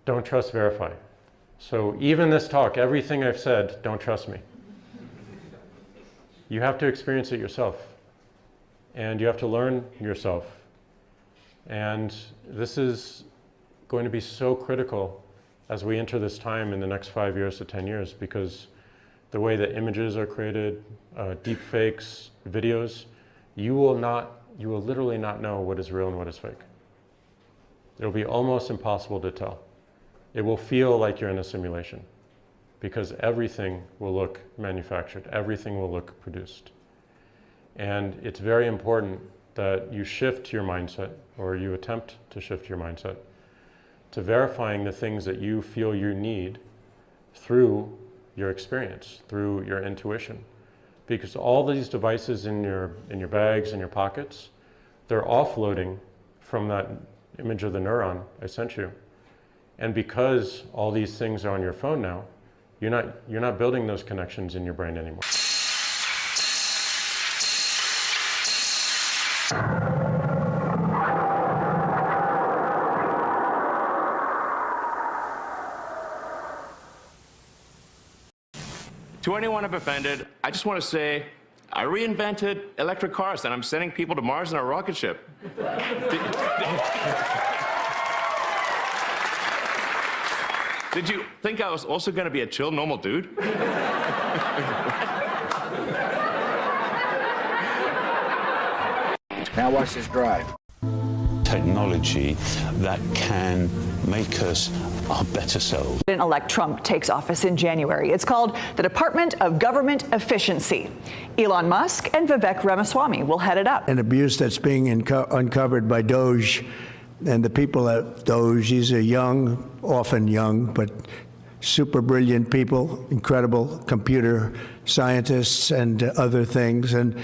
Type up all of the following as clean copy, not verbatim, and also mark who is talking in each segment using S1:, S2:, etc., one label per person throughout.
S1: don't trust, verify. So even this talk, everything I've said, don't trust me. You have to experience it yourself. And you have to learn yourself. And this is going to be so critical as we enter this time in the next 5 years to 10 years, because the way that images are created, deep fakes, videos, you will literally not know what is real and what is fake. It'll be almost impossible to tell. It will feel like you're in a simulation because everything will look manufactured, everything will look produced. And it's very important that you shift your mindset, or you attempt to shift your mindset, to verifying the things that you feel you need through your experience, through your intuition. Because all these devices in your bags, in your pockets, they're offloading from that image of the neuron I sent you. And because all these things are on your phone now, you're not building those connections in your brain anymore.
S2: To anyone I've offended, I just want to say I reinvented electric cars and I'm sending people to Mars in a rocket ship. Did you think I was also going to be a chill, normal dude?
S3: Now watch this drive.
S4: Technology that can make us our better selves.
S5: President-elect Trump takes office in January. It's called the Department of Government Efficiency. Elon Musk and Vivek Ramaswamy will head it up.
S6: An abuse that's being uncovered by Dayz and the people at Dayz. These are young, often young, but super brilliant people, incredible computer scientists and other things. And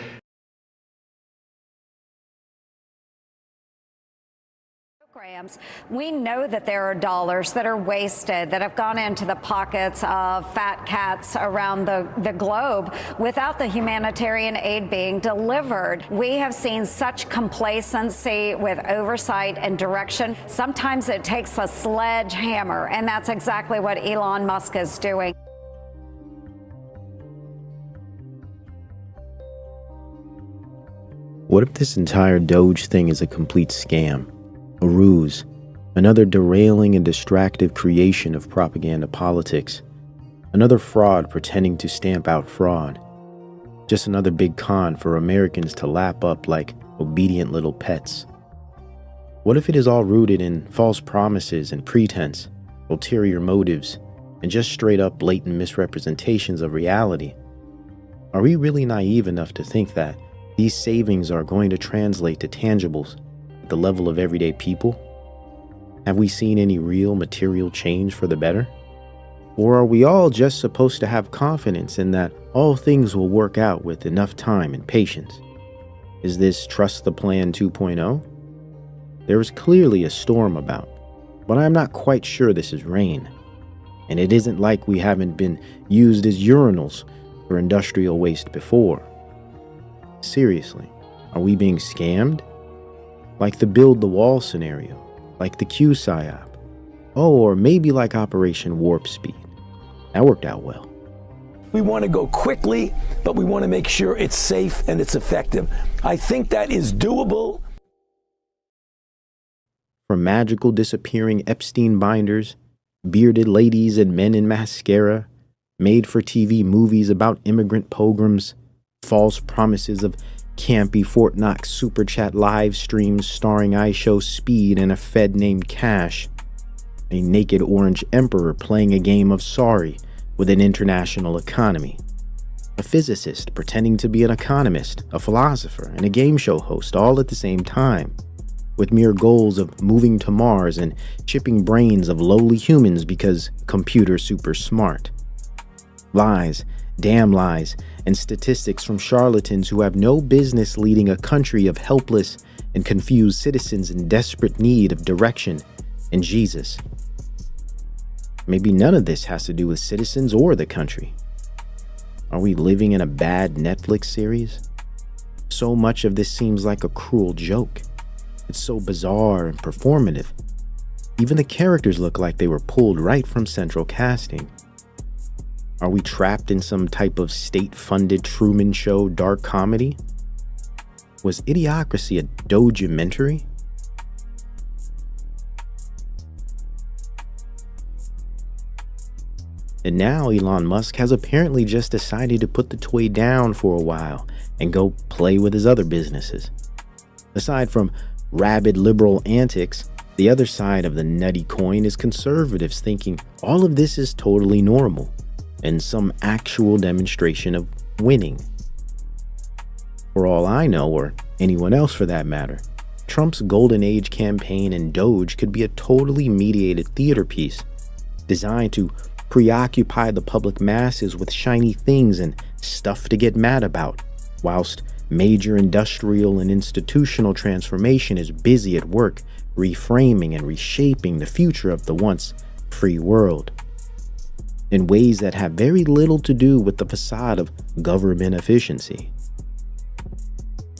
S7: we know that there are dollars that are wasted, that have gone into the pockets of fat cats around the globe without the humanitarian aid being delivered. We have seen such complacency with oversight and direction. Sometimes it takes a sledgehammer, and that's exactly what Elon Musk is doing.
S8: What if this entire Doge thing is a complete scam? A ruse, another derailing and distractive creation of propaganda politics, another fraud pretending to stamp out fraud, just another big con for Americans to lap up like obedient little pets. What if it is all rooted in false promises and pretense, ulterior motives, and just straight up blatant misrepresentations of reality? Are we really naive enough to think that these savings are going to translate to tangibles the level of everyday people? Have we seen any real material change for the better? Or are we all just supposed to have confidence in that all things will work out with enough time and patience? Is this Trust the Plan 2.0? There is clearly a storm about, but I'm not quite sure this is rain. And it isn't like we haven't been used as urinals for industrial waste before. Seriously, are we being scammed? Like the Build the Wall scenario, like the Q PSYOP, or maybe like Operation Warp Speed. That worked out well.
S9: We want to go quickly, but we want to make sure it's safe and it's effective. I think that is doable.
S8: From magical disappearing Epstein binders, bearded ladies and men in mascara, made-for-TV movies about immigrant pogroms, false promises of campy Fort Knox super chat live streams starring iShow Speed and a Fed named Cash, a naked orange emperor playing a game of Sorry with an international economy, a physicist pretending to be an economist, a philosopher, and a game show host all at the same time, with mere goals of moving to Mars and chipping brains of lowly humans because computers super smart. Lies, damn lies, and statistics from charlatans who have no business leading a country of helpless and confused citizens in desperate need of direction and Jesus. Maybe none of this has to do with citizens or the country. Are we living in a bad Netflix series? So much of this seems like a cruel joke. It's so bizarre and performative. Even the characters look like they were pulled right from central casting. Are we trapped in some type of state-funded Truman Show dark comedy? Was Idiocracy a documentary? And now Elon Musk has apparently just decided to put the toy down for a while and go play with his other businesses. Aside from rabid liberal antics, the other side of the nutty coin is conservatives thinking all of this is totally normal and some actual demonstration of winning. For all I know, or anyone else for that matter, Trump's Golden Age campaign and Doge could be a totally mediated theater piece designed to preoccupy the public masses with shiny things and stuff to get mad about, whilst major industrial and institutional transformation is busy at work reframing and reshaping the future of the once free world in ways that have very little to do with the facade of government efficiency.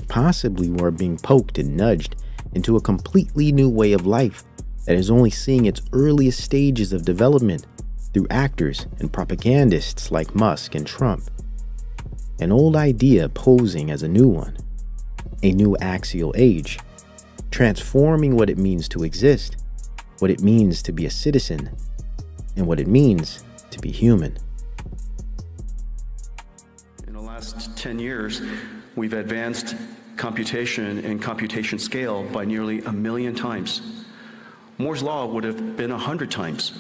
S8: Possibly we're being poked and nudged into a completely new way of life that is only seeing its earliest stages of development through actors and propagandists like Musk and Trump. An old idea posing as a new one, a new axial age, transforming what it means to exist, what it means to be a citizen, and what it means to be human.
S3: In the last 10 years, we've advanced computation and computation scale by nearly 1 million times. Moore's law would have been 100 times.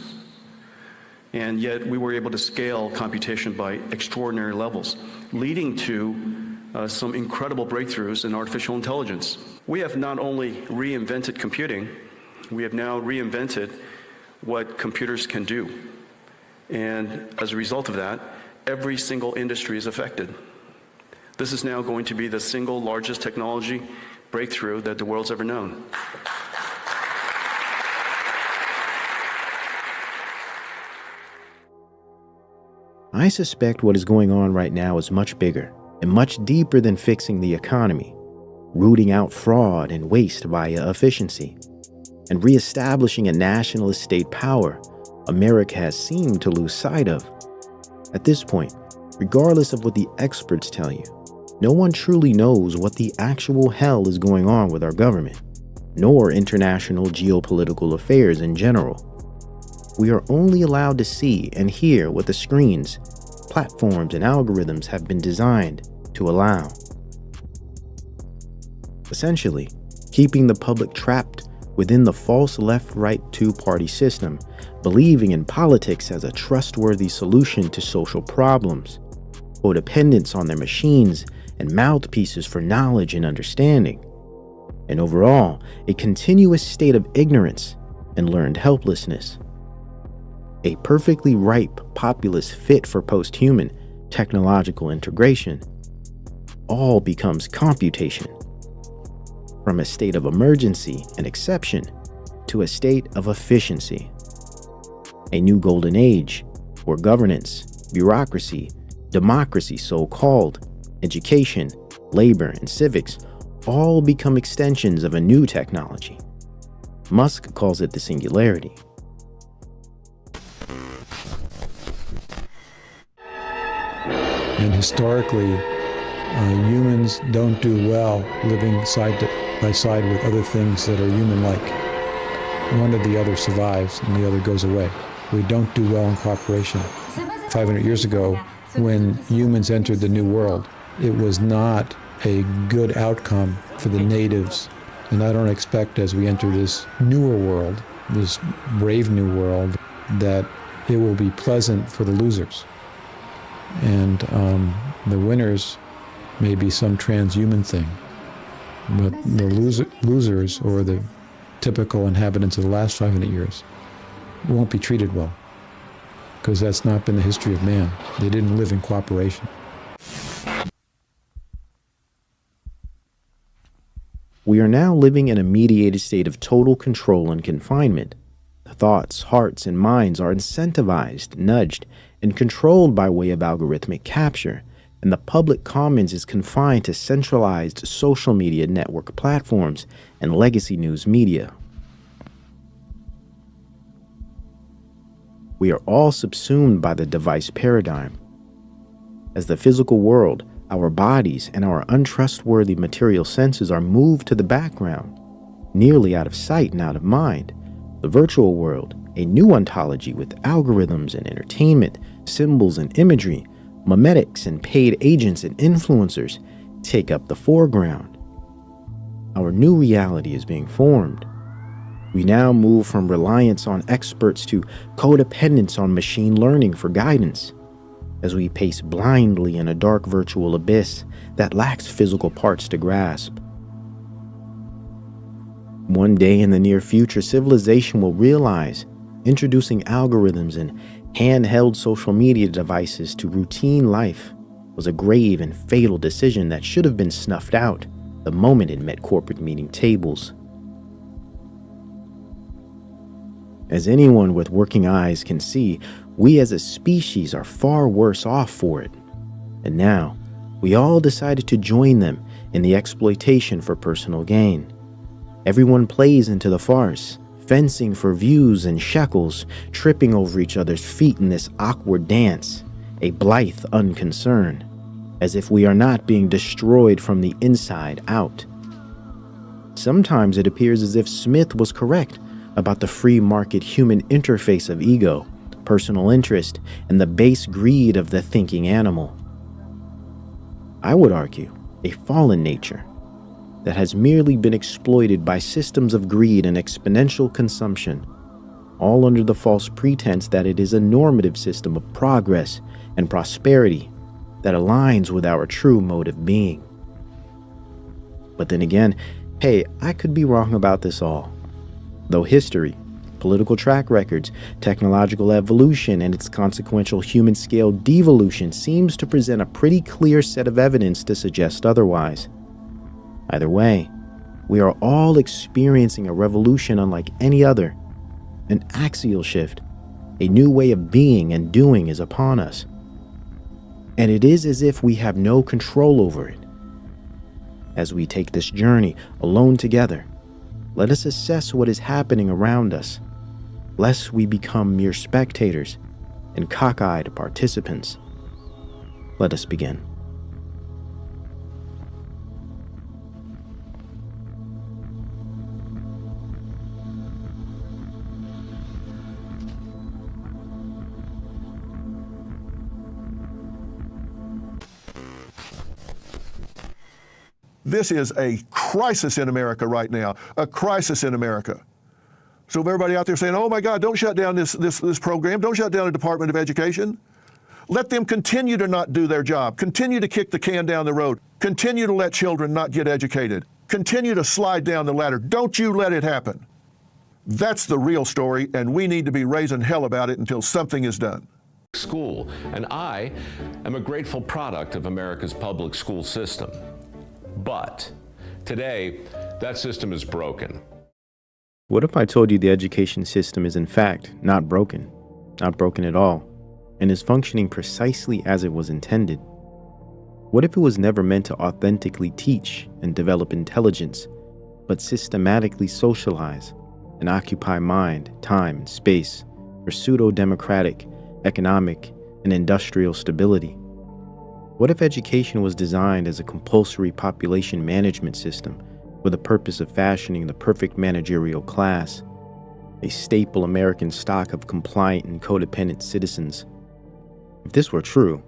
S3: And yet we were able to scale computation by extraordinary levels, leading to some incredible breakthroughs in artificial intelligence. We have not only reinvented computing, we have now reinvented what computers can do. And as a result of that, every single industry is affected. This is now going to be the single largest technology breakthrough that the world's ever known.
S8: I suspect what is going on right now is much bigger and much deeper than fixing the economy, rooting out fraud and waste via efficiency, and reestablishing a nationalist state power America has seemed to lose sight of. At this point, regardless of what the experts tell you, no one truly knows what the actual hell is going on with our government, nor international geopolitical affairs in general. We are only allowed to see and hear what the screens, platforms, and algorithms have been designed to allow. Essentially, keeping the public trapped within the false left-right two-party system, believing in politics as a trustworthy solution to social problems, codependence on their machines and mouthpieces for knowledge and understanding, and overall, a continuous state of ignorance and learned helplessness. A perfectly ripe populace fit for posthuman technological integration, all becomes computation, from a state of emergency and exception to a state of efficiency. A new golden age where governance, bureaucracy, democracy so-called, education, labor, and civics all become extensions of a new technology. Musk calls it the singularity.
S10: And historically, humans don't do well living side by side with other things that are human-like. One or the other survives and the other goes away. We don't do well in cooperation. 500 years ago, when humans entered the New World, it was not a good outcome for the natives. And I don't expect as we enter this newer world, this brave new world, that it will be pleasant for the losers. And the winners may be some transhuman thing. But the losers, or the typical inhabitants of the last 500 years, won't be treated well, because that's not been the history of man. They didn't live in cooperation.
S8: We are now living in a mediated state of total control and confinement. The thoughts, hearts, and minds are incentivized, nudged, and controlled by way of algorithmic capture, and the public commons is confined to centralized social media network platforms and legacy news media. We are all subsumed by the device paradigm. As the physical world, our bodies, and our untrustworthy material senses are moved to the background, nearly out of sight and out of mind, the virtual world, a new ontology with algorithms and entertainment, symbols and imagery, memetics and paid agents and influencers, take up the foreground. Our new reality is being formed. We now move from reliance on experts to codependence on machine learning for guidance, as we pace blindly in a dark virtual abyss that lacks physical parts to grasp. One day in the near future, civilization will realize introducing algorithms and handheld social media devices to routine life was a grave and fatal decision that should have been snuffed out the moment it met corporate meeting tables. As anyone with working eyes can see, we as a species are far worse off for it. And now, we all decided to join them in the exploitation for personal gain. Everyone plays into the farce, fencing for views and shekels, tripping over each other's feet in this awkward dance, a blithe unconcern, as if we are not being destroyed from the inside out. Sometimes it appears as if Smith was correct about the free market human interface of ego, personal interest, and the base greed of the thinking animal. I would argue a fallen nature that has merely been exploited by systems of greed and exponential consumption, all under the false pretense that it is a normative system of progress and prosperity that aligns with our true mode of being. But then again, hey, I could be wrong about this all. Though history, political track records, technological evolution, and its consequential human-scale devolution seems to present a pretty clear set of evidence to suggest otherwise. Either way, we are all experiencing a revolution unlike any other. An axial shift, a new way of being and doing is upon us. And it is as if we have no control over it. As we take this journey alone together, let us assess what is happening around us, lest we become mere spectators and cockeyed participants. Let us begin.
S11: This is a crisis in America right now, a crisis in America. So everybody out there saying, oh my God, don't shut down this program, don't shut down the Department of Education. Let them continue to not do their job, continue to kick the can down the road, continue to let children not get educated, continue to slide down the ladder. Don't you let it happen. That's the real story, and we need to be raising hell about it until something is done.
S12: School, and I am a grateful product of America's public school system. But today, that system is broken.
S8: What if I told you the education system is in fact not broken at all, and is functioning precisely as it was intended? What if it was never meant to authentically teach and develop intelligence, but systematically socialize and occupy mind, time, and space for pseudo-democratic, economic, and industrial stability? What if education was designed as a compulsory population management system with the purpose of fashioning the perfect managerial class, a staple American stock of compliant and codependent citizens? If this were true,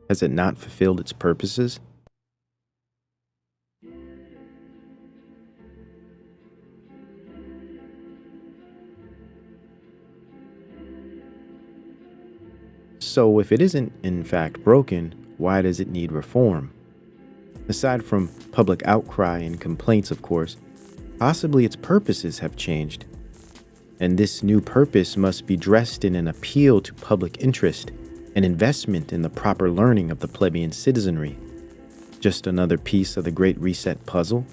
S8: has it not fulfilled its purposes? So if it isn't in fact broken, why does it need reform? Aside from public outcry and complaints, of course, possibly its purposes have changed. And this new purpose must be dressed in an appeal to public interest and investment in the proper learning of the plebeian citizenry. Just another piece of the Great Reset puzzle?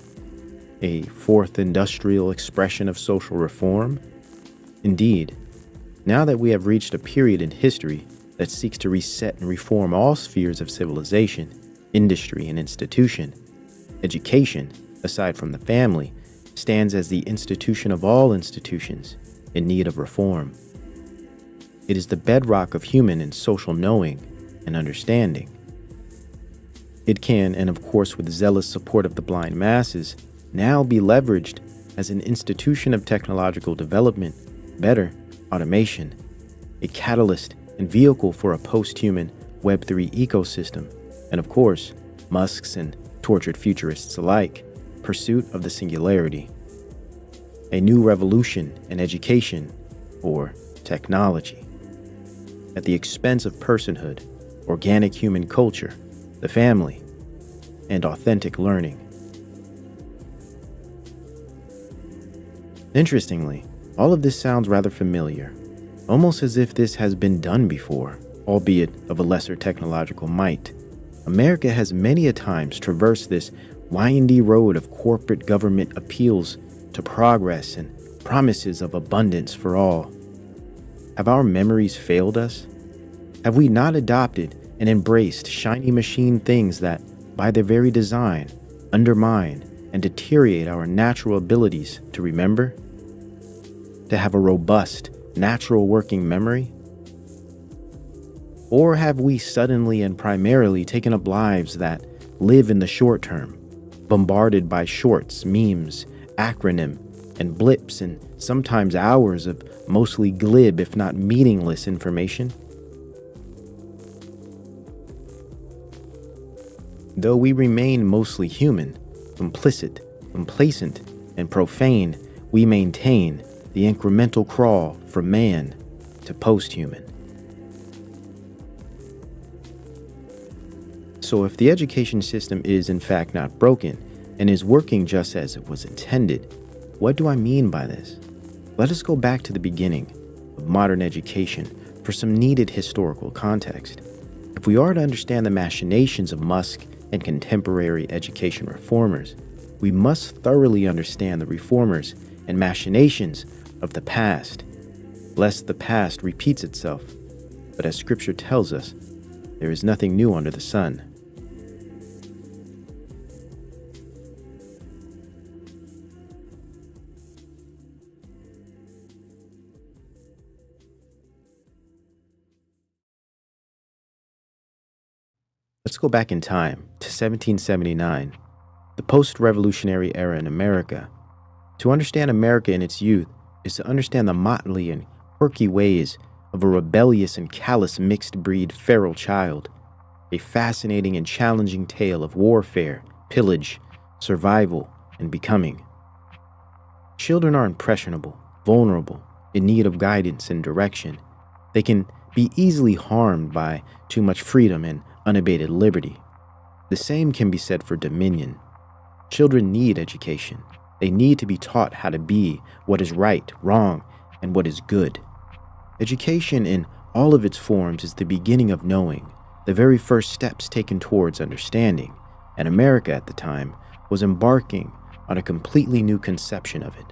S8: A fourth industrial expression of social reform? Indeed, now that we have reached a period in history that seeks to reset and reform all spheres of civilization, industry, and institution, education, aside from the family, stands as the institution of all institutions in need of reform. It is the bedrock of human and social knowing and understanding. It can, and of course with zealous support of the blind masses, now be leveraged as an institution of technological development, better automation, a catalyst and vehicle for a post-human Web3 ecosystem, and of course, Musk's and tortured futurists alike, pursuit of the singularity. A new revolution in education or technology, at the expense of personhood, organic human culture, the family, and authentic learning. Interestingly, all of this sounds rather familiar, almost as if this has been done before, albeit of a lesser technological might. America has many a times traversed this windy road of corporate government appeals to progress and promises of abundance for all. Have our memories failed us? Have we not adopted and embraced shiny machine things that, by their very design, undermine and deteriorate our natural abilities to remember? To have a robust, natural working memory? Or have we suddenly and primarily taken up lives that live in the short term, bombarded by shorts, memes, acronym, and blips, and sometimes hours of mostly glib, if not meaningless, information? Though we remain mostly human, complicit, complacent, and profane, we maintain the incremental crawl from man to post-human. So if the education system is in fact not broken and is working just as it was intended, what do I mean by this? Let us go back to the beginning of modern education for some needed historical context. If we are to understand the machinations of Musk and contemporary education reformers, we must thoroughly understand the reformers and machinations of the past, lest the past repeats itself. But as Scripture tells us, there is nothing new under the sun. Let's go back in time to 1779, the post-revolutionary era in America. To understand America in its youth is to understand the motley and quirky ways of a rebellious and callous mixed-breed feral child, a fascinating and challenging tale of warfare, pillage, survival, and becoming. Children are impressionable, vulnerable, in need of guidance and direction. They can be easily harmed by too much freedom and unabated liberty. The same can be said for dominion. Children need education. They need to be taught how to be, what is right, wrong, and what is good. Education in all of its forms is the beginning of knowing, the very first steps taken towards understanding, and America at the time was embarking on a completely new conception of it.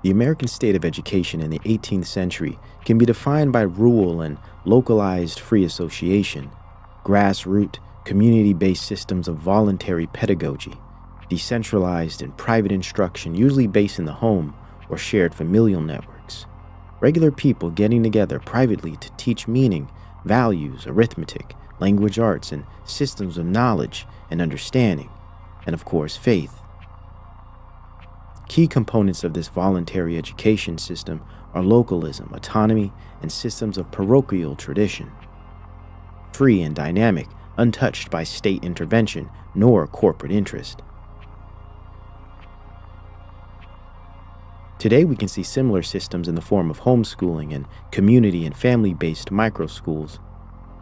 S8: The American state of education in the 18th century can be defined by rural and localized free association, grassroots, community-based systems of voluntary pedagogy, decentralized and private instruction usually based in the home or shared familial networks, regular people getting together privately to teach meaning, values, arithmetic, language arts, and systems of knowledge and understanding, and of course, faith. Key components of this voluntary education system are localism, autonomy, and systems of parochial tradition. Free and dynamic, untouched by state intervention nor corporate interest. Today we can see similar systems in the form of homeschooling and community and family-based micro-schools.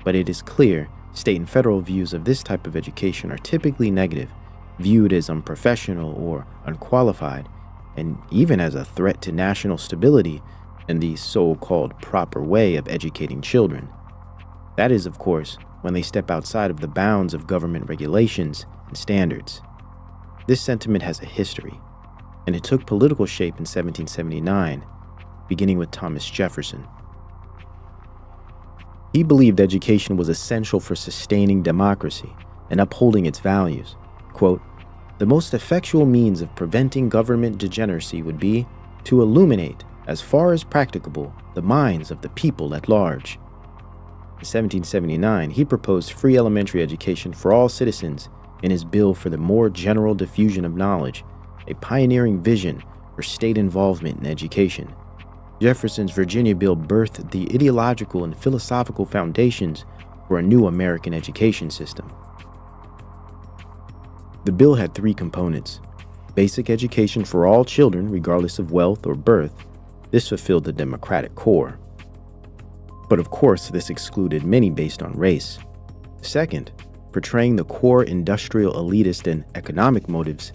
S8: But it is clear state and federal views of this type of education are typically negative, viewed as unprofessional or unqualified, and even as a threat to national stability and the so-called proper way of educating children. That is, of course, when they step outside of the bounds of government regulations and standards. This sentiment has a history, and it took political shape in 1779, beginning with Thomas Jefferson. He believed education was essential for sustaining democracy and upholding its values. Quote, the most effectual means of preventing government degeneracy would be to illuminate, as far as practicable, the minds of the people at large. In 1779, he proposed free elementary education for all citizens in his Bill for the More General Diffusion of Knowledge, a pioneering vision for state involvement in education. Jefferson's Virginia Bill birthed the ideological and philosophical foundations for a new American education system. The bill had three components: basic education for all children, regardless of wealth or birth. This fulfilled the democratic core. But of course, this excluded many based on race. Second, portraying the core industrial elitist and economic motives.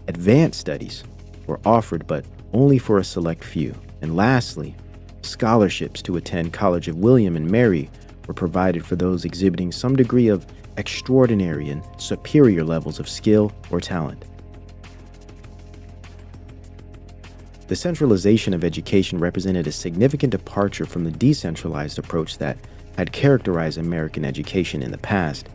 S8: Advanced studies were offered, but only for a select few. And lastly, scholarships to attend College of William and Mary were provided for those exhibiting some degree of extraordinary and superior levels of skill or talent. The centralization of education represented a significant departure from the decentralized approach that had characterized American education in the past.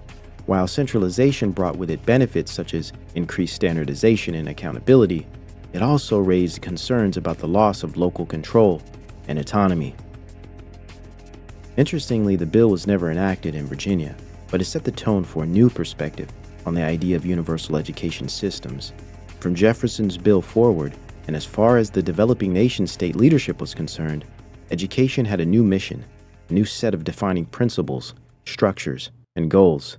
S8: While centralization brought with it benefits such as increased standardization and accountability, it also raised concerns about the loss of local control and autonomy. Interestingly, the bill was never enacted in Virginia, but it set the tone for a new perspective on the idea of universal education systems. From Jefferson's bill forward, and as far as the developing nation state leadership was concerned, education had a new mission, a new set of defining principles, structures, and goals.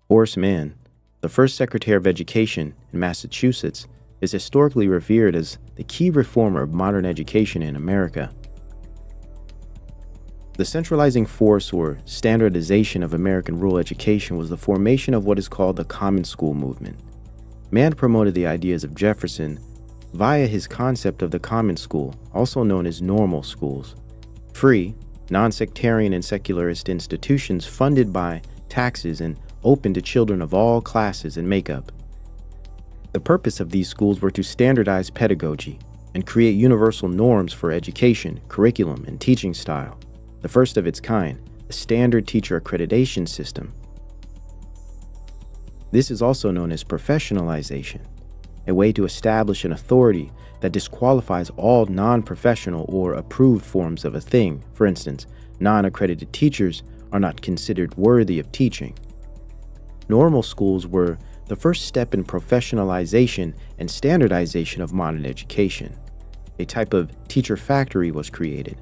S8: Horace Mann, the first Secretary of Education in Massachusetts, is historically revered as the key reformer of modern education in America. The centralizing force or standardization of American rural education was the formation of what is called the Common School movement. Mann promoted the ideas of Jefferson via his concept of the Common School, also known as normal schools, free, non-sectarian and secularist institutions funded by taxes and open to children of all classes and makeup. The purpose of these schools were to standardize pedagogy and create universal norms for education, curriculum, and teaching style, the first of its kind, a standard teacher accreditation system. This is also known as professionalization, a way to establish an authority that disqualifies all non-professional or approved forms of a thing. For instance, non-accredited teachers are not considered worthy of teaching. Normal schools were the first step in professionalization and standardization of modern education. A type of teacher factory was created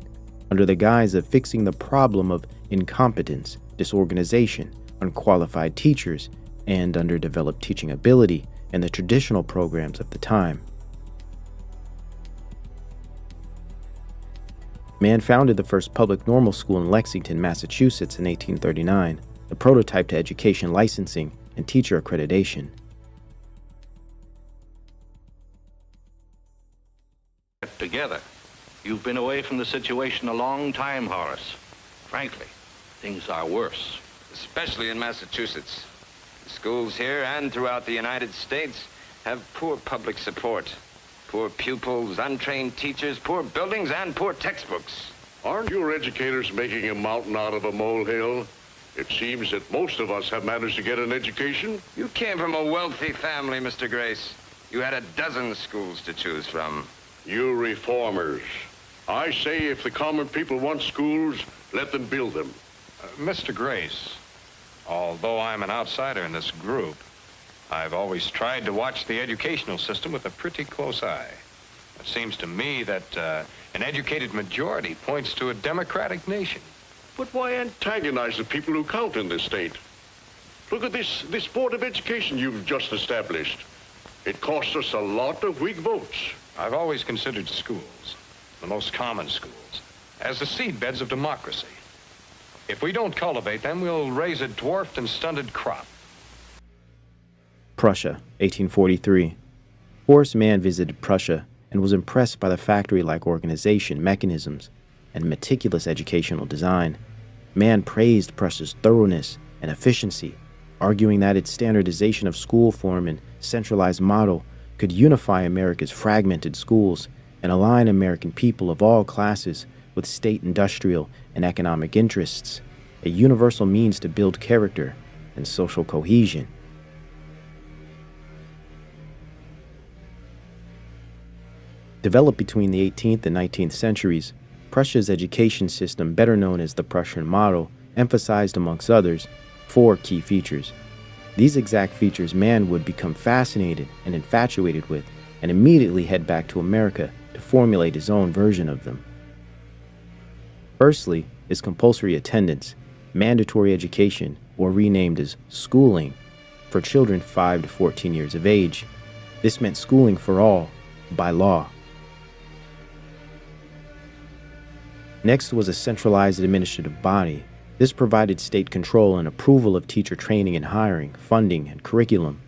S8: under the guise of fixing the problem of incompetence, disorganization, unqualified teachers, and underdeveloped teaching ability in the traditional programs of the time. Mann founded the first public normal school in Lexington, Massachusetts in 1839. The prototype to education licensing and teacher accreditation.
S13: Together. You've been away from the situation a long time, Horace. Frankly, things are worse.
S14: Especially in Massachusetts. The schools here and throughout the United States have poor public support. Poor pupils, untrained teachers, poor buildings, and poor textbooks.
S15: Aren't your educators making a mountain out of a molehill? It seems that most of us have managed to get an education.
S14: You came from a wealthy family, Mr. Grace. You had a dozen schools to choose from.
S15: You reformers. I say if the common people want schools, let them build them.
S16: Mr. Grace, although I'm an outsider in this group, I've always tried to watch the educational system with a pretty close eye. It seems to me that an educated majority points to a democratic nation.
S15: But why antagonize the people who count in this state? Look at this Board of Education you've just established. It costs us a lot of weak votes.
S16: I've always considered schools, the most common schools, as the seedbeds of democracy. If we don't cultivate them, we'll raise a dwarfed and stunted crop.
S8: Prussia, 1843. Horace Mann visited Prussia and was impressed by the factory-like organization, mechanisms, and meticulous educational design. Mann praised Prussia's thoroughness and efficiency, arguing that its standardization of school form and centralized model could unify America's fragmented schools and align American people of all classes with state industrial and economic interests. a universal means to build character and social cohesion. Developed between the 18th and 19th centuries, Prussia's education system, better known as the Prussian model, emphasized, amongst others, 4 key features. These exact features man would become fascinated and infatuated with, and immediately head back to America to formulate his own version of them. Firstly is compulsory attendance, mandatory education, or renamed as schooling, for children 5 to 14 years of age. This meant schooling for all, by law. Next was a centralized administrative body. This provided state control and approval of teacher training and hiring, funding, and curriculum.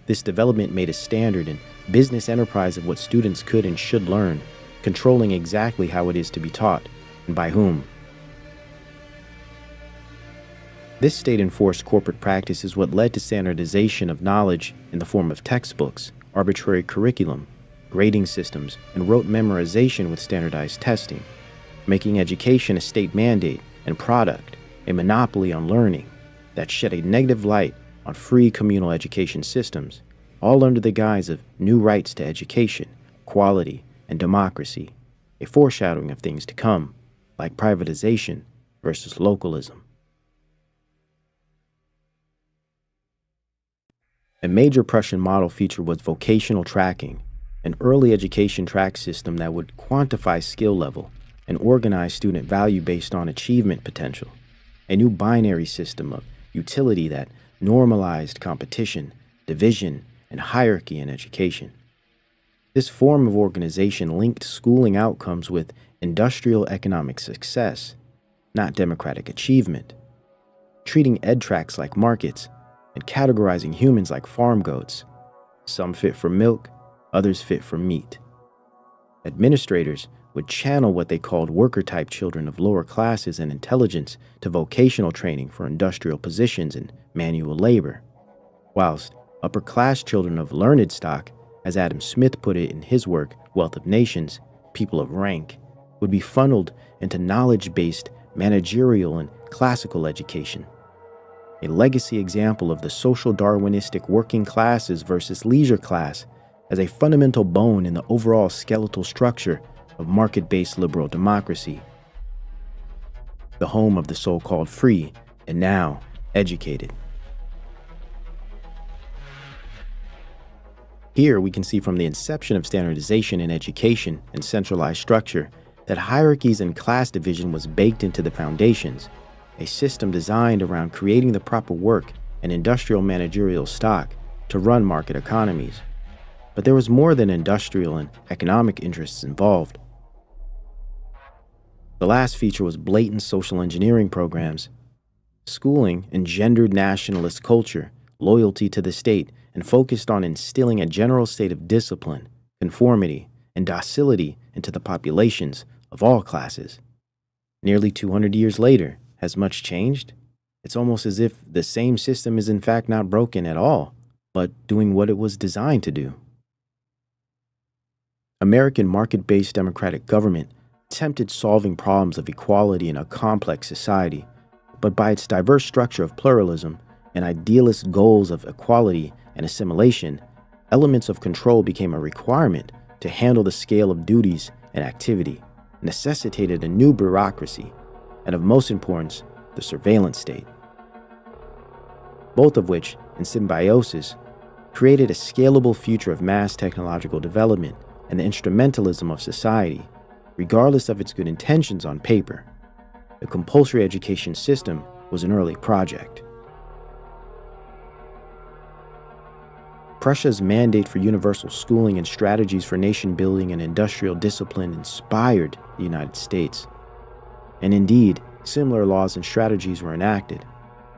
S8: This development made a standard and business enterprise of what students could and should learn, controlling exactly how it is to be taught and by whom. This state-enforced corporate practice is what led to standardization of knowledge in the form of textbooks, arbitrary curriculum, grading systems, and rote memorization with standardized testing, making education a state mandate and product, a monopoly on learning that shed a negative light on free communal education systems, all under the guise of new rights to education, equality, and democracy, a foreshadowing of things to come, like privatization versus localism. A major Prussian model feature was vocational tracking, an early education track system that would quantify skill level and organize student value based on achievement potential, a new binary system of utility that normalized competition, division, and hierarchy in education. This form of organization linked schooling outcomes with industrial economic success, not democratic achievement, treating ed tracks like markets and categorizing humans like farm goats, some fit for milk, others fit for meat. Administrators would channel what they called worker-type children of lower classes and intelligence to vocational training for industrial positions and manual labor, whilst upper-class children of learned stock, as Adam Smith put it in his work, Wealth of Nations, people of rank, would be funneled into knowledge-based managerial and classical education, a legacy example of the social Darwinistic working classes versus leisure class as a fundamental bone in the overall skeletal structure of market-based liberal democracy, the home of the so-called free and now educated. Here we can see from the inception of standardization in education and centralized structure that hierarchies and class division was baked into the foundations, a system designed around creating the proper work and industrial managerial stock to run market economies. But there was more than industrial and economic interests involved. The last feature was blatant social engineering programs. Schooling engendered nationalist culture, loyalty to the state, and focused on instilling a general state of discipline, conformity, and docility into the populations of all classes. Nearly 200 years later, has much changed? It's almost as if the same system is in fact not broken at all, but doing what it was designed to do. American market-based democratic government attempted solving problems of equality in a complex society, but by its diverse structure of pluralism and idealist goals of equality and assimilation, elements of control became a requirement to handle the scale of duties and activity, necessitated a new bureaucracy, and of most importance, the surveillance state. Both of which, in symbiosis, created a scalable future of mass technological development and the instrumentalism of society, regardless of its good intentions on paper. The compulsory education system was an early project. Prussia's mandate for universal schooling and strategies for nation building and industrial discipline inspired the United States. And indeed, similar laws and strategies were enacted.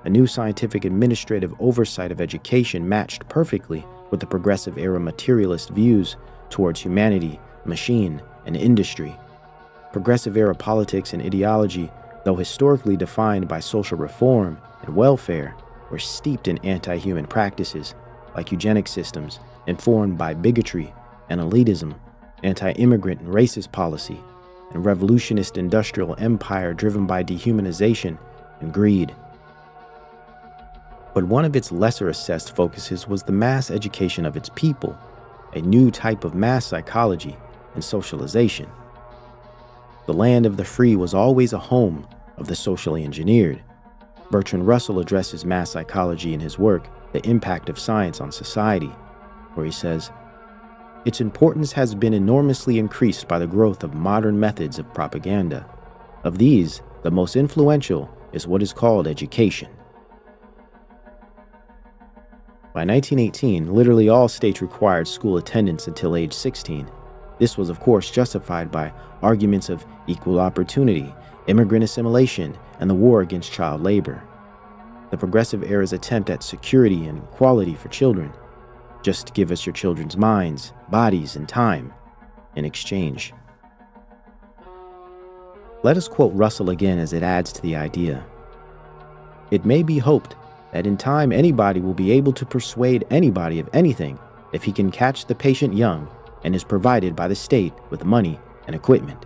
S8: A new scientific administrative oversight of education matched perfectly with the progressive era materialist views towards humanity, machine, and industry. Progressive era politics and ideology, though historically defined by social reform and welfare, were steeped in anti-human practices like eugenic systems informed by bigotry and elitism, anti-immigrant and racist policy, and revolutionist industrial empire driven by dehumanization and greed. But one of its lesser assessed focuses was the mass education of its people, a new type of mass psychology and socialization. The land of the free was always a home of the socially engineered. Bertrand Russell addresses mass psychology in his work, The Impact of Science on Society, where he says, "Its importance has been enormously increased by the growth of modern methods of propaganda. Of these, the most influential is what is called education." By 1918, literally all states required school attendance until age 16. This was, of course, justified by arguments of equal opportunity, immigrant assimilation, and the war against child labor. The progressive era's attempt at security and equality for children. Just give us your children's minds, bodies, and time in exchange. Let us quote Russell again as it adds to the idea. "It may be hoped that in time anybody will be able to persuade anybody of anything if he can catch the patient young and is provided by the state with money and equipment.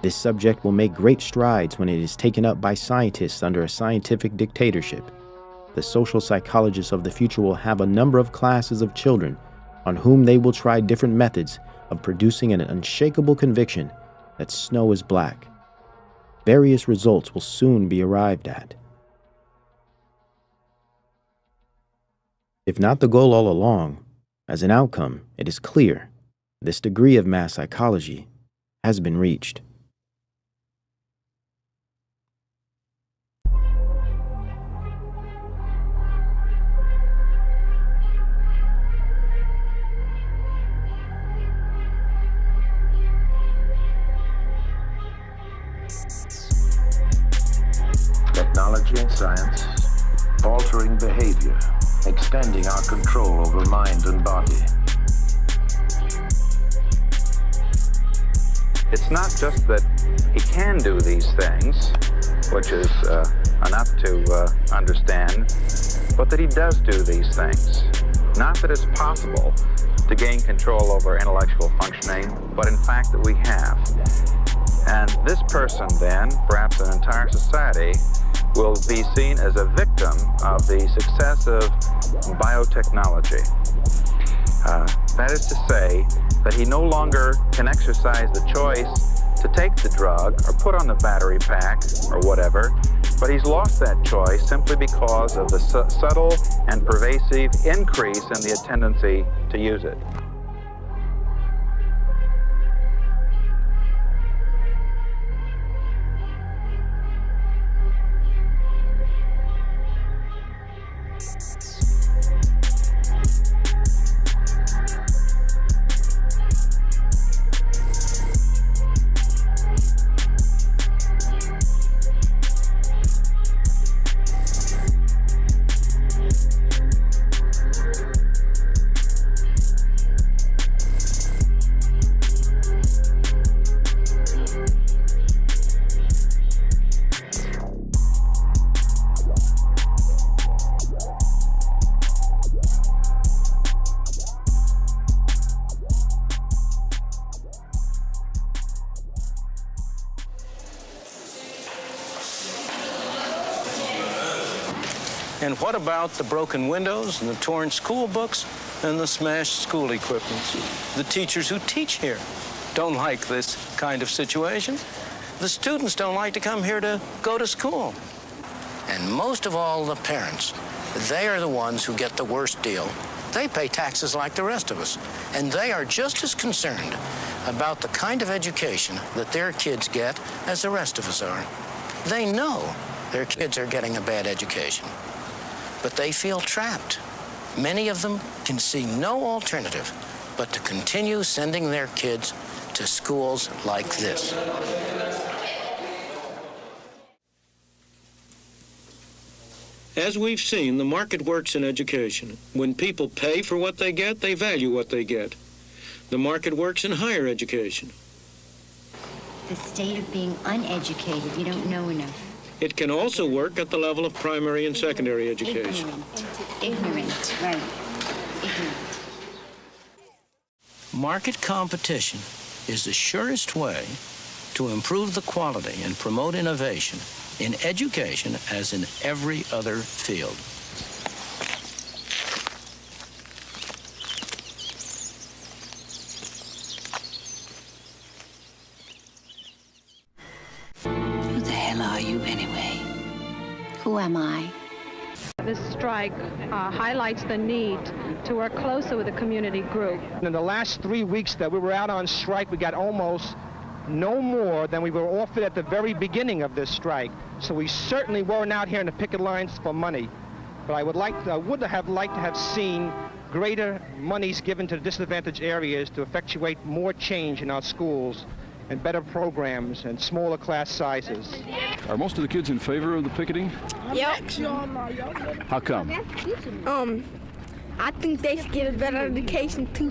S8: This subject will make great strides when it is taken up by scientists under a scientific dictatorship. The social psychologists of the future will have a number of classes of children on whom they will try different methods of producing an unshakable conviction that snow is black. Various results will soon be arrived at. If not the goal all along, as an outcome, it is clear this degree of mass psychology has been reached."
S17: Technology and science, altering behavior, extending our control over mind and body.
S18: It's not just that he can do these things, which is enough to understand, but that he does do these things. Not that it's possible to gain control over intellectual functioning, but in fact that we have. And this person then, perhaps an entire society, will be seen as a victim of the success of biotechnology. That is to say that he no longer can exercise the choice to take the drug or put on the battery pack or whatever, but he's lost that choice simply because of the subtle and pervasive increase in the tendency to use it.
S17: And what about the broken windows and the torn school books and the smashed school equipment? The teachers who teach here don't like this kind of situation. The students don't like to come here to go to school.
S19: And most of all, the parents. They are the ones who get the worst deal. They pay taxes like the rest of us, and they are just as concerned about the kind of education that their kids get as the rest of us are. They know their kids are getting a bad education, but they feel trapped. Many of them can see no alternative but to continue sending their kids to schools like this.
S17: As we've seen, the market works in education. When people pay for what they get, they value what they get. The market works in higher education.
S20: The state of being uneducated, you don't know enough.
S17: It can also work at the level of primary and secondary education.
S20: Ignorant, right. Ignorant.
S19: Market competition is the surest way to improve the quality and promote innovation in education as in every other field.
S20: Who the hell are you anyway? Who am I?
S21: This strike highlights the need to work closer with the community group.
S22: In the last 3 weeks that we were out on strike, we got almost no more than we were offered at the very beginning of this strike. So we certainly weren't out here in the picket lines for money. But I would have liked to have seen greater monies given to the disadvantaged areas to effectuate more change in our schools and better programs and smaller class sizes.
S23: Are most of the kids in favor of the picketing?
S24: Yep.
S23: How come?
S24: I think they should get a better education too,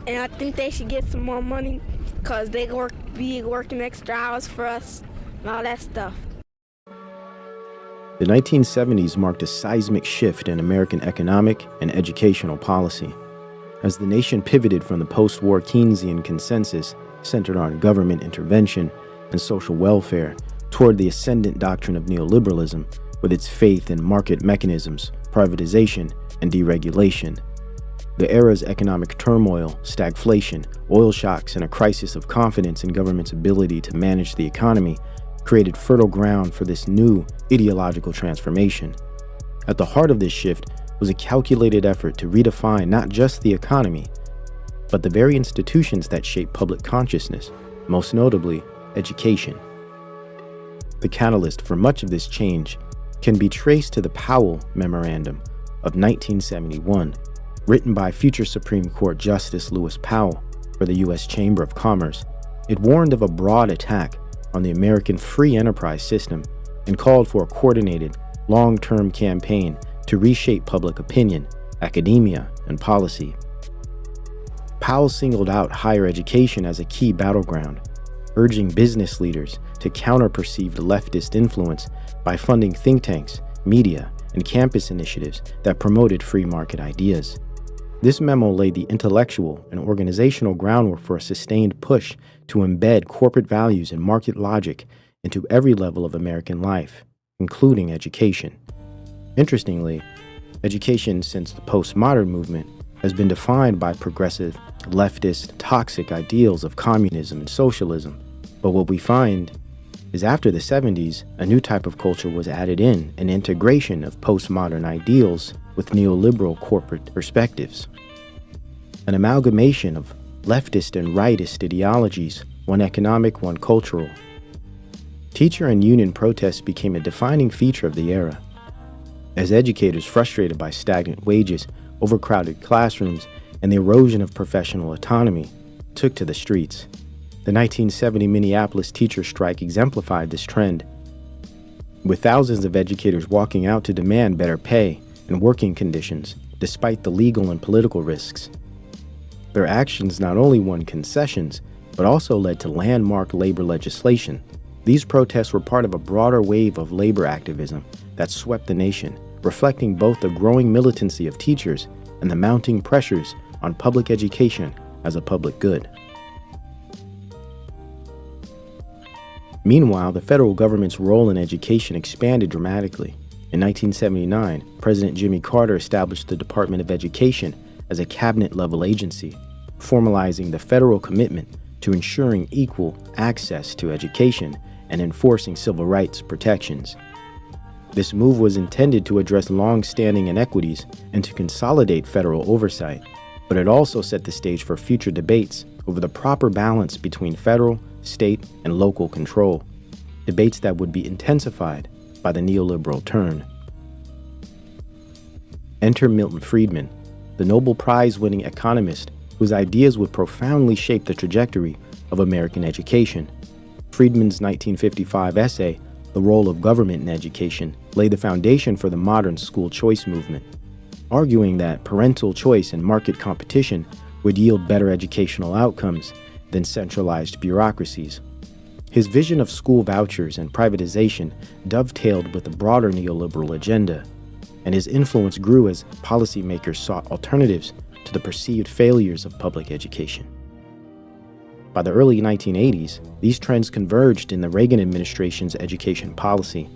S24: and I think they should get some more money, cause they be working extra hours for us and all that stuff.
S8: The 1970s marked a seismic shift in American economic and educational policy, as the nation pivoted from the post-war Keynesian consensus centered on government intervention and social welfare toward the ascendant doctrine of neoliberalism with its faith in market mechanisms, privatization, and deregulation. The era's economic turmoil, stagflation, oil shocks, and a crisis of confidence in government's ability to manage the economy created fertile ground for this new ideological transformation. At the heart of this shift was a calculated effort to redefine not just the economy, but the very institutions that shape public consciousness, most notably education. The catalyst for much of this change can be traced to the Powell Memorandum of 1971, written by future Supreme Court Justice Lewis Powell for the U.S. Chamber of Commerce. It warned of a broad attack on the American free enterprise system and called for a coordinated, long-term campaign to reshape public opinion, academia, and policy. Powell singled out higher education as a key battleground, urging business leaders to counter perceived leftist influence by funding think tanks, media, and campus initiatives that promoted free market ideas. This memo laid the intellectual and organizational groundwork for a sustained push to embed corporate values and market logic into every level of American life, including education. Interestingly, education since the postmodern movement has been defined by progressive, leftist, toxic ideals of communism and socialism. But what we find is after the 70s, a new type of culture was added in, an integration of postmodern ideals with neoliberal corporate perspectives. An amalgamation of leftist and rightist ideologies, one economic, one cultural. Teacher and union protests became a defining feature of the era, as educators frustrated by stagnant wages, overcrowded classrooms, and the erosion of professional autonomy took to the streets. The 1970 Minneapolis teacher strike exemplified this trend, with thousands of educators walking out to demand better pay and working conditions, despite the legal and political risks. Their actions not only won concessions, but also led to landmark labor legislation. These protests were part of a broader wave of labor activism that swept the nation, reflecting both the growing militancy of teachers and the mounting pressures on public education as a public good. Meanwhile, the federal government's role in education expanded dramatically. In 1979, President Jimmy Carter established the Department of Education as a cabinet-level agency, formalizing the federal commitment to ensuring equal access to education and enforcing civil rights protections. This move was intended to address long-standing inequities and to consolidate federal oversight, but it also set the stage for future debates over the proper balance between federal, state, and local control, debates that would be intensified by the neoliberal turn. Enter Milton Friedman, the Nobel Prize-winning economist whose ideas would profoundly shape the trajectory of American education. Friedman's 1955 essay, The Role of Government in Education, laid the foundation for the modern school choice movement, arguing that parental choice and market competition would yield better educational outcomes than centralized bureaucracies. His vision of school vouchers and privatization dovetailed with the broader neoliberal agenda, and his influence grew as policymakers sought alternatives to the perceived failures of public education. By the early 1980s, these trends converged in the Reagan administration's education policy.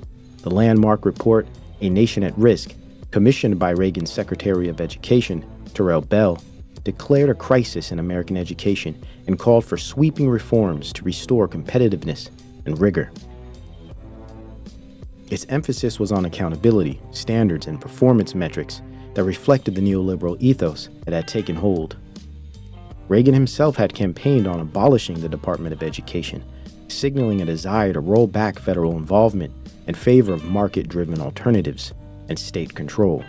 S8: The landmark report, A Nation at Risk, commissioned by Reagan's Secretary of Education, Terrell Bell, declared a crisis in American education and called for sweeping reforms to restore competitiveness and rigor. Its emphasis was on accountability, standards, and performance metrics that reflected the neoliberal ethos that had taken hold. Reagan himself had campaigned on abolishing the Department of Education, signaling a desire to roll back federal involvement in favor of market-driven alternatives and state control.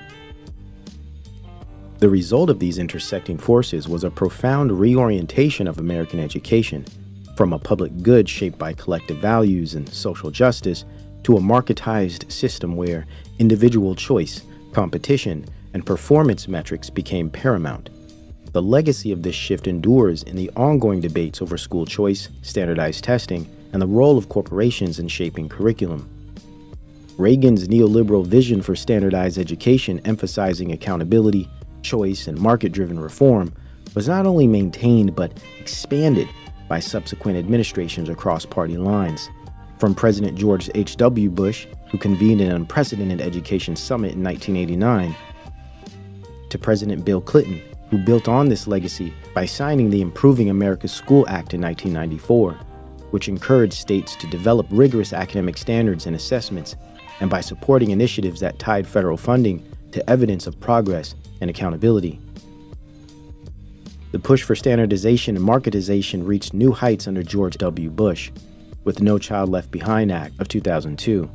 S8: The result of these intersecting forces was a profound reorientation of American education, from a public good shaped by collective values and social justice to a marketized system where individual choice, competition, and performance metrics became paramount. The legacy of this shift endures in the ongoing debates over school choice, standardized testing, and the role of corporations in shaping curriculum. Reagan's neoliberal vision for standardized education, emphasizing accountability, choice, and market-driven reform, was not only maintained but expanded by subsequent administrations across party lines. From President George H.W. Bush, who convened an unprecedented education summit in 1989, to President Bill Clinton, who built on this legacy by signing the Improving America's School Act in 1994, which encouraged states to develop rigorous academic standards and assessments, and by supporting initiatives that tied federal funding to evidence of progress and accountability. The push for standardization and marketization reached new heights under George W. Bush, with the No Child Left Behind Act of 2002,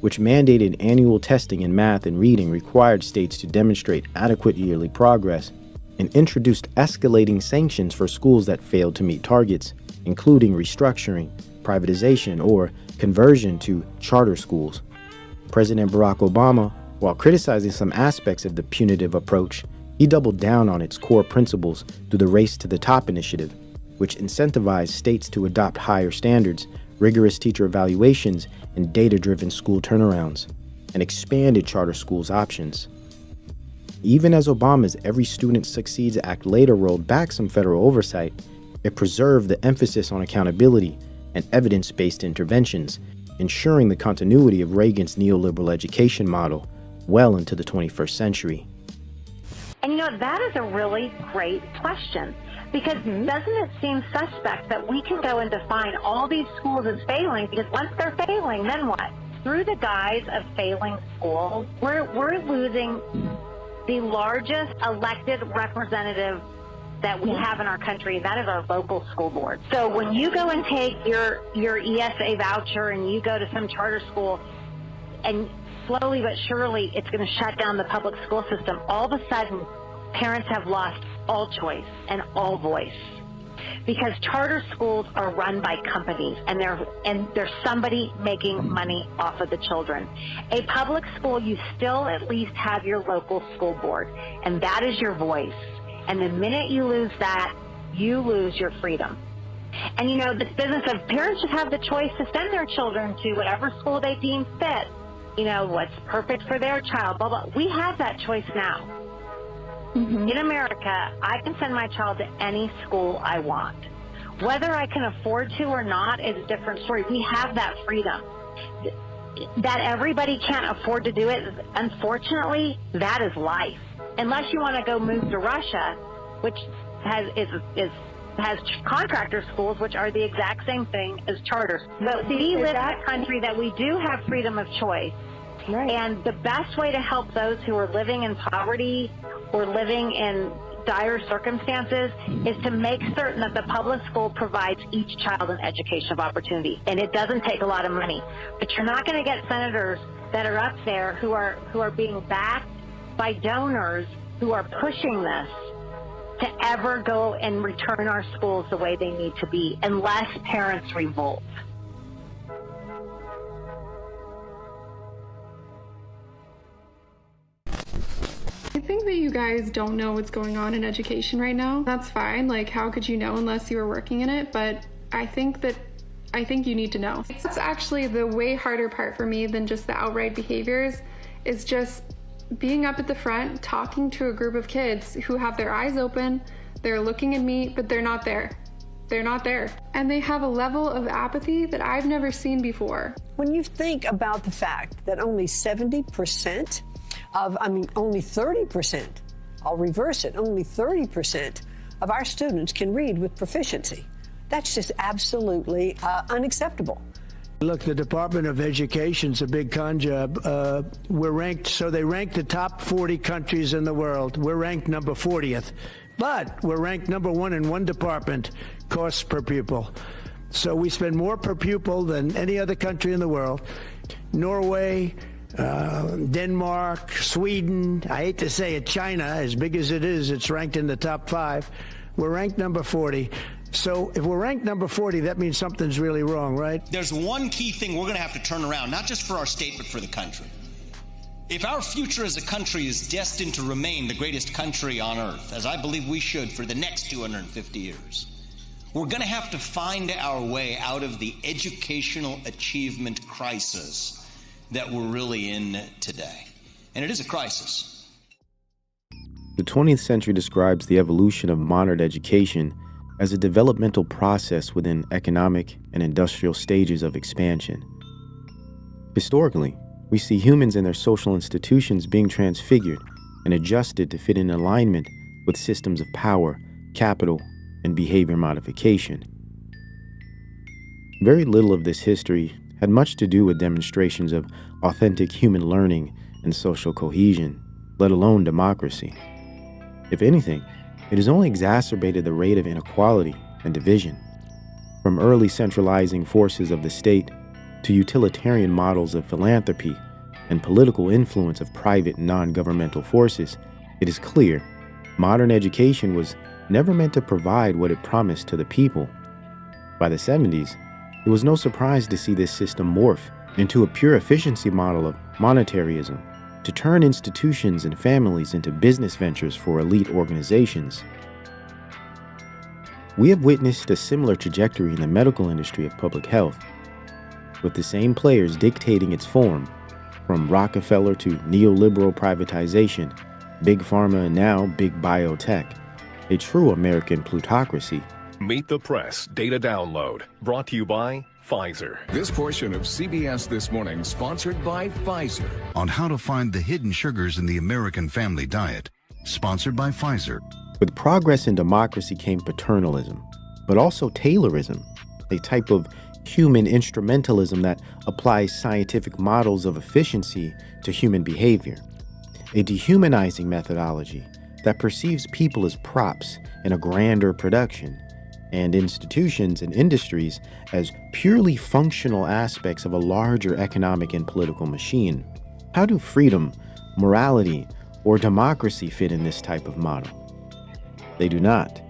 S8: which mandated annual testing in math and reading, required states to demonstrate adequate yearly progress, and introduced escalating sanctions for schools that failed to meet targets, including restructuring, privatization, or conversion to charter schools. President Barack Obama, while criticizing some aspects of the punitive approach, he doubled down on its core principles through the Race to the Top initiative, which incentivized states to adopt higher standards, rigorous teacher evaluations, and data-driven school turnarounds, and expanded charter schools' options. Even as Obama's Every Student Succeeds Act later rolled back some federal oversight, it preserved the emphasis on accountability and evidence-based interventions, ensuring the continuity of Reagan's neoliberal education model well into the 21st century.
S1: And you know, that is a really great question, because doesn't it seem suspect that we can go and define all these schools as failing, because once they're failing, then what? Through the guise of failing schools, we're losing the largest elected representative that we have in our country, and that is our local school board. So when you go and take your ESA voucher and you go to some charter school, and slowly but surely it's going to shut down the public school system, all of a sudden parents have lost all choice and all voice, because charter schools are run by companies, and there's somebody making money off of the children. A public school, you still at least have your local school board, and that is your voice. And the minute you lose that, you lose your freedom. And you know, this business of parents just have the choice to send their children to whatever school they deem fit, you know, what's perfect for their child, blah, blah. We have that choice now. In America, I can send my child to any school I want. Whether I can afford to or not is a different story. We have that freedom. That everybody can't afford to do it, unfortunately, that is life. Unless you want to go move to Russia, which has contractor schools, which are the exact same thing as charters. But we live in a country that we do have freedom of choice. Right. And the best way to help those who are living in poverty or living in dire circumstances is to make certain that the public school provides each child an education of opportunity. And it doesn't take a lot of money. But you're not going to get senators that are up there who are being backed by donors who are pushing this to ever go and return our schools the way they need to be, unless parents revolt.
S2: I think that you guys don't know what's going on in education right now. That's fine. Like, how could you know unless you were working in it? But I think you need to know. It's actually the way harder part for me than just the outright behaviors, is just being up at the front, talking to a group of kids who have their eyes open, they're looking at me, but they're not there. They're not there. And they have a level of apathy that I've never seen before.
S4: When you think about the fact that only 70% only 30%, I'll reverse it, only 30% of our students can read with proficiency. That's just absolutely unacceptable.
S5: Look, the Department of Education's a big con job. We're ranked, so they rank the top 40 countries in the world. We're ranked number 40th, but we're ranked number 1 in one department, costs per pupil. So we spend more per pupil than any other country in the world. Norway, Denmark, Sweden, I hate to say it, China, as big as it is, it's ranked in the top 5. We're ranked number 40. So if we're ranked number 40, that means something's really wrong, right?
S6: There's one key thing we're going to have to turn around, not just for our state, but for the country. If our future as a country is destined to remain the greatest country on earth, as I believe we should for the next 250 years, we're going to have to find our way out of the educational achievement crisis that we're really in today. And it is a crisis.
S8: The 20th century describes the evolution of modern education as a developmental process within economic and industrial stages of expansion. Historically, we see humans and their social institutions being transfigured and adjusted to fit in alignment with systems of power, capital, and behavior modification. Very little of this history had much to do with demonstrations of authentic human learning and social cohesion, let alone democracy. If anything, it has only exacerbated the rate of inequality and division. From early centralizing forces of the state to utilitarian models of philanthropy and political influence of private non-governmental forces, it is clear modern education was never meant to provide what it promised to the people. By the 70s, it was no surprise to see this system morph into a pure efficiency model of monetarism, to turn institutions and families into business ventures for elite organizations. We have witnessed a similar trajectory in the medical industry of public health, with the same players dictating its form, from Rockefeller to neoliberal privatization, big pharma and now big biotech, a true American plutocracy.
S7: Meet the Press Data Download, brought to you by Pfizer.
S25: This portion of CBS This Morning sponsored by Pfizer.
S26: On how to find the hidden sugars in the American family diet, sponsored by Pfizer.
S8: With progress in democracy came paternalism, but also Taylorism, a type of human instrumentalism that applies scientific models of efficiency to human behavior, a dehumanizing methodology that perceives people as props in a grander production, and institutions and industries as purely functional aspects of a larger economic and political machine. How do freedom, morality, or democracy fit in this type of model? They do not.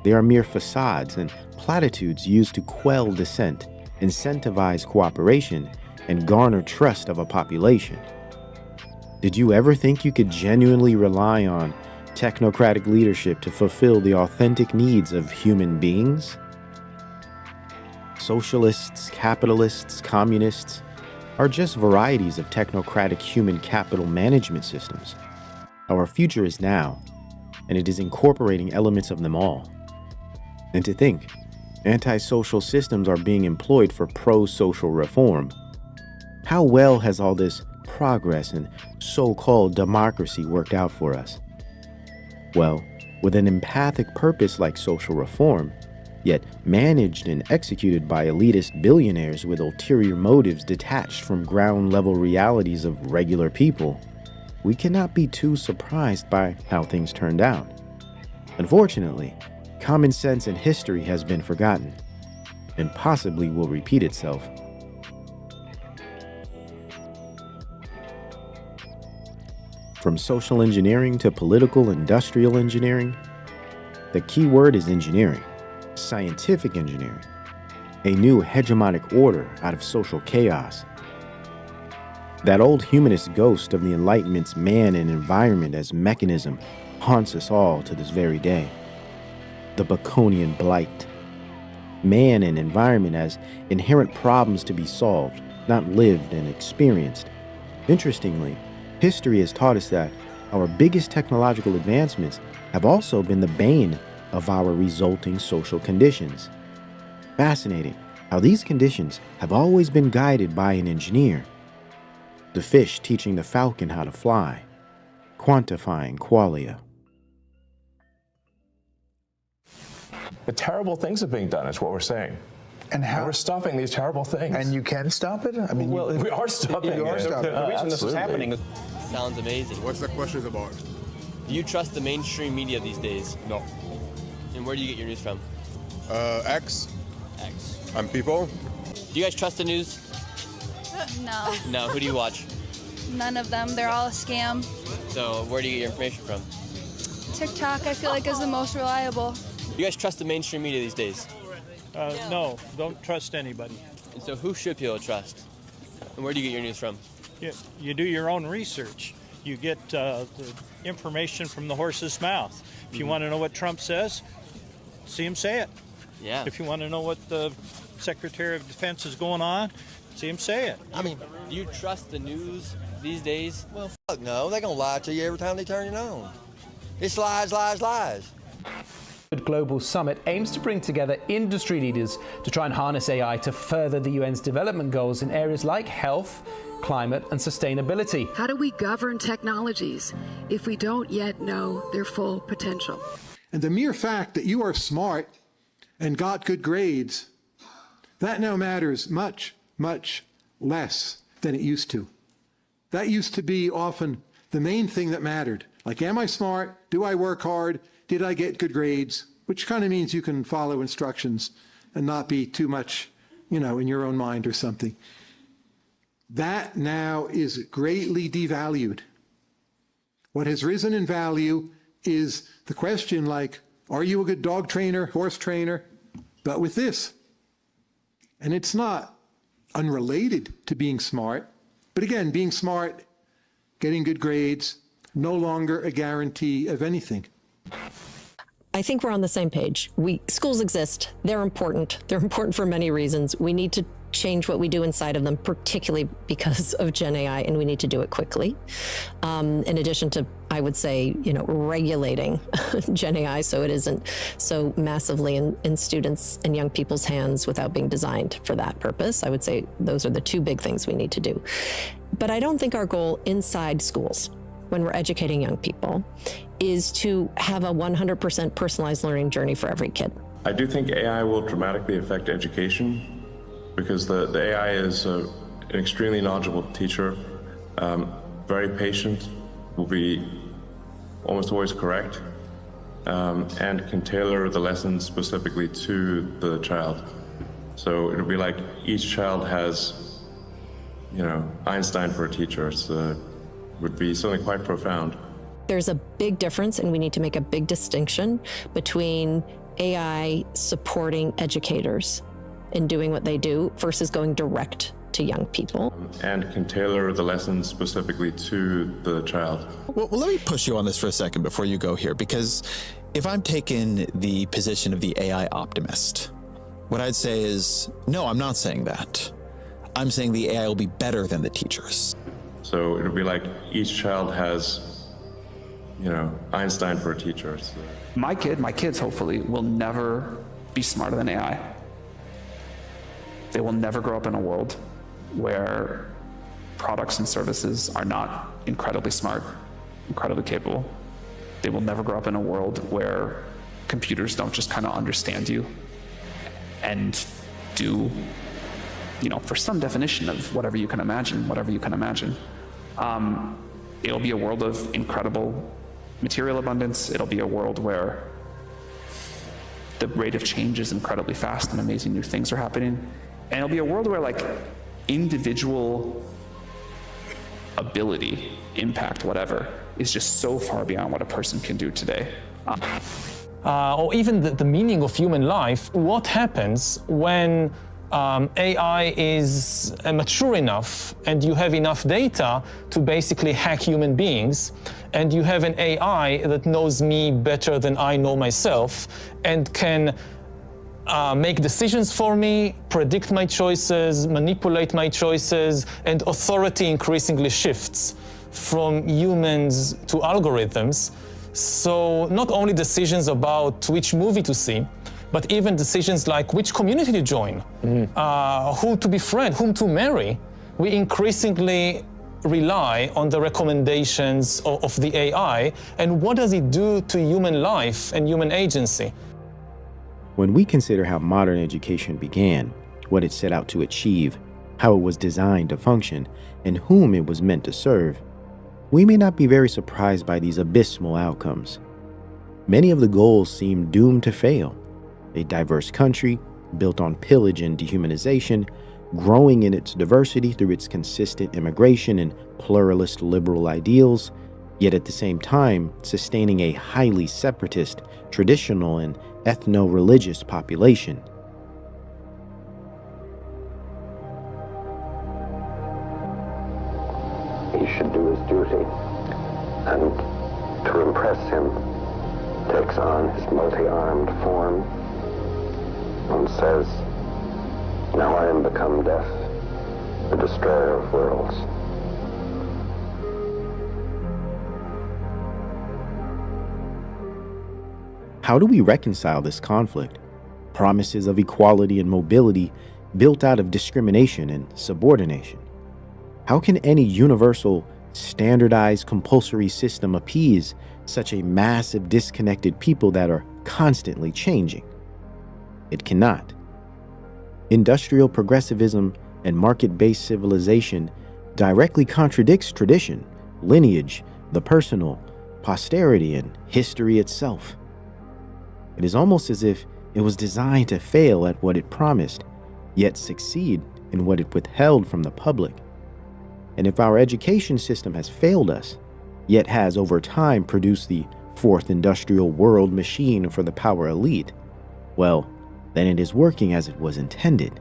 S8: They are mere facades and platitudes used to quell dissent, incentivize cooperation, and garner trust of a population. Did you ever think you could genuinely rely on technocratic leadership to fulfill the authentic needs of human beings? Socialists, capitalists, communists are just varieties of technocratic human capital management systems. Our future is now, and it is incorporating elements of them all. And to think, antisocial systems are being employed for pro-social reform. How well has all this progress and so-called democracy worked out for us? Well, with an empathic purpose like social reform, yet managed and executed by elitist billionaires with ulterior motives detached from ground-level realities of regular people, we cannot be too surprised by how things turned out. Unfortunately, common sense in history has been forgotten, and possibly will repeat itself. From social engineering to political industrial engineering, the key word is engineering, scientific engineering, a new hegemonic order out of social chaos. That old humanist ghost of the Enlightenment's man and environment as mechanism haunts us all to this very day. The Baconian blight. Man and environment as inherent problems to be solved, not lived and experienced. Interestingly, history has taught us that our biggest technological advancements have also been the bane of our resulting social conditions. Fascinating how these conditions have always been guided by an engineer. The fish teaching the falcon how to fly, quantifying qualia.
S3: The terrible things are being done is what we're saying.
S9: And how?
S3: And we're stopping these terrible things.
S9: And you can stop it? I mean,
S3: well, we are stopping it.
S9: You are stopping
S3: The reason this is happening is...
S10: Sounds amazing.
S11: What's the question about?
S10: Do you trust the mainstream media these days?
S11: No.
S10: And where do you get your news from?
S11: X.
S10: X.
S11: And People.
S10: Do you guys trust the news?
S12: No.
S10: No. Who do you watch?
S12: None of them. They're all a scam.
S10: So where do you get your information from?
S12: TikTok, I feel like, is the most reliable.
S10: Do you guys trust the mainstream media these days?
S13: No, don't trust anybody.
S10: And so who should people trust? And where do you get your news from?
S13: You do your own research. You get the information from the horse's mouth. If you want to know what Trump says, see him say it.
S10: Yeah.
S13: If you want to know what the Secretary of Defense is going on, see him say it.
S10: I mean, do you trust the news these days?
S27: Well, fuck no. They're going to lie to you every time they turn it on. It's lies, lies, lies.
S28: Global Summit aims to bring together industry leaders to try and harness AI to further the UN's development goals in areas like health, climate and sustainability.
S29: How do we govern technologies if we don't yet know their full potential?
S30: And the mere fact that you are smart and got good grades, that now matters much, much less than it used to. That used to be often the main thing that mattered. Like, am I smart? Do I work hard? Did I get good grades? Which kind of means you can follow instructions and not be too much, in your own mind or something. That now is greatly devalued. What has risen in value is the question like, are you a good dog trainer, horse trainer? But with this. And it's not unrelated to being smart. But again, being smart, getting good grades, no longer a guarantee of anything.
S31: I think we're on the same page. Schools exist. They're important. They're important for many reasons. We need to change what we do inside of them, particularly because of Gen AI, and we need to do it quickly. In addition to, I would say, regulating Gen AI so it isn't so massively in students and young people's hands without being designed for that purpose. I would say those are the two big things we need to do. But I don't think our goal inside schools, when we're educating young people, is to have a 100% personalized learning journey for every kid.
S3: I do think AI will dramatically affect education because the AI is an extremely knowledgeable teacher, very patient, will be almost always correct, and can tailor the lessons specifically to the child. So it'll be like each child has, Einstein for a teacher. Would be something quite profound.
S31: There's a big difference, and we need to make a big distinction between AI supporting educators in doing what they do versus going direct to young people.
S3: And can tailor the lessons specifically to the child.
S32: Well, let me push you on this for a second before you go here, because if I'm taking the position of the AI optimist, what I'd say is, no, I'm not saying that. I'm saying the AI will be better than the teachers.
S3: So it'll be like each child has, Einstein for a teacher. So.
S33: My kids hopefully will never be smarter than AI. They will never grow up in a world where products and services are not incredibly smart, incredibly capable. They will never grow up in a world where computers don't just kind of understand you and do, for some definition of whatever you can imagine. It'll be a world of incredible material abundance. It'll be a world where the rate of change is incredibly fast and amazing new things are happening. And it'll be a world where individual ability, impact, whatever, is just so far beyond what a person can do today.
S34: Or even the meaning of human life. What happens when AI is mature enough and you have enough data to basically hack human beings, and you have an AI that knows me better than I know myself and can make decisions for me, predict my choices, manipulate my choices, and authority increasingly shifts from humans to algorithms. So not only decisions about which movie to see, but even decisions like which community to join, who to befriend, whom to marry, we increasingly rely on the recommendations of the AI, and what does it do to human life and human agency?
S8: When we consider how modern education began, what it set out to achieve, how it was designed to function, and whom it was meant to serve, we may not be very surprised by these abysmal outcomes. Many of the goals seem doomed to fail. A diverse country, built on pillage and dehumanization, growing in its diversity through its consistent immigration and pluralist liberal ideals, yet at the same time sustaining a highly separatist, traditional, and ethno-religious population.
S1: He should do his duty, and to impress him, takes on his multi-armed form and says, "Now I am become death, the destroyer of worlds."
S8: How do we reconcile this conflict? Promises of equality and mobility built out of discrimination and subordination. How can any universal, standardized, compulsory system appease such a massive disconnected people that are constantly changing? It cannot. Industrial progressivism and market-based civilization directly contradicts tradition, lineage, the personal, posterity, and history itself. It is almost as if it was designed to fail at what it promised, yet succeed in what it withheld from the public. And if our education system has failed us, yet has over time produced the fourth industrial world machine for the power elite, well, then it is working as it was intended.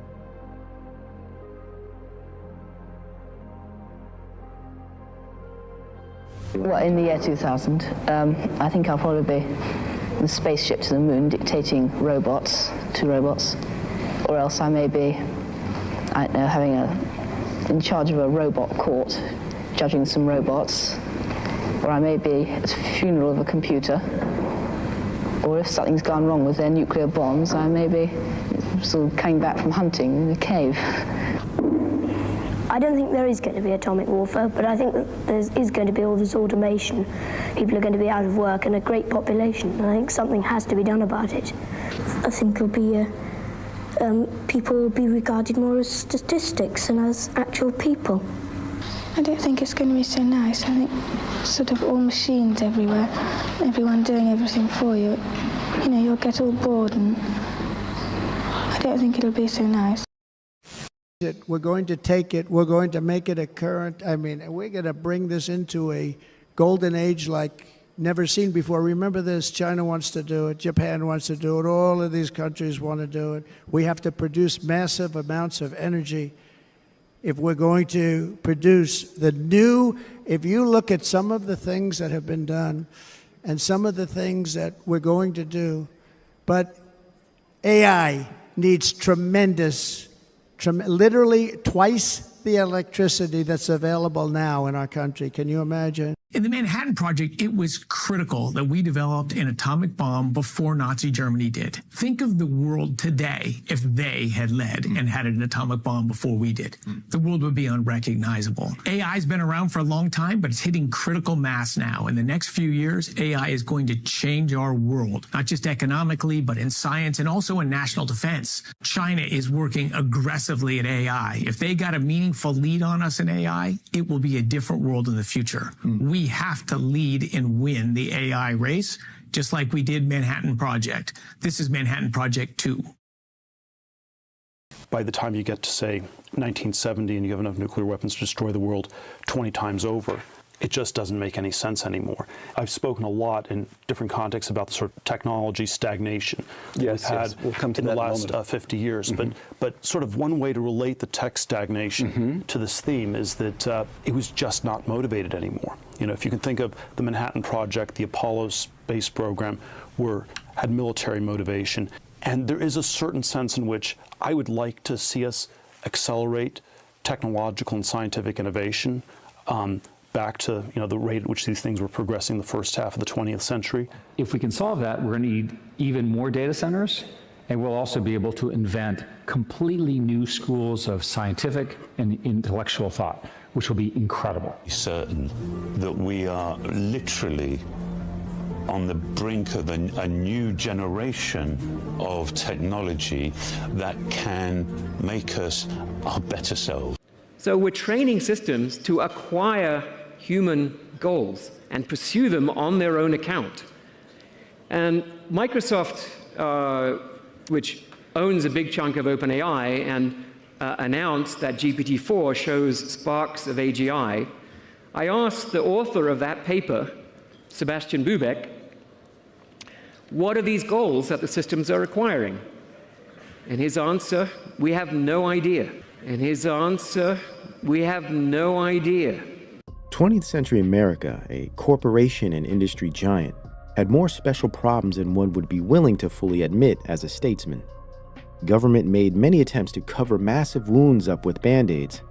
S2: Well, in the year 2000, I think I'll probably be in the spaceship to the moon dictating robots, two robots, or else I may be, I don't know, in charge of a robot court, judging some robots, or I may be at the funeral of a computer, or if something's gone wrong with their nuclear bombs, I may be sort of coming back from hunting in a cave.
S4: I don't think there is going to be atomic warfare, but I think that there is going to be all this automation. People are going to be out of work and a great population, and I think something has to be done about it. I think it'll be, people will be regarded more as statistics than as actual people.
S14: I don't think it's going to be so nice. I think sort of all machines everywhere, everyone doing everything for you. You know, you'll get all bored, and I don't think it'll be so nice.
S5: We're going to take it, we're going to make it a current, we're going to bring this into a golden age like never seen before. Remember this, China wants to do it, Japan wants to do it, all of these countries want to do it. We have to produce massive amounts of energy if we're going to produce the new, if you look at some of the things that have been done and some of the things that we're going to do, but AI needs literally twice the electricity that's available now in our country. Can you imagine?
S15: In the Manhattan Project, it was critical that we developed an atomic bomb before Nazi Germany did. Think of the world today if they had led and had an atomic bomb before we did. The world would be unrecognizable. AI's been around for a long time, but it's hitting critical mass now. In the next few years, AI is going to change our world, not just economically, but in science and also in national defense. China is working aggressively at AI. If they got a meaningful lead on us in AI, it will be a different world in the future. We have to lead and win the AI race, just like we did Manhattan Project. This is Manhattan Project 2.
S16: By the time you get to, say, 1970 and you have enough nuclear weapons to destroy the world 20 times over, it just doesn't make any sense anymore. I've spoken a lot in different contexts about the sort of technology stagnation we've had
S17: we'll come to
S16: in
S17: that
S16: the last 50 years. But sort of one way to relate the tech stagnation to this theme is that it was just not motivated anymore. You know, if you can think of the Manhattan Project, the Apollo space program, had military motivation. And there is a certain sense in which I would like to see us accelerate technological and scientific innovation. back to the rate at which these things were progressing the first half of the 20th century.
S6: If we can solve that, we're going to need even more data centers, and we'll also be able to invent completely new schools of scientific and intellectual thought, which will be incredible.
S7: Certain that we are literally on the brink of a new generation of technology that can make us our better selves.
S9: So we're training systems to acquire human goals and pursue them on their own account. And Microsoft, which owns a big chunk of OpenAI and announced that GPT-4 shows sparks of AGI, I asked the author of that paper, Sebastian Bubeck, what are these goals that the systems are acquiring? And his answer, we have no idea. And his answer, we have no idea.
S8: 20th century America, a corporation and industry giant, had more special problems than one would be willing to fully admit as a statesman. Government made many attempts to cover massive wounds up with band-aids,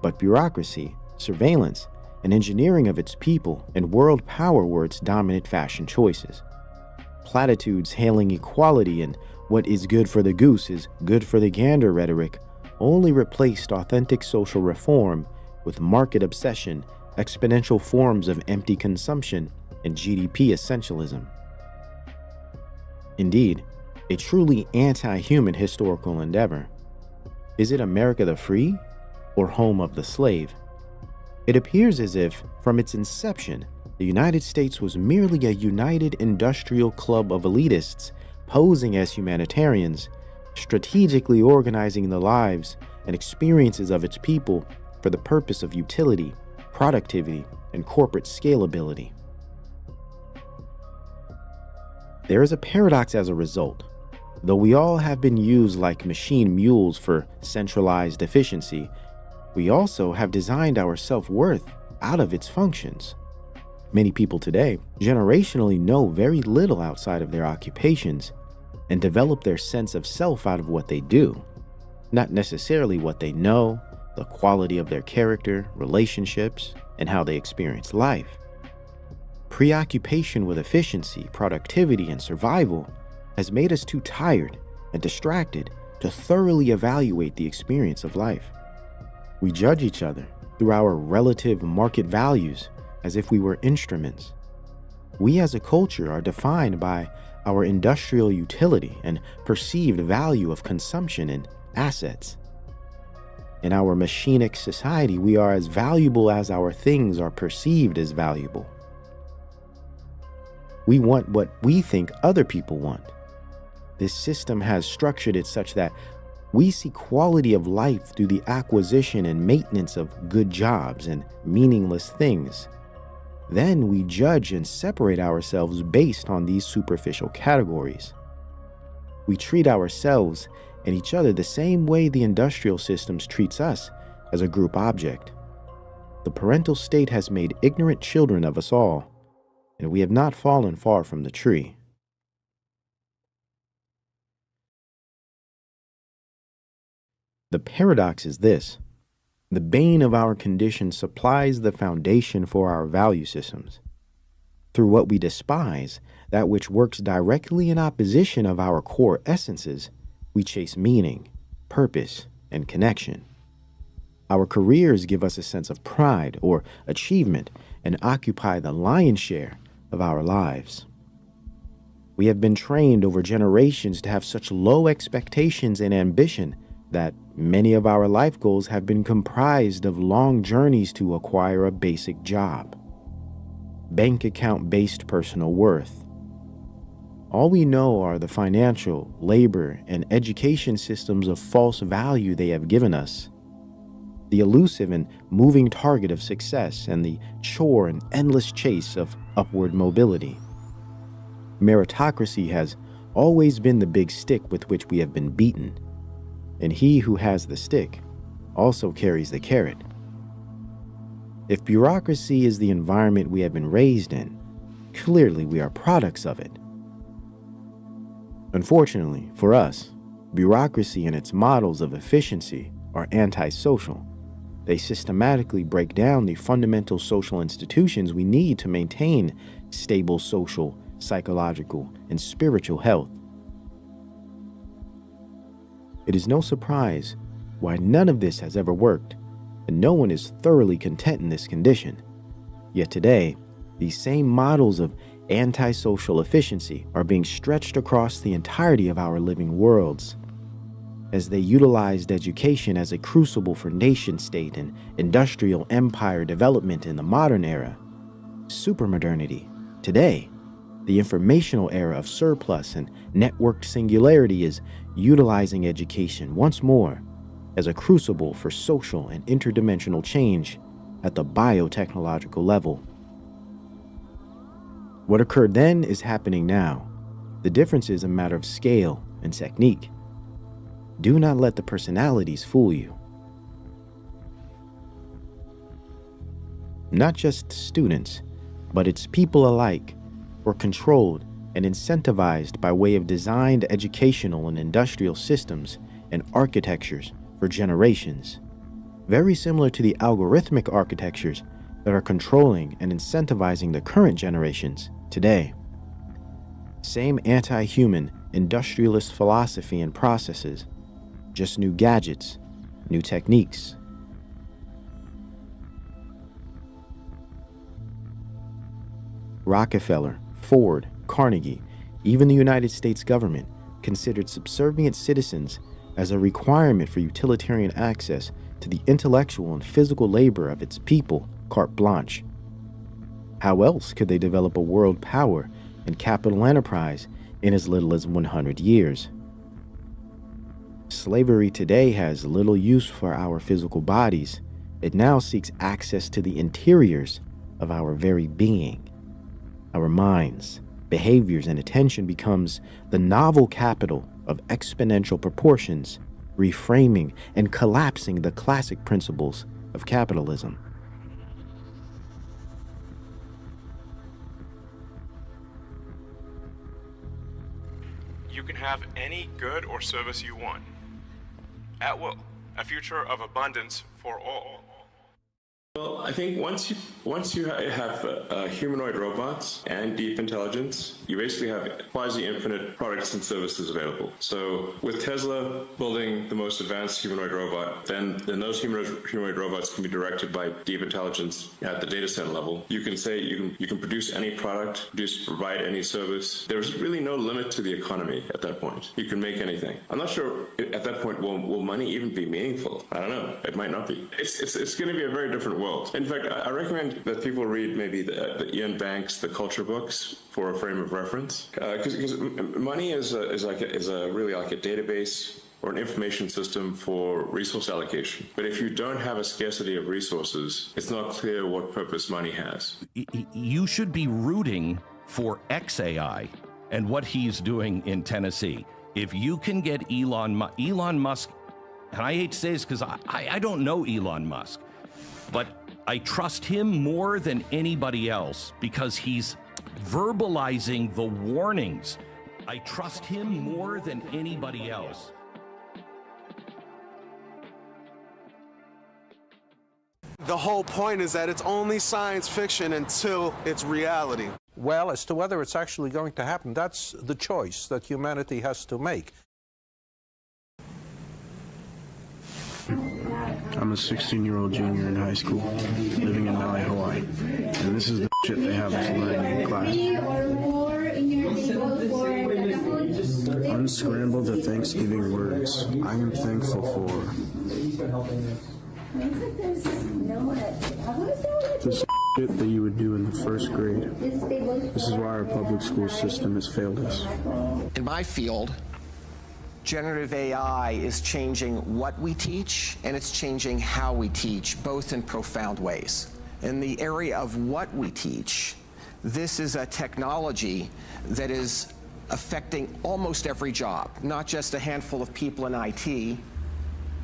S8: but bureaucracy, surveillance, and engineering of its people and world power were its dominant fashion choices. Platitudes hailing equality and what is good for the goose is good for the gander rhetoric only replaced authentic social reform with market obsession, exponential forms of empty consumption, and GDP essentialism. Indeed, a truly anti-human historical endeavor. Is it America the free or home of the slave? It appears as if, from its inception, the United States was merely a united industrial club of elitists posing as humanitarians, strategically organizing the lives and experiences of its people for the purpose of utility, productivity, and corporate scalability. There is a paradox as a result. Though we all have been used like machine mules for centralized efficiency, we also have designed our self-worth out of its functions. Many people today generationally know very little outside of their occupations and develop their sense of self out of what they do, not necessarily what they know, the quality of their character, relationships, and how they experience life. Preoccupation with efficiency, productivity, and survival has made us too tired and distracted to thoroughly evaluate the experience of life. We judge each other through our relative market values as if we were instruments. We as a culture are defined by our industrial utility and perceived value of consumption and assets. In our machinic society, we are as valuable as our things are perceived as valuable. We want what we think other people want. This system has structured it such that we see quality of life through the acquisition and maintenance of good jobs and meaningless things. Then we judge and separate ourselves based on these superficial categories. We treat ourselves and each other the same way the industrial systems treats us, as a group object. The parental state has made ignorant children of us all, and we have not fallen far from the tree. The paradox is this: the bane of our condition supplies the foundation for our value systems. Through what we despise, that which works directly in opposition of our core essences, we chase meaning, purpose, and connection. Our careers give us a sense of pride or achievement and occupy the lion's share of our lives. We have been trained over generations to have such low expectations and ambition that many of our life goals have been comprised of long journeys to acquire a basic job. Bank account-based personal worth. All we know are the financial, labor, and education systems of false value they have given us. The elusive and moving target of success and the chore and endless chase of upward mobility. Meritocracy has always been the big stick with which we have been beaten, and he who has the stick also carries the carrot. If bureaucracy is the environment we have been raised in, clearly we are products of it. Unfortunately for us, bureaucracy and its models of efficiency are antisocial, They systematically break down the fundamental social institutions we need to maintain stable social, psychological, and spiritual health. It is no surprise why none of this has ever worked, and no one is thoroughly content in this condition. Yet today, these same models of antisocial efficiency are being stretched across the entirety of our living worlds. As they utilized education as a crucible for nation-state and industrial empire development in the modern era, supermodernity, today, the informational era of surplus and networked singularity is utilizing education once more as a crucible for social and interdimensional change at the biotechnological level. What occurred then is happening now. The difference is a matter of scale and technique. Do not let the personalities fool you. Not just students, but its people alike were controlled and incentivized by way of designed educational and industrial systems and architectures for generations, very similar to the algorithmic architectures that are controlling and incentivizing the current generations today. Same anti-human industrialist philosophy and processes, just new gadgets, new techniques. Rockefeller, Ford, Carnegie, even the United States government considered subservient citizens as a requirement for utilitarian access to the intellectual and physical labor of its people, carte blanche. How else could they develop a world power and capital enterprise in as little as 100 years? Slavery today has little use for our physical bodies. It now seeks access to the interiors of our very being. Our minds, behaviors, and attention becomes the novel capital of exponential proportions, reframing and collapsing the classic principles of capitalism.
S3: You can have any good or service you want, at will, a future of abundance for all. Well, I think once you have humanoid robots and deep intelligence, you basically have quasi-infinite products and services available. So with Tesla building the most advanced humanoid robot, then those humanoid robots can be directed by deep intelligence at the data center level. You can say you can produce any product, provide any service. There's really no limit to the economy at that point. You can make anything. I'm not sure at that point will money even be meaningful. I don't know. It might not be. It's going to be a very different world. In fact, I recommend that people read maybe the Ian Banks, The Culture books, for a frame of reference. Because money is really like a database or an information system for resource allocation. But if you don't have a scarcity of resources, it's not clear what purpose money has.
S10: You should be rooting for XAI and what he's doing in Tennessee. If you can get Elon Musk, and I hate to say this because I don't know Elon Musk, but I trust him more than anybody else because he's verbalizing the warnings. I trust him more than anybody else.
S11: The whole point is that it's only science fiction until it's reality.
S12: Well, as to whether it's actually going to happen, that's the choice that humanity has to make.
S13: I'm a 16-year-old junior in high school, living in Maui, Hawaii, and this is the shit they have us learning in class. Unscramble the Thanksgiving words. I am thankful for this shit that you would do in the first grade. This is why our public school system has failed us.
S17: In my field, generative AI is changing what we teach, and it's changing how we teach, both in profound ways. In the area of what we teach, this is a technology that is affecting almost every job, not just a handful of people in IT.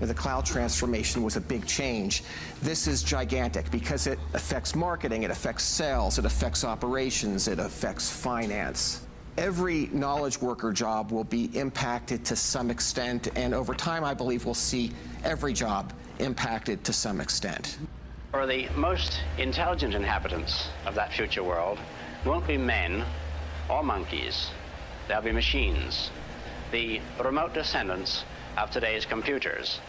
S17: The cloud transformation was a big change. This is gigantic because it affects marketing, it affects sales, it affects operations, it affects finance. Every knowledge worker job will be impacted to some extent, and over time, I believe we'll see every job impacted to some extent.
S18: For the most intelligent inhabitants of that future world won't be men or monkeys, they'll be machines, the remote descendants of today's computers.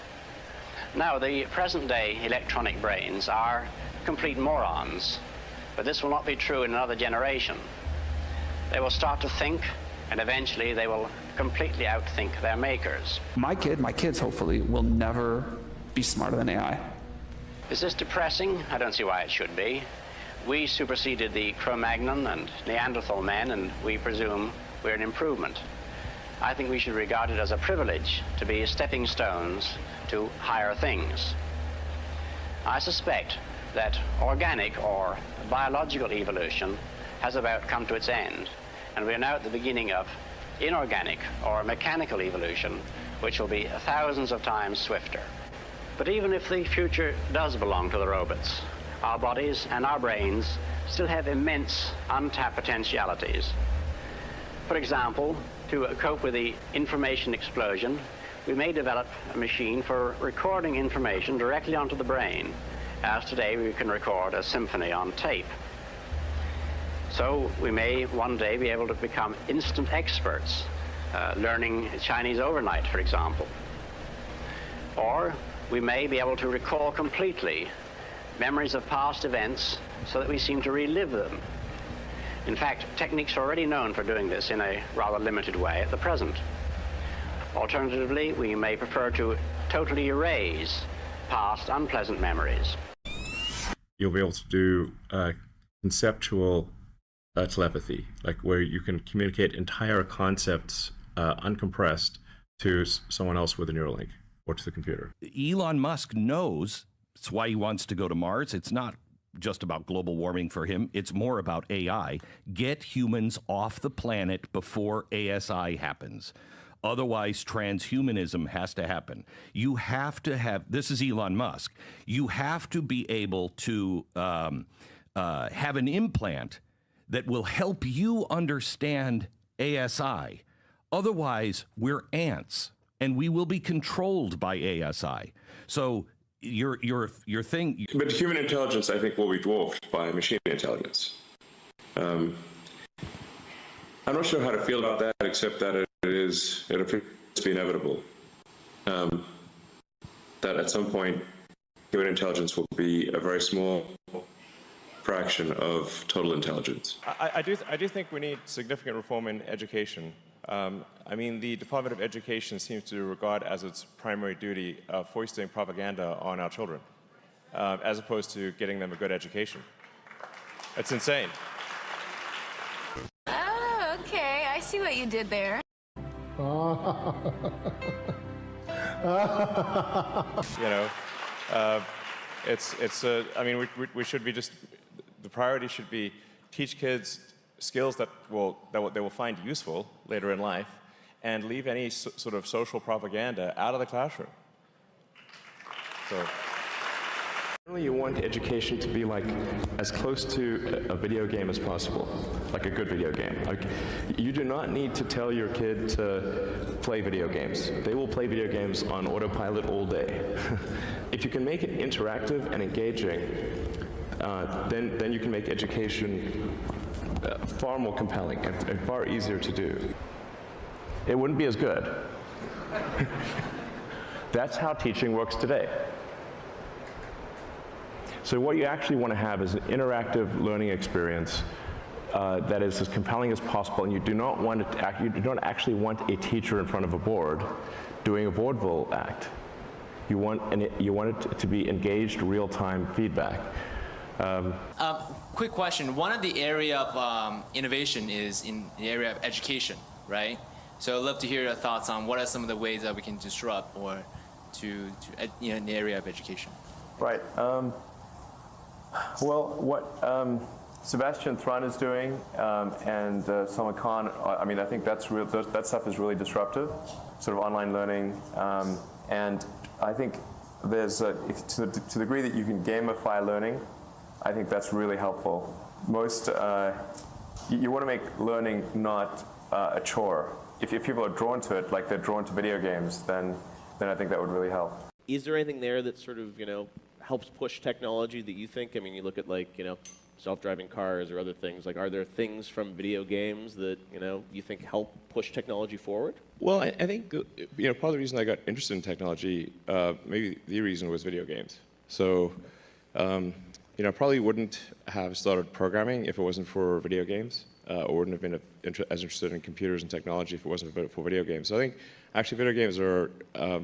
S18: Now, the present-day electronic brains are complete morons, but this will not be true in another generation. They will start to think, and eventually they will completely outthink their makers.
S33: My kids hopefully will never be smarter than AI.
S18: Is this depressing? I don't see why it should be. We superseded the Cro-Magnon and Neanderthal men, and we presume we're an improvement. I think we should regard it as a privilege to be stepping stones to higher things. I suspect that organic or biological evolution has about come to its end, and we are now at the beginning of inorganic or mechanical evolution, which will be thousands of times swifter. But even if the future does belong to the robots, our bodies and our brains still have immense untapped potentialities. For example, to cope with the information explosion, we may develop a machine for recording information directly onto the brain, as today we can record a symphony on tape. So we may one day be able to become instant experts, learning Chinese overnight, for example. Or we may be able to recall completely memories of past events so that we seem to relive them. In fact, techniques are already known for doing this in a rather limited way at the present. Alternatively, we may prefer to totally erase past unpleasant memories.
S3: You'll be able to do conceptual telepathy, like where you can communicate entire concepts uncompressed to someone else with a neural link or to the computer.
S10: Elon Musk knows it's why he wants to go to Mars. It's not just about global warming for him. It's more about AI. Get humans off the planet before ASI happens. Otherwise, transhumanism has to happen. You have to have, this is Elon Musk, you have to be able to have an implant that will help you understand ASI. Otherwise, we're ants, and we will be controlled by ASI. So your thing...
S3: But human intelligence, I think, will be dwarfed by machine intelligence. I'm not sure how to feel about that, except that it appears to be inevitable. That at some point, human intelligence will be a very small fraction of total intelligence.
S19: I do think we need significant reform in education. I mean, the Department of Education seems to regard as its primary duty foisting propaganda on our children, as opposed to getting them a good education. It's insane.
S20: Oh, okay. I see what you did there.
S19: You know, I mean, we should be just, the priority should be teach kids skills that they will find useful later in life, and leave any sort of social propaganda out of the classroom. So.
S21: Generally, you want education to be like as close to a video game as possible, like a good video game. Like, you do not need to tell your kid to play video games. They will play video games on autopilot all day. If you can make it interactive and engaging, then you can make education far more compelling and far easier to do.
S22: It wouldn't be as good. That's how teaching works today. So what you actually want to have is an interactive learning experience that is as compelling as possible, and you do not want to you don't actually want a teacher in front of a board doing a vaudeville act. You want it to be engaged, real-time feedback.
S23: Quick question. One of the area of innovation is in the area of education, right? So I'd love to hear your thoughts on what are some of the ways that we can disrupt or in the area of education.
S22: Right. Well, what Sebastian Thrun is doing and Salman Khan, I mean, I think that stuff is really disruptive, sort of online learning, and I think there's to the degree that you can gamify learning, I think that's really helpful. You want to make learning not
S1: a chore. If people are drawn to it, like they're drawn to video games, then I think that would really help.
S2: Is there anything there that sort of, helps push technology that you think? I mean, you look at self-driving cars or other things. Like, are there things from video games that, you think help push technology forward?
S19: Well, I think, part of the reason I got interested in technology, maybe the reason was video games. So, I probably wouldn't have started programming if it wasn't for video games, or wouldn't have been as interested in computers and technology if it wasn't for video games. So I think actually video games are a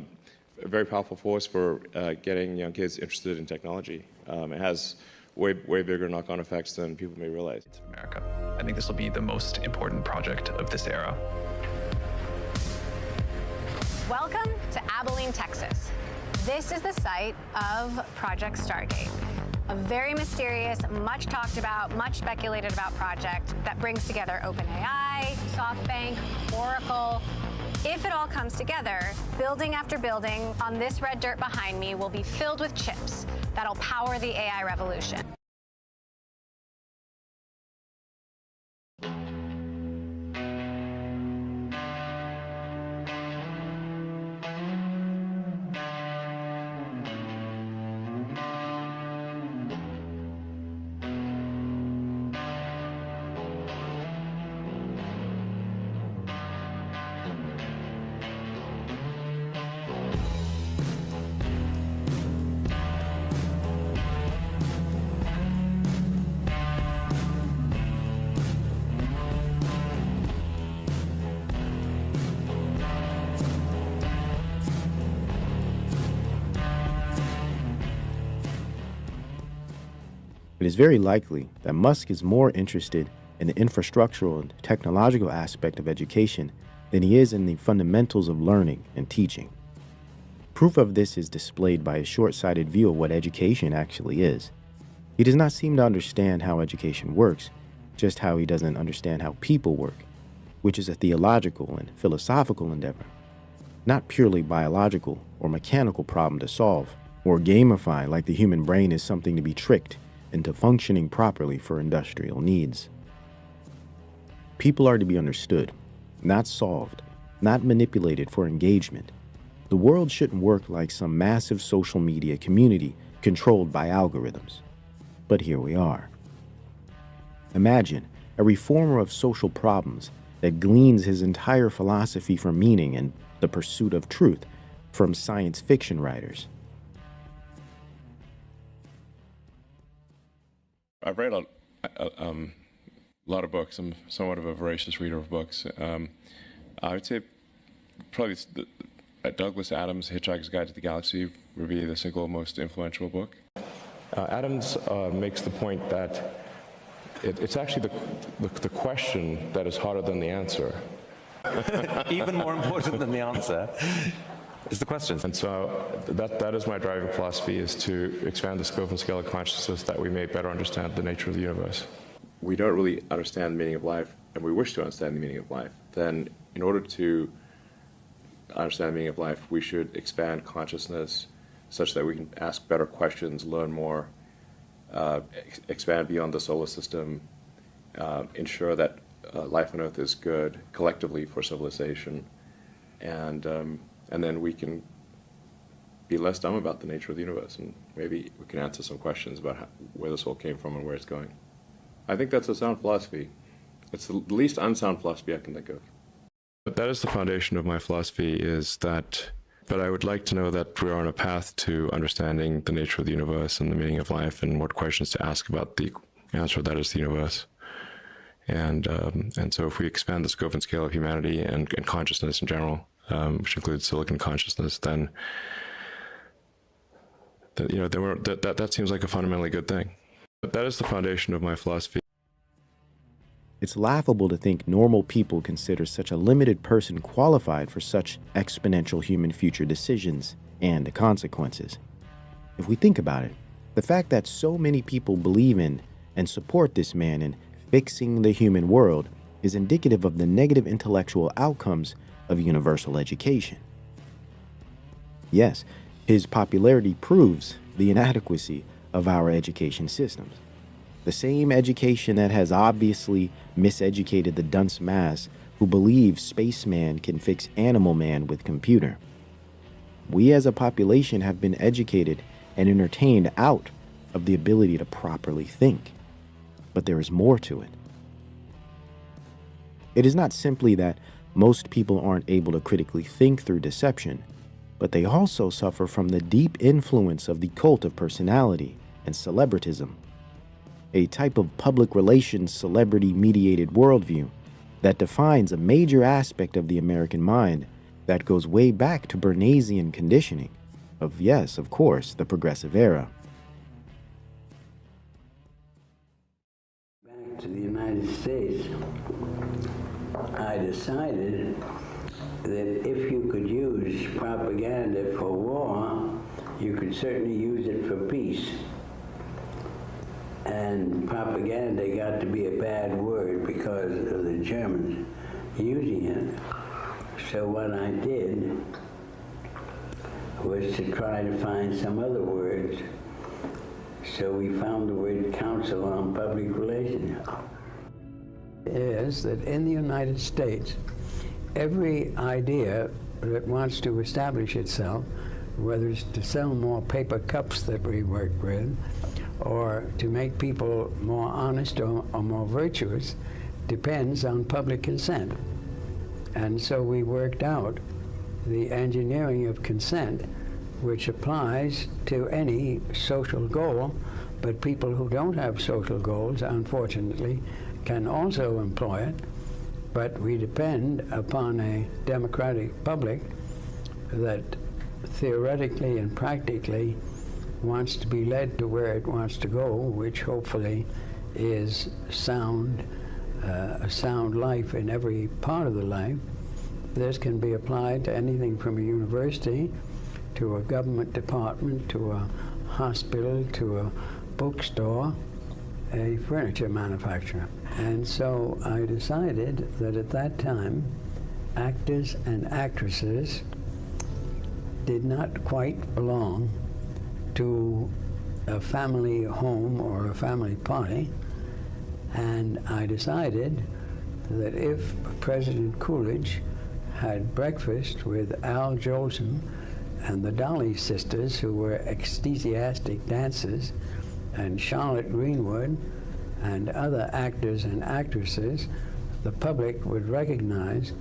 S19: very powerful force for getting young kids interested in technology. It has way bigger knock-on effects than people may realize.
S4: America. I think this will be the most important project of this era.
S14: Welcome to Abilene, Texas. This is the site of Project Stargate, a very mysterious, much talked about, much speculated about project that brings together OpenAI, SoftBank, Oracle. If it all comes together, building after building on this red dirt behind me will be filled with chips that'll power the AI revolution.
S8: It is very likely that Musk is more interested in the infrastructural and technological aspect of education than he is in the fundamentals of learning and teaching. Proof of this is displayed by his short-sighted view of what education actually is. He does not seem to understand how education works, just how he doesn't understand how people work, which is a theological and philosophical endeavor, not purely biological or mechanical problem to solve, or gamify like the human brain is something to be tricked into functioning properly for industrial needs. People are to be understood, not solved, not manipulated for engagement. The world shouldn't work like some massive social media community controlled by algorithms. But here we are. Imagine a reformer of social problems that gleans his entire philosophy for meaning and the pursuit of truth from science fiction writers.
S3: I've read a lot of books. I'm somewhat of a voracious reader of books. I would say probably Douglas Adams' Hitchhiker's Guide to the Galaxy would be the single most influential book. Adams makes the point that it's actually the question that is harder than the answer.
S1: Even more important than the answer is the question.
S3: And so that is my driving philosophy, is to expand the scope and scale of consciousness that we may better understand the nature of the universe. We don't really understand the meaning of life, and we wish to understand the meaning of life. Then in order to understand the meaning of life, we should expand consciousness such that we can ask better questions, learn more, expand beyond the solar system, ensure that life on Earth is good collectively for civilization, and then we can be less dumb about the nature of the universe, and maybe we can answer some questions about where this all came from and where it's going. I think that's a sound philosophy. It's the least unsound philosophy I can think of. But that is the foundation of my philosophy, is that, but I would like to know that we are on a path to understanding the nature of the universe and the meaning of life and what questions to ask about the answer that is the universe. And so if we expand the scope and scale of humanity and consciousness in general, which includes silicon consciousness, then that seems like a fundamentally good thing. But that is the foundation of my philosophy.
S8: It's laughable to think normal people consider such a limited person qualified for such exponential human future decisions and consequences. If we think about it, the fact that so many people believe in and support this man in fixing the human world is indicative of the negative intellectual outcomes of universal education. Yes, his popularity proves the inadequacy of our education systems. The same education that has obviously miseducated the dunce mass who believes spaceman can fix animal man with computer. We as a population have been educated and entertained out of the ability to properly think. But there is more to it. It is not simply that most people aren't able to critically think through deception, but they also suffer from the deep influence of the cult of personality and celebritism, a type of public relations celebrity-mediated worldview that defines a major aspect of the American mind that goes way back to Bernaysian conditioning of, yes, of course, the progressive era.
S5: Back to the United States, I decided that if you could use propaganda for war, you could certainly use it for peace. And propaganda got to be a bad word because of the Germans using it. So what I did was to try to find some other words. So we found the word Council on Public Relations. Is that in the United States, every idea that wants to establish itself, whether it's to sell more paper cups that we work with, or to make people more honest or more virtuous, depends on public consent. And so we worked out the engineering of consent, which applies to any social goal, but people who don't have social goals, unfortunately, can also employ it. But we depend upon a democratic public that theoretically and practically wants to be led to where it wants to go, which hopefully is sound, a sound life in every part of the life. This can be applied to anything from a university, to a government department, to a hospital, to a bookstore, a furniture manufacturer. And so I decided that at that time, actors and actresses did not quite belong to a family home or a family party. And I decided that if President Coolidge had breakfast with Al Jolson and the Dolly sisters, who were ecstasiastic dancers, and Charlotte Greenwood and other actors and actresses, the public would recognize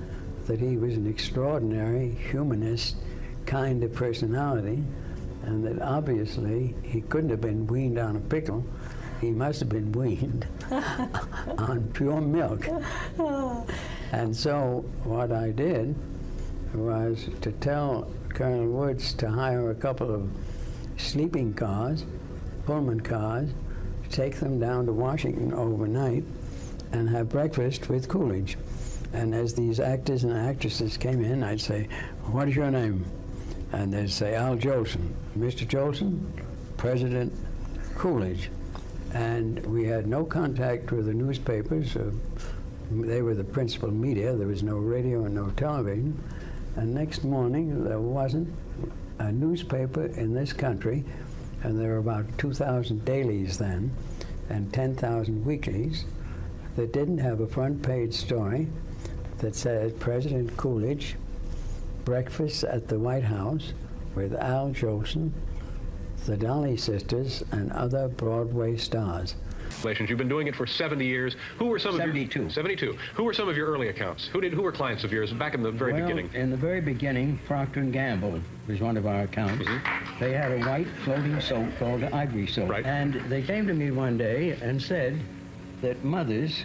S5: that he was an extraordinary humanist kind of personality, and that obviously he couldn't have been weaned on a pickle. He must have been weaned on pure milk. And so what I did was to tell Colonel Woods to hire a couple of sleeping cars, Pullman cars, take them down to Washington overnight and have breakfast with Coolidge. And as these actors and actresses came in, I'd say, "What is your name?" And they'd say, "Al Jolson." "Mr. Jolson, President Coolidge." And we had no contact with the newspapers. They were the principal media. There was no radio and no television. And next morning, there wasn't a newspaper in this country, and there were about 2,000 dailies then, and 10,000 weeklies, that didn't have a front page story that said President Coolidge, breakfast at the White House with Al Jolson, the Dolly sisters, and other Broadway stars.
S6: You've been doing it for 70 years. Who were some
S5: 72.
S6: of your 72? Who were some of your early accounts? Who were clients of yours back in the very beginning?
S5: In the very beginning, Procter & Gamble was one of our accounts. They had a white floating soap called Ivory Soap.
S6: Right.
S5: And they came to me one day and said that mothers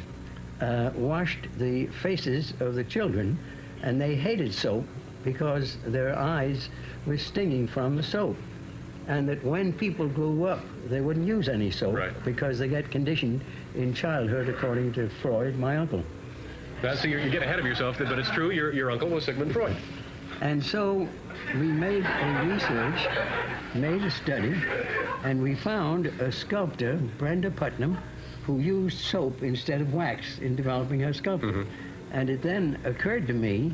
S5: washed the faces of the children, and they hated soap because their eyes were stinging from the soap. And that when people grew up, they wouldn't use any soap because they get conditioned in childhood, according to Freud, my uncle.
S6: So you get ahead of yourself, but it's true, your uncle was Sigmund Freud.
S5: And so we made a research, made a study, and we found a sculptor, Brenda Putnam, who used soap instead of wax in developing her sculpture. And it then occurred to me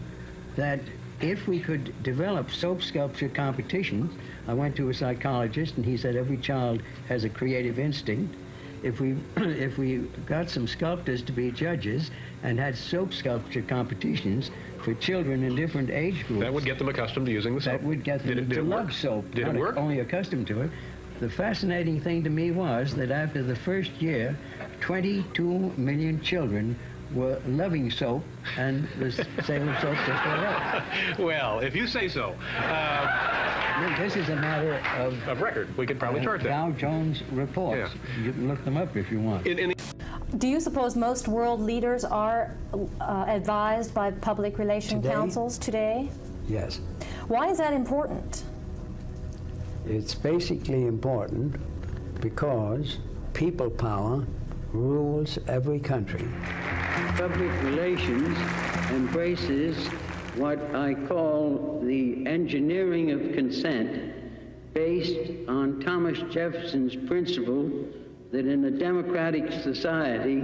S5: that if we could develop soap sculpture competitions, I went to a psychologist and he said every child has a creative instinct, if we got some sculptors to be judges and had soap sculpture competitions for children in different age groups.
S6: That would get them accustomed to using the soap.
S5: That would get them to love soap.
S6: Did it work?
S5: Only accustomed to it. The fascinating thing to me was that after the first year, 22 million children were loving soap, and the sale of soap just went up.
S6: Well, if you say so.
S5: This is a matter
S6: of record. We could probably chart that.
S5: Dow Jones reports.
S6: Yeah.
S5: You can look them up if you want.
S7: Do you suppose most world leaders are advised by public relation councils today?
S5: Yes.
S7: Why is that important?
S5: It's basically important because people power rules every country. Public relations embraces what I call the engineering of consent, based on Thomas Jefferson's principle that in a democratic society,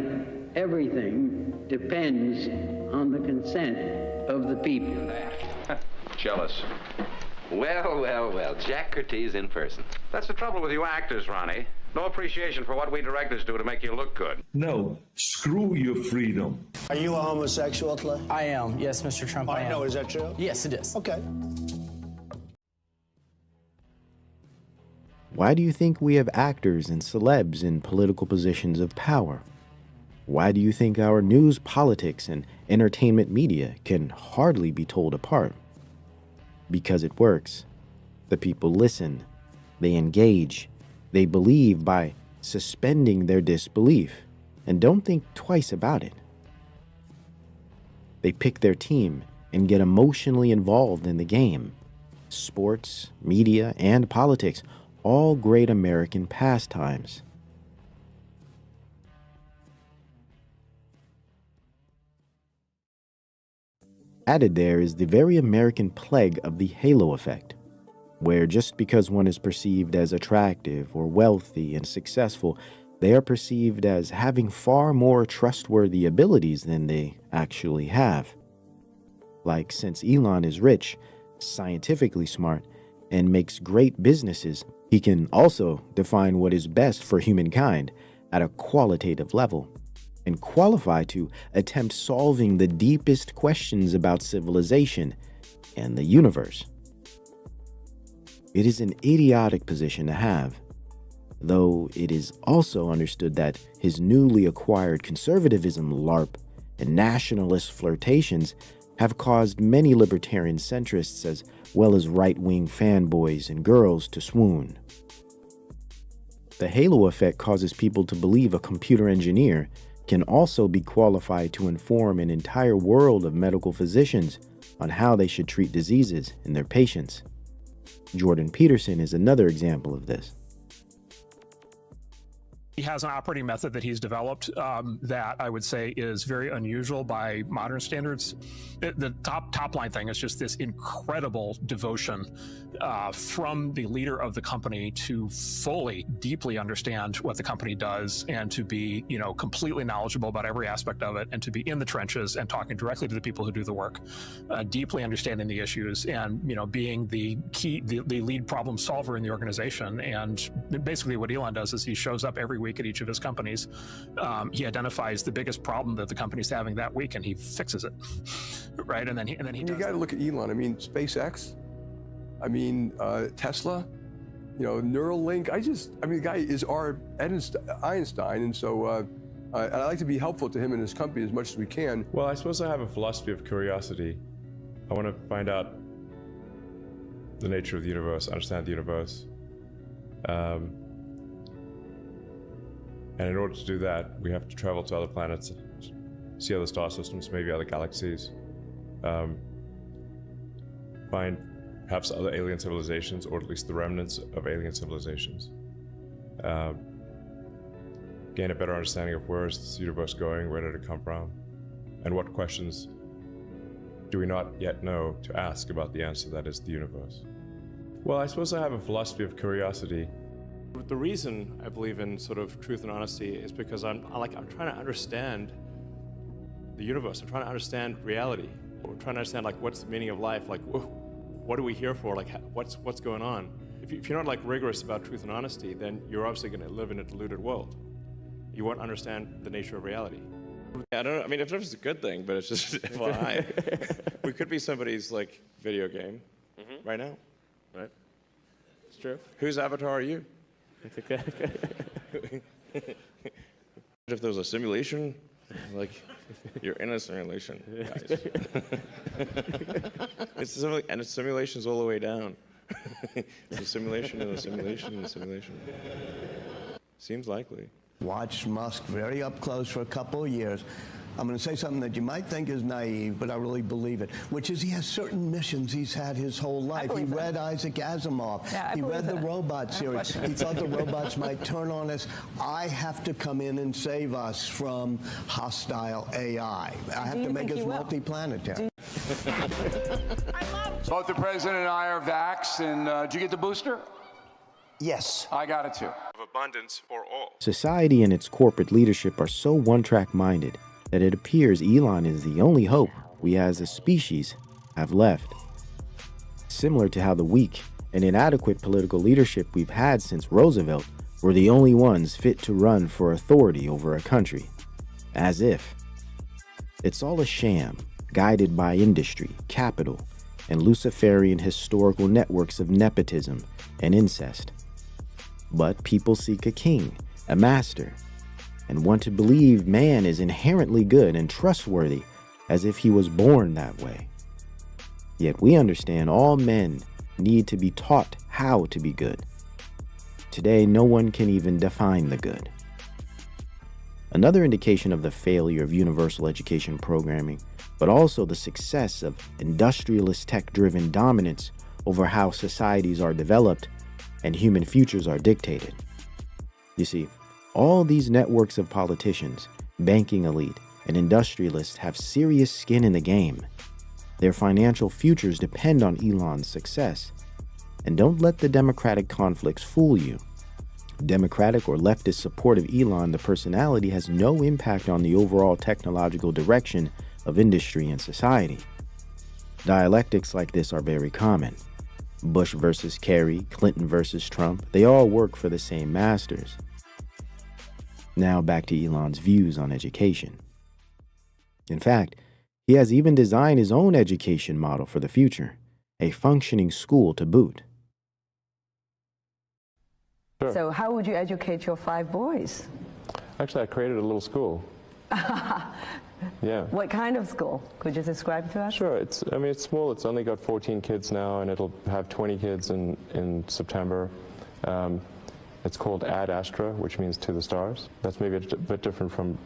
S5: everything depends on the consent of the people.
S9: Jealous. Well, well, well, Jack Curtiz in person. That's the trouble with you actors, Ronnie. No appreciation for what we directors do to make you look good.
S15: No, screw your freedom.
S16: Are you a homosexual, Clay?
S24: I am, yes, Mr. Trump, I am.
S16: No, is that true?
S24: Yes, it is.
S16: Okay.
S8: Why do you think we have actors and celebs in political positions of power? Why do you think our news, politics, and entertainment media can hardly be told apart? Because it works. The people listen. They engage. They believe by suspending their disbelief and don't think twice about it. They pick their team and get emotionally involved in the game. Sports, media, and politics, all great American pastimes. Added there is the very American plague of the halo effect, where just because one is perceived as attractive or wealthy and successful, they are perceived as having far more trustworthy abilities than they actually have. Like, since Elon is rich, scientifically smart, and makes great businesses, he can also define what is best for humankind at a qualitative level, and qualify to attempt solving the deepest questions about civilization and the universe. It is an idiotic position to have, though it is also understood that his newly acquired conservatism LARP and nationalist flirtations have caused many libertarian centrists as well as right-wing fanboys and girls to swoon. The halo effect causes people to believe a computer engineer can also be qualified to inform an entire world of medical physicians on how they should treat diseases in their patients. Jordan Peterson is another example of this.
S25: He has an operating method that he's developed that I would say is very unusual by modern standards. The top line thing is just this incredible devotion from the leader of the company to fully, deeply understand what the company does and to be, completely knowledgeable about every aspect of it and to be in the trenches and talking directly to the people who do the work, deeply understanding the issues and, being the lead problem solver in the organization. And basically what Elon does is he shows up every week at each of his companies. He identifies the biggest problem that the company's having that week and he fixes it, right? And then he
S26: you got to look at Elon. I mean, SpaceX. I mean, Tesla. Neuralink. The guy is our Einstein, and so I like to be helpful to him and his company as much as we can.
S3: Well, I suppose I have a philosophy of curiosity. I want to find out the nature of the universe, understand the universe. And in order to do that, we have to travel to other planets, see other star systems, maybe other galaxies, find perhaps other alien civilizations, or at least the remnants of alien civilizations. Gain a better understanding of where is this universe going, where did it come from, and what questions do we not yet know to ask about the answer that is the universe. Well, I suppose I have a philosophy of curiosity.
S19: The reason I believe in sort of truth and honesty is because I'm trying to understand the universe. I'm trying to understand reality. We're trying to understand what's the meaning of life. What are we here for? What's going on? If you're not rigorous about truth and honesty, then you're obviously going to live in a deluded world. you won't understand the nature of reality. I don't know. I mean, if it's a good thing, but it's just FYI. We could be somebody's like video game right now.
S2: Right. It's true.
S19: Whose avatar are you?
S2: It's okay.
S19: If there was a simulation, like you're in a simulation, guys. And it's simulations all the way down. It's a simulation and a simulation and a simulation. Seems likely.
S16: Watched Musk very up close for a couple of years. I'm going to say something that you might think is naive, but I really believe it, which is he has certain missions he's had his whole life. He read Isaac Asimov. He read the Robot series. He thought the robots might turn on us. I have to come in and save us from hostile AI. I have to make us multi-planetary.
S10: Both the president and I are vaxxed, and did you get the booster?
S16: Yes.
S10: I got it too.
S19: Of abundance for all.
S8: Society and its corporate leadership are so one-track minded that it appears Elon is the only hope we as a species have left. Similar to how the weak and inadequate political leadership we've had since Roosevelt were the only ones fit to run for authority over a country. As if. It's all a sham, guided by industry, capital, and Luciferian historical networks of nepotism and incest. But people seek a king, a master, and want to believe man is inherently good and trustworthy as if he was born that way. Yet we understand all men need to be taught how to be good. Today, no one can even define the good. Another indication of the failure of universal education programming, but also the success of industrialist tech-driven dominance over how societies are developed and human futures are dictated. You see, all these networks of politicians, banking elite, and industrialists have serious skin in the game. Their financial futures depend on Elon's success. And don't let the democratic conflicts fool you. Democratic or leftist support of Elon, the personality, has no impact on the overall technological direction of industry and society. Dialectics like this are very common. Bush versus Kerry, Clinton versus Trump, they all work for the same masters. Now back to Elon's views on education. In fact, he has even designed his own education model for the future, a functioning school to boot.
S11: Sure. So how would you educate your 5 boys?
S21: Actually, I created a little school. Yeah.
S11: What kind of school? Could you describe to us?
S21: Sure. It's small. It's only got 14 kids now, and it'll have 20 kids in September. It's called Ad Astra, which means to the stars. That's maybe a bit different from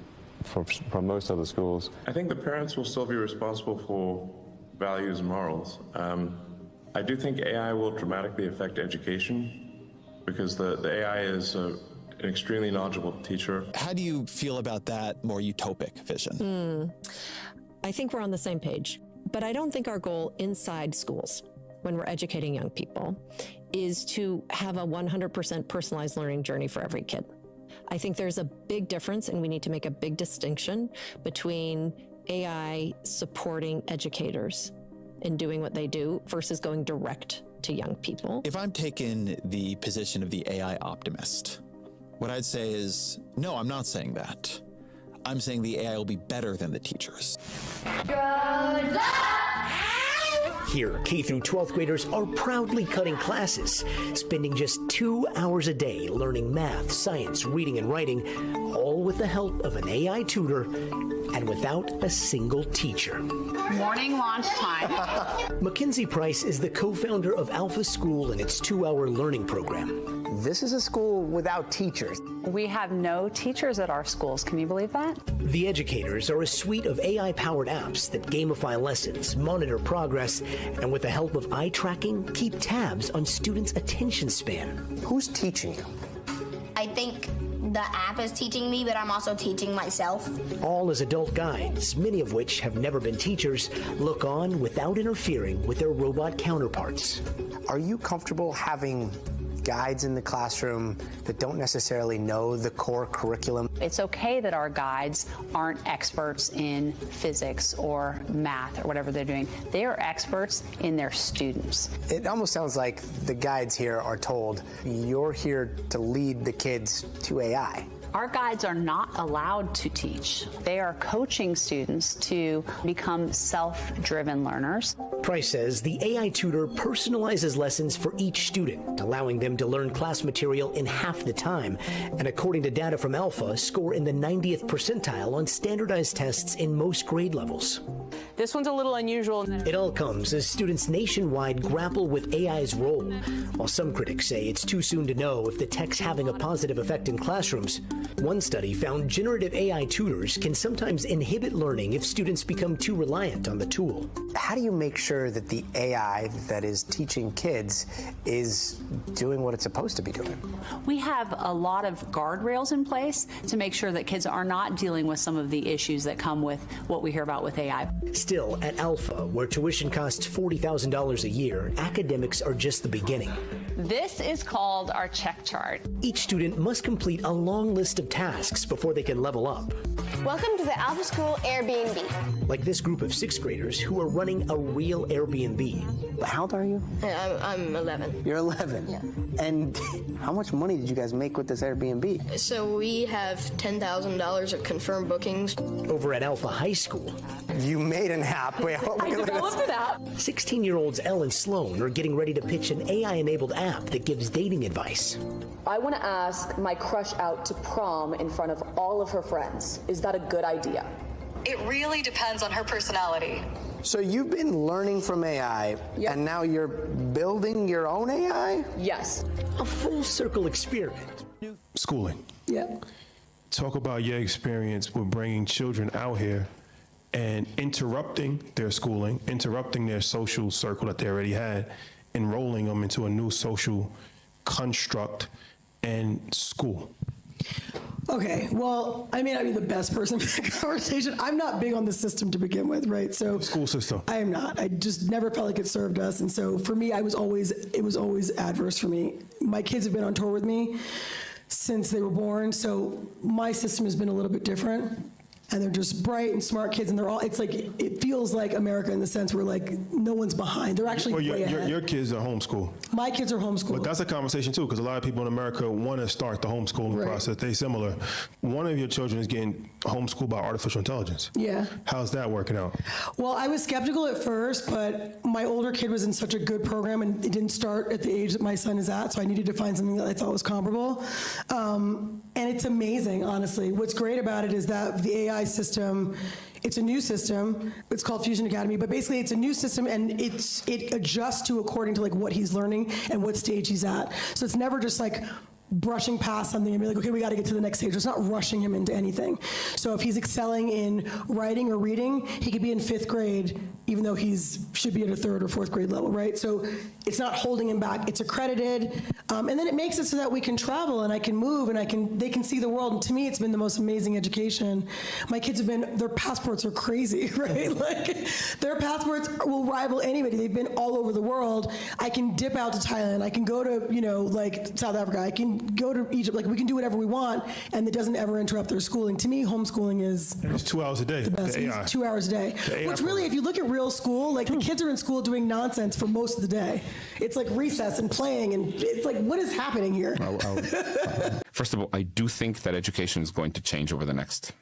S21: most other schools.
S3: I think the parents will still be responsible for values and morals. I do think AI will dramatically affect education because the AI is an extremely knowledgeable teacher.
S12: How do you feel about that more utopic vision?
S13: I think we're on the same page, but I don't think our goal inside schools, when we're educating young people, is to have a 100% personalized learning journey for every kid. I think there's a big difference, and we need to make a big distinction between AI supporting educators in doing what they do versus going direct to young people.
S12: If I'm taking the position of the AI optimist, what I'd say is, no, I'm not saying that. I'm saying the AI will be better than the teachers.
S17: Here, K through 12th graders are proudly cutting classes, spending just 2 hours a day learning math, science, reading, and writing, all with the help of an AI tutor and without a single teacher.
S18: Morning launch time.
S17: Mackenzie Price is the co-founder of Alpha School and its 2-hour learning program.
S27: This is a school without teachers.
S18: We have no teachers at our schools. Can you believe that?
S17: The Educators are a suite of AI-powered apps that gamify lessons, monitor progress, and with the help of eye tracking, keep tabs on students' attention span.
S27: Who's teaching you?
S28: I think the app is teaching me, but I'm also teaching myself.
S17: All as adult guides, many of which have never been teachers, look on without interfering with their robot counterparts.
S27: Are you comfortable having guides in the classroom that don't necessarily know the core curriculum?
S18: It's okay that our guides aren't experts in physics or math or whatever they're doing. They are experts in their students.
S27: It almost sounds like the guides here are told, you're here to lead the kids to AI.
S18: Our guides are not allowed to teach. They are coaching students to become self-driven learners.
S17: Price says the AI tutor personalizes lessons for each student, allowing them to learn class material in half the time, and according to data from Alpha, score in the 90th percentile on standardized tests in most grade levels.
S18: This one's a little unusual.
S17: It all comes as students nationwide grapple with AI's role. While some critics say it's too soon to know if the tech's having a positive effect in classrooms, one study found generative AI tutors can sometimes inhibit learning if students become too reliant on the tool.
S27: How do you make sure that the AI that is teaching kids is doing what it's supposed to be doing?
S18: We have a lot of guardrails in place to make sure that kids are not dealing with some of the issues that come with what we hear about with AI.
S17: Still, at Alpha, where tuition costs $40,000 a year, academics are just the beginning.
S18: This is called our check chart.
S17: Each student must complete a long list of tasks before they can level up.
S28: Welcome to the Alpha School Airbnb.
S17: Like this group of 6th graders who are running a real Airbnb.
S27: How old are you?
S28: I'm 11.
S27: You're 11?
S28: Yeah.
S27: And how much money did you guys make with this Airbnb?
S28: So we have $10,000 of confirmed bookings.
S17: Over at Alpha High School.
S27: You made an app. Wait,
S18: I developed an app.
S17: 16-year-olds Elle and Sloan are getting ready to pitch an AI-enabled app that gives dating advice.
S1: I want to ask my crush out to prom in front of all of her friends. Is that a good idea?
S4: It really depends on her personality.
S27: So you've been learning from AI, and now you're building your own AI?
S1: Yes.
S17: A full circle experiment.
S6: Schooling.
S1: Yeah.
S6: Talk about your experience with bringing children out here and interrupting their schooling, interrupting their social circle that they already had, enrolling them into a new social construct and school.
S7: Okay, well, I may not be the best person for the conversation. I'm not big on the system to begin with, right? So
S6: school system.
S7: I am not. I just never felt like it served us, and so for me, it was always adverse for me. My kids have been on tour with me since they were born, so my system has been a little bit different. And they're just bright and smart kids, and they're all, it's like, it feels like America in the sense where like no one's behind. They're actually way ahead.
S6: Your kids are homeschooled.
S7: My kids are homeschooled.
S6: But that's a conversation too, because a lot of people in America want to start the homeschooling process. They're similar. One of your children is getting homeschooled by artificial intelligence.
S7: Yeah.
S6: How's that working out?
S7: Well, I was skeptical at first, but my older kid was in such a good program, and it didn't start at the age that my son is at, so I needed to find something that I thought was comparable. And it's amazing, honestly. What's great about it is that the AI system, it's a new system. It's called Fusion Academy, but basically it's a new system, and it adjusts to according to like what he's learning and what stage he's at. So it's never just like brushing past something and be like, okay, we got to get to the next stage. It's not rushing him into anything. So if he's excelling in writing or reading, he could be in 5th grade, even though should be at a 3rd or 4th grade level, right? So it's not holding him back. It's accredited, and then it makes it so that we can travel and I can move and they can see the world. And to me, it's been the most amazing education. My kids their passports are crazy, right? Like their passports will rival anybody. They've been all over the world. I can dip out to Thailand. I can go to, like South Africa. I can go to Egypt. Like we can do whatever we want, and it doesn't ever interrupt their schooling. To me, homeschooling is
S6: it's 2 hours a day.
S7: The best. It's 2 hours a day. Which really, if you look at real school, like the kids are in school doing nonsense for most of the day. It's like recess and playing, and it's like, what is happening here?
S14: First of all, I do think that education is going to change over the next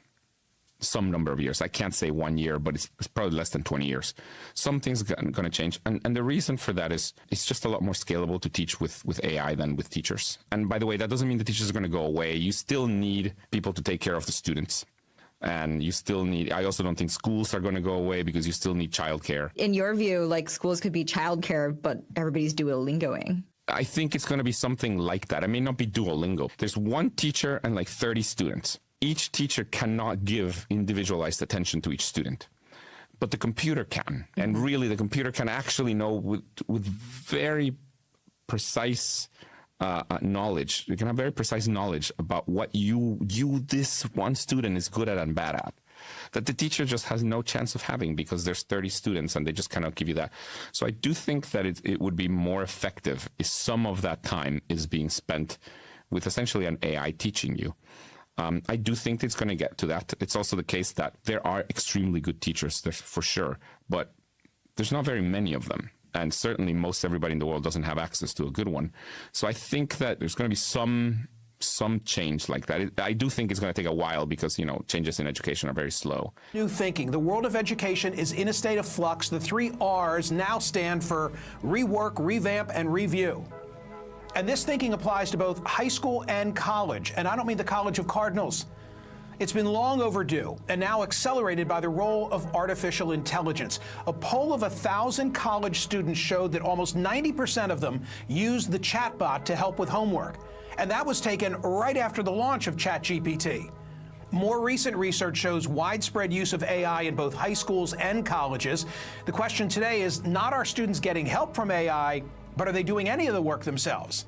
S14: some number of years. I can't say 1 year, but it's probably less than 20 years. Some things are going to change. And the reason for that is it's just a lot more scalable to teach with AI than with teachers. And by the way, that doesn't mean the teachers are going to go away. You still need people to take care of the students. And you still need, I also don't think schools are going to go away because you still need childcare.
S20: In your view, like schools could be childcare, but everybody's Duolingoing.
S14: I think it's going to be something like that. It may not be Duolingo. There's one teacher and like 30 students. Each teacher cannot give individualized attention to each student, but the computer can. And really, the computer can actually know with very precise knowledge. You can have very precise knowledge about what this one student is good at and bad at, that the teacher just has no chance of having because there's 30 students and they just cannot give you that. So I do think that it would be more effective if some of that time is being spent with essentially an AI teaching you. I do think it's going to get to that. It's also the case that there are extremely good teachers, for sure, but there's not very many of them. And certainly most everybody in the world doesn't have access to a good one. So I think that there's going to be some some change like that. I do think it's going to take a while because, changes in education are very slow.
S5: New thinking. The world of education is in a state of flux. The 3 R's now stand for rework, revamp, and review. And this thinking applies to both high school and college. And I don't mean the College of Cardinals. It's been long overdue and now accelerated by the role of artificial intelligence. A poll of 1,000 college students showed that almost 90% of them used the chatbot to help with homework. And that was taken right after the launch of ChatGPT. More recent research shows widespread use of AI in both high schools and colleges. The question today is not are students getting help from AI, but are they doing any of the work themselves?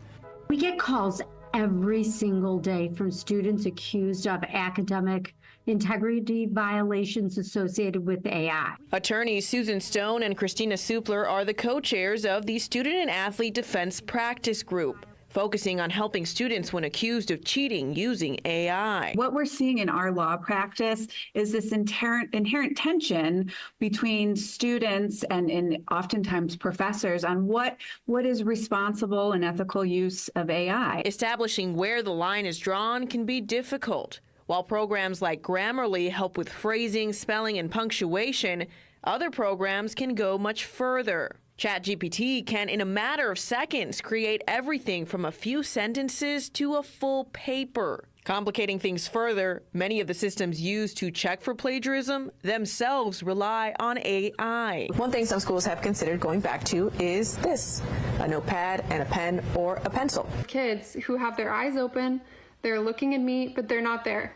S9: We get calls every single day from students accused of academic integrity violations associated with AI.
S15: Attorneys Susan Stone and Christina Supler are the co-chairs of the Student and Athlete Defense Practice Group, focusing on helping students when accused of cheating using AI.
S22: What we're seeing in our law practice is this inherent tension between students and oftentimes professors on what is responsible and ethical use of AI.
S15: Establishing where the line is drawn can be difficult. While programs like Grammarly help with phrasing, spelling, and punctuation, other programs can go much further. ChatGPT can, in a matter of seconds, create everything from a few sentences to a full paper. Complicating things further, many of the systems used to check for plagiarism themselves rely on AI.
S1: One thing some schools have considered going back to is this: a notepad and a pen or a pencil.
S23: Kids who have their eyes open, they're looking at me, but they're not there.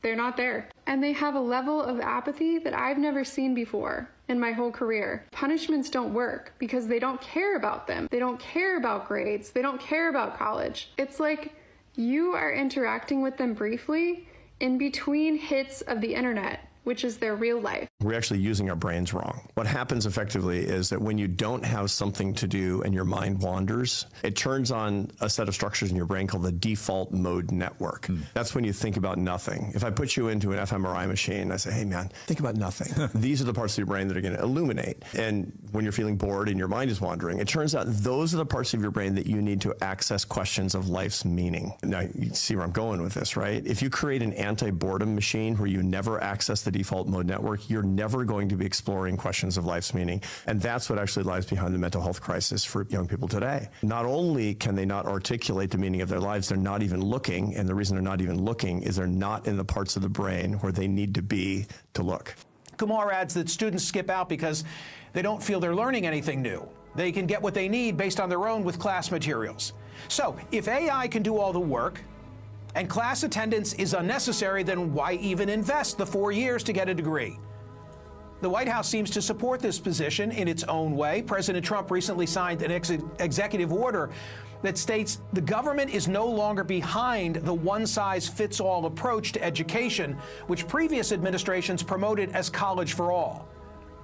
S23: They're not there. And they have a level of apathy that I've never seen before in my whole career. Punishments don't work because they don't care about them. They don't care about grades. They don't care about college. It's like you are interacting with them briefly in between hits of the internet, which is their real life.
S24: We're actually using our brains wrong. What happens effectively is that when you don't have something to do and your mind wanders, it turns on a set of structures in your brain called the default mode network. That's when you think about nothing. If I put you into an fMRI machine, I say, hey man, think about nothing. These are the parts of your brain that are going to illuminate. And when you're feeling bored and your mind is wandering, it turns out those are the parts of your brain that you need to access questions of life's meaning. Now, you see where I'm going with this, right? If you create an anti-boredom machine where you never access the default mode network, you're never going to be exploring questions of life's meaning. And that's what actually lies behind the mental health crisis for young people today. Not only can they not articulate the meaning of their lives, they're not even looking. And the reason they're not even looking is they're not in the parts of the brain where they need to be to look.
S5: Kumar adds that students skip out because they don't feel they're learning anything new. They can get what they need based on their own with class materials. So if AI can do all the work, and class attendance is unnecessary, then why even invest the 4 years to get a degree? The White House seems to support this position in its own way. President Trump recently signed an executive order that states the government is no longer behind the one-size-fits-all approach to education, which previous administrations promoted as college for all.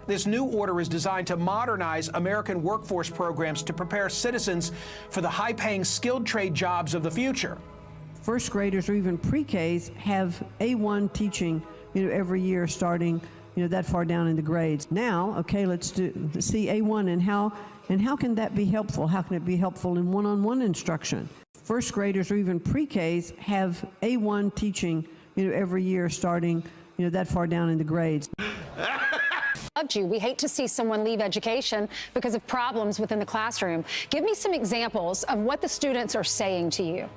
S5: This new order is designed to modernize American workforce programs to prepare citizens for the high-paying skilled trade jobs of the future.
S25: First graders or even pre-Ks have A1 teaching, every year starting, that far down in the grades. Now, okay, let's see A1 and how can that be helpful? How can it be helpful in one-on-one instruction? First graders or even pre-Ks have A1 teaching, every year starting, that far down in the grades.
S26: We hate to see someone leave education because of problems within the classroom. Give me some examples of what the students are saying to you.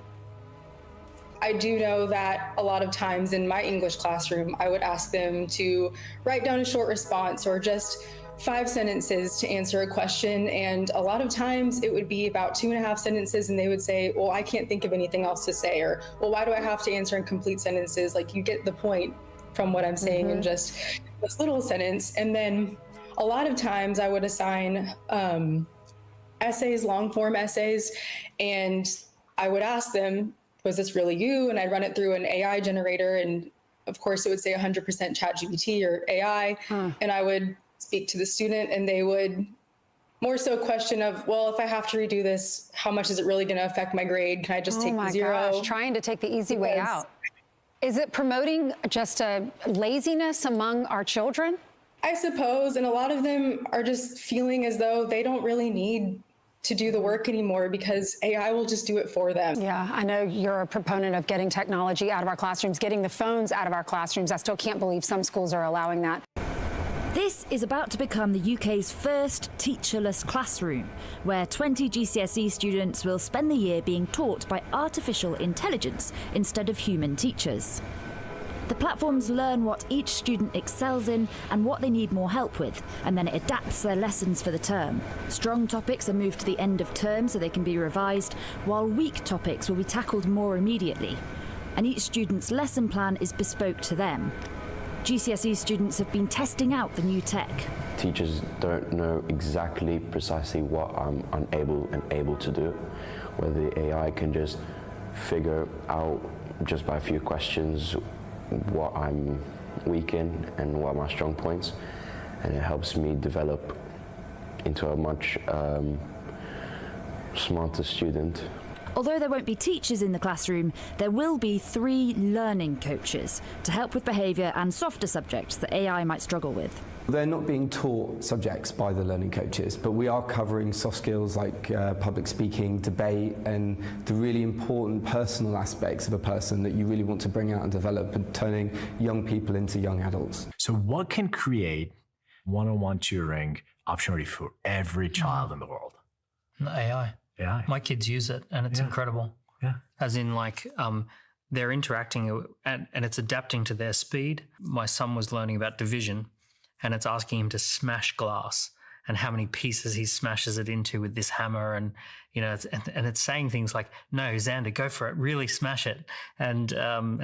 S29: I do know that a lot of times in my English classroom, I would ask them to write down a short response or just 5 sentences to answer a question. And a lot of times it would be about 2.5 sentences and they would say, well, I can't think of anything else to say, or, well, why do I have to answer in complete sentences? Like, you get the point from what I'm saying in just this little sentence. And then a lot of times I would assign essays, long form essays, and I would ask them, was this really you? And I'd run it through an AI generator. And of course it would say 100% ChatGPT or AI. And I would speak to the student and they would more so question of, well, if I have to redo this, how much is it really gonna affect my grade? Can I just take the 0?
S26: Oh my gosh, trying to take the easy way out. Is it promoting just a laziness among our children?
S29: I suppose, and a lot of them are just feeling as though they don't really need to do the work anymore because AI will just do it for them.
S26: Yeah, I know you're a proponent of getting technology out of our classrooms, getting the phones out of our classrooms. I still can't believe some schools are allowing that.
S2: This is about to become the UK's first teacherless classroom, where 20 GCSE students will spend the year being taught by artificial intelligence instead of human teachers. The platforms learn what each student excels in and what they need more help with, and then it adapts their lessons for the term. Strong topics are moved to the end of term so they can be revised, while weak topics will be tackled more immediately. And each student's lesson plan is bespoke to them. GCSE students have been testing out the new tech.
S3: Teachers don't know exactly precisely what I'm unable and able to do, whether the AI can just figure out just by a few questions what I'm weak in and what are my strong points, and it helps me develop into a much smarter student.
S2: Although there won't be teachers in the classroom, there will be 3 learning coaches to help with behaviour and softer subjects that AI might struggle with.
S8: They're not being taught subjects by the learning coaches, but we are covering soft skills like public speaking, debate, and the really important personal aspects of a person that you really want to bring out and develop, and turning young people into young adults.
S10: So what can create one-on-one tutoring opportunity for every child in the world?
S11: AI. My kids use it and it's incredible.
S10: Yeah.
S11: As in like they're interacting and it's adapting to their speed. My son was learning about division and it's asking him to smash glass and how many pieces he smashes it into with this hammer. And, you know, it's saying things like, no, Xander, go for it. Really smash it. And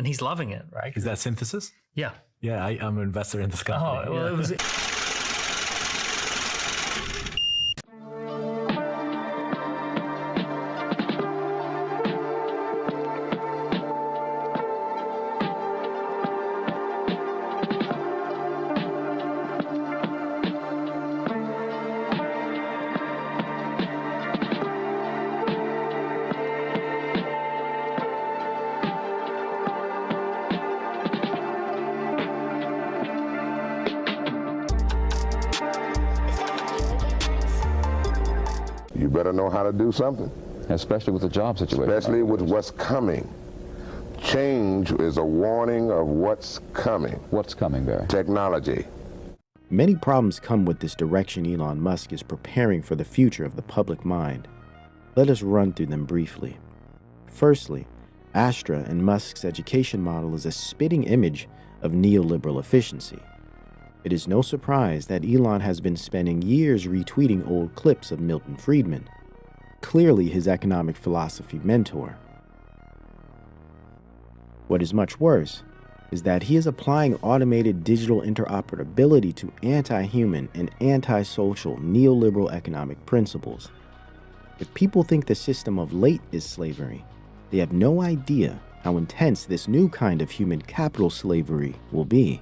S11: he's loving it, right?
S10: Is that synthesis?
S11: Yeah.
S10: Yeah, I'm an investor in this company.
S11: Oh, well,
S10: yeah.
S11: it was...
S13: You better know how to do something.
S16: Especially with the job situation.
S13: Especially with what's coming. Change is a warning of what's coming.
S16: What's coming, Barry?
S13: Technology.
S19: Many problems come with this direction Elon Musk is preparing for the future of the public mind. Let us run through them briefly. Firstly, Astra and Musk's education model is a spitting image of neoliberal efficiency. It is no surprise that Elon has been spending years retweeting old clips of Milton Friedman, clearly his economic philosophy mentor. What is much worse is that he is applying automated digital interoperability to anti-human and anti-social neoliberal economic principles. If people think the system of late is slavery, they have no idea how intense this new kind of human capital slavery will be.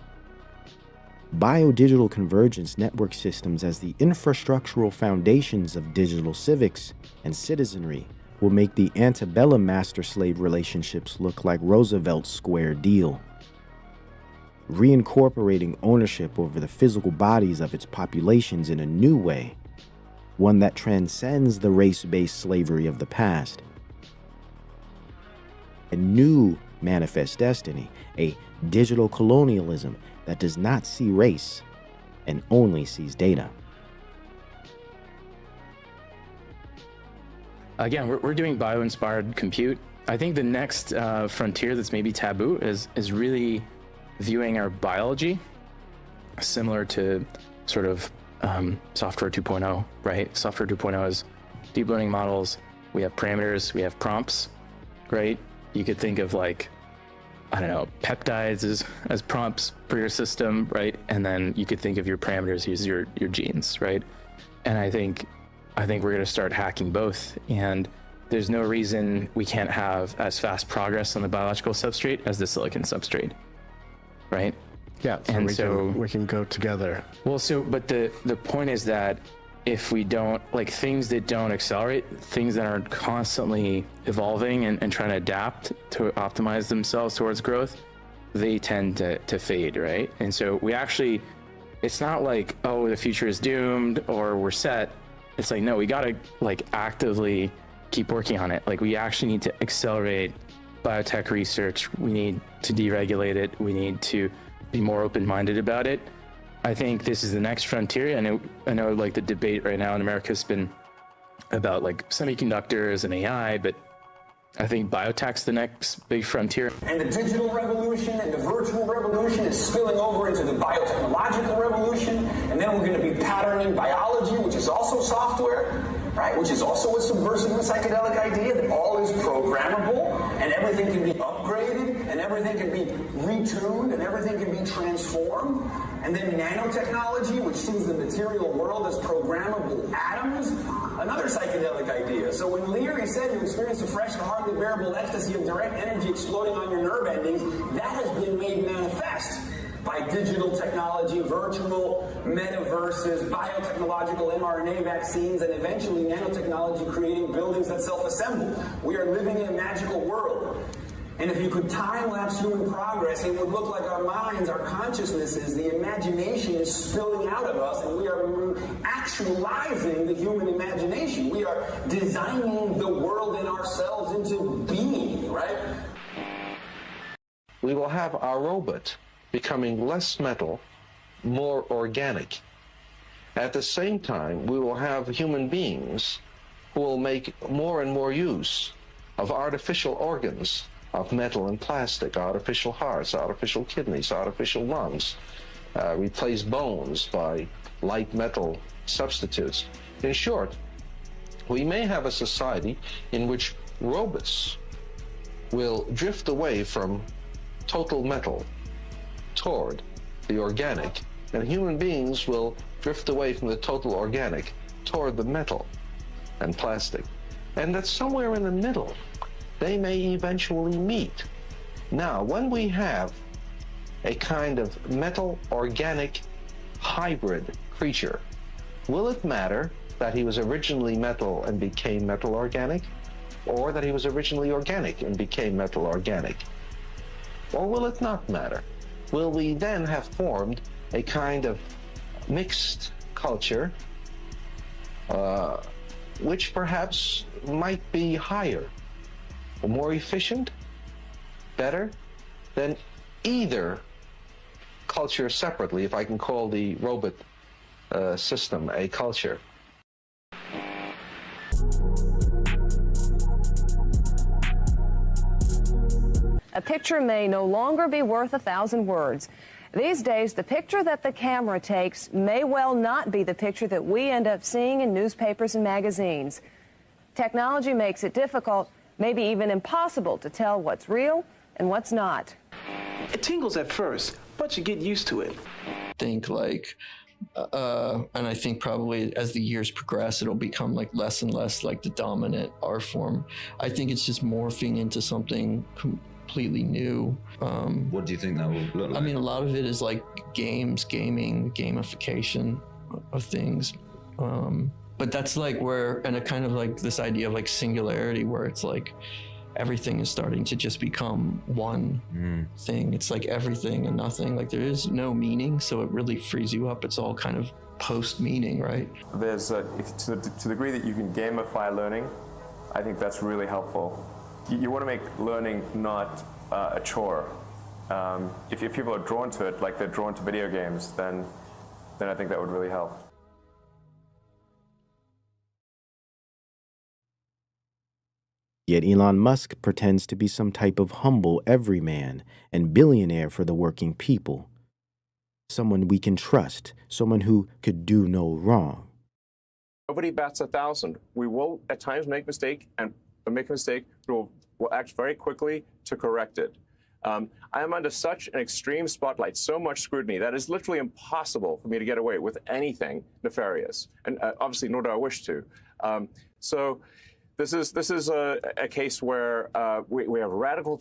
S19: Biodigital convergence network systems as the infrastructural foundations of digital civics and citizenry will make the antebellum master-slave relationships look like Roosevelt's square deal. Reincorporating ownership over the physical bodies of its populations in a new way, one that transcends the race-based slavery of the past. A new manifest destiny, a digital colonialism that does not see race and only sees data.
S21: Again, we're doing bio-inspired compute. I think the next frontier that's maybe taboo is really viewing our biology similar to sort of software 2.0, right? Software 2.0 is deep learning models. We have parameters, we have prompts, right? You could think of like, I don't know, peptides as prompts for your system, right? And then you could think of your parameters as your genes, right? And I think we're going to start hacking both. And there's no reason we can't have as fast progress on the biological substrate as the silicon substrate, right?
S30: Yeah, so we can go together.
S21: Well, but the point is that if we don't, like things that don't accelerate, things that are constantly evolving and trying to adapt to optimize themselves towards growth, they tend to fade, right? And so we actually, it's not like, oh, the future is doomed or we're set. It's like, no, we got to like actively keep working on it. Like we actually need to accelerate biotech research. We need to deregulate it. We need to be more open-minded about it. I think this is the next frontier. I know like the debate right now in America has been about like semiconductors and AI, but I think biotech's the next big frontier.
S4: And the digital revolution and the virtual revolution is spilling over into the biotechnological revolution, and then we're going to be patterning biology, which is also software, right? Which is also a subversive and psychedelic idea that all is programmable, and everything can be upgraded, and everything can be retuned, and everything can be transformed. And then nanotechnology, which sees the material world as programmable atoms, another psychedelic idea. So when Leary said you experience a fresh and hardly bearable ecstasy of direct energy exploding on your nerve endings, that has been made manifest by digital technology, virtual metaverses, biotechnological mRNA vaccines, and eventually nanotechnology creating buildings that self-assemble. We are living in a magical world. And if you could time-lapse human progress, it would look like our minds, our consciousnesses, the imagination is spilling out of us, and we are actualizing the human imagination. We are designing the world and ourselves into being, right?
S6: We will have our robot becoming less metal, more organic. At the same time, we will have human beings who will make more and more use of artificial organs, of metal and plastic, artificial hearts, artificial kidneys, artificial lungs, replace bones by light metal substitutes. In short, we may have a society in which robots will drift away from total metal toward the organic, and human beings will drift away from the total organic toward the metal and plastic. And that somewhere in the middle, they may eventually meet. Now, when we have a kind of metal-organic hybrid creature, will it matter that he was originally metal and became metal-organic, or that he was originally organic and became metal-organic? Or will it not matter? Will we then have formed a kind of mixed culture, which perhaps might be higher, more efficient, better than either culture separately, if I can call the robot system a culture?
S7: A picture may no longer be worth 1,000 words. These days, the picture that the camera takes may well not be the picture that we end up seeing in newspapers and magazines. Technology makes it difficult, maybe even impossible, to tell what's real and what's not.
S12: It tingles at first, but you get used to it.
S14: Think like, and I think probably as the years progress, it'll become like less and less like the dominant art form. I think it's just morphing into something completely new.
S17: What do you think that will look like?
S14: I mean, a lot of it is like games, gaming, gamification of things. But that's like where, and a kind of like this idea of like singularity, where it's like everything is starting to just become one thing. It's like everything and nothing. Like there is no meaning, so it really frees you up. It's all kind of post-meaning, right?
S18: There's to the degree that you can gamify learning, I think that's really helpful. You want to make learning not a chore. If people are drawn to it, like they're drawn to video games, then I think that would really help.
S19: Yet Elon Musk pretends to be some type of humble everyman and billionaire for the working people. Someone we can trust, someone who could do no wrong.
S18: Nobody bats 1,000. We will at times make a mistake, and we'll act very quickly to correct it. I am under such an extreme spotlight, so much scrutiny, that it's literally impossible for me to get away with anything nefarious, and obviously nor do I wish to. So this is a case where we have radical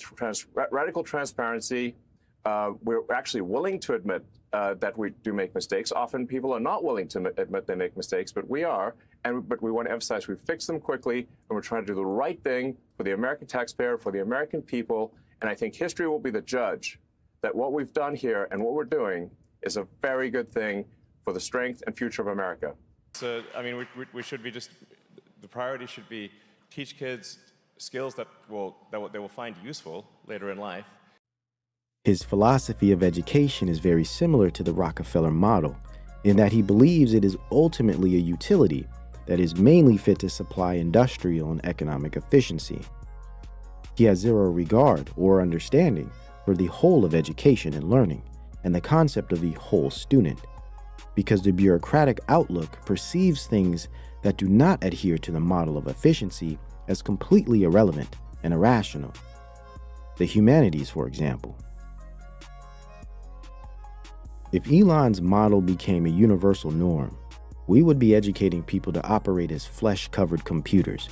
S18: transparency. We're actually willing to admit that we do make mistakes. Often people are not willing to admit they make mistakes, but we are. But we want to emphasize we fix them quickly, and we're trying to do the right thing for the American taxpayer, for the American people. And I think history will be the judge that what we've done here and what we're doing is a very good thing for the strength and future of America.
S1: So, I mean, we should be the priority should be teach kids skills that they will find useful later in life.
S19: His philosophy of education is very similar to the Rockefeller model, in that he believes it is ultimately a utility that is mainly fit to supply industrial and economic efficiency. He has zero regard or understanding for the whole of education and learning, and the concept of the whole student, because the bureaucratic outlook perceives things that do not adhere to the model of efficiency as completely irrelevant and irrational. The humanities, for example. If Elon's model became a universal norm, we would be educating people to operate as flesh-covered computers,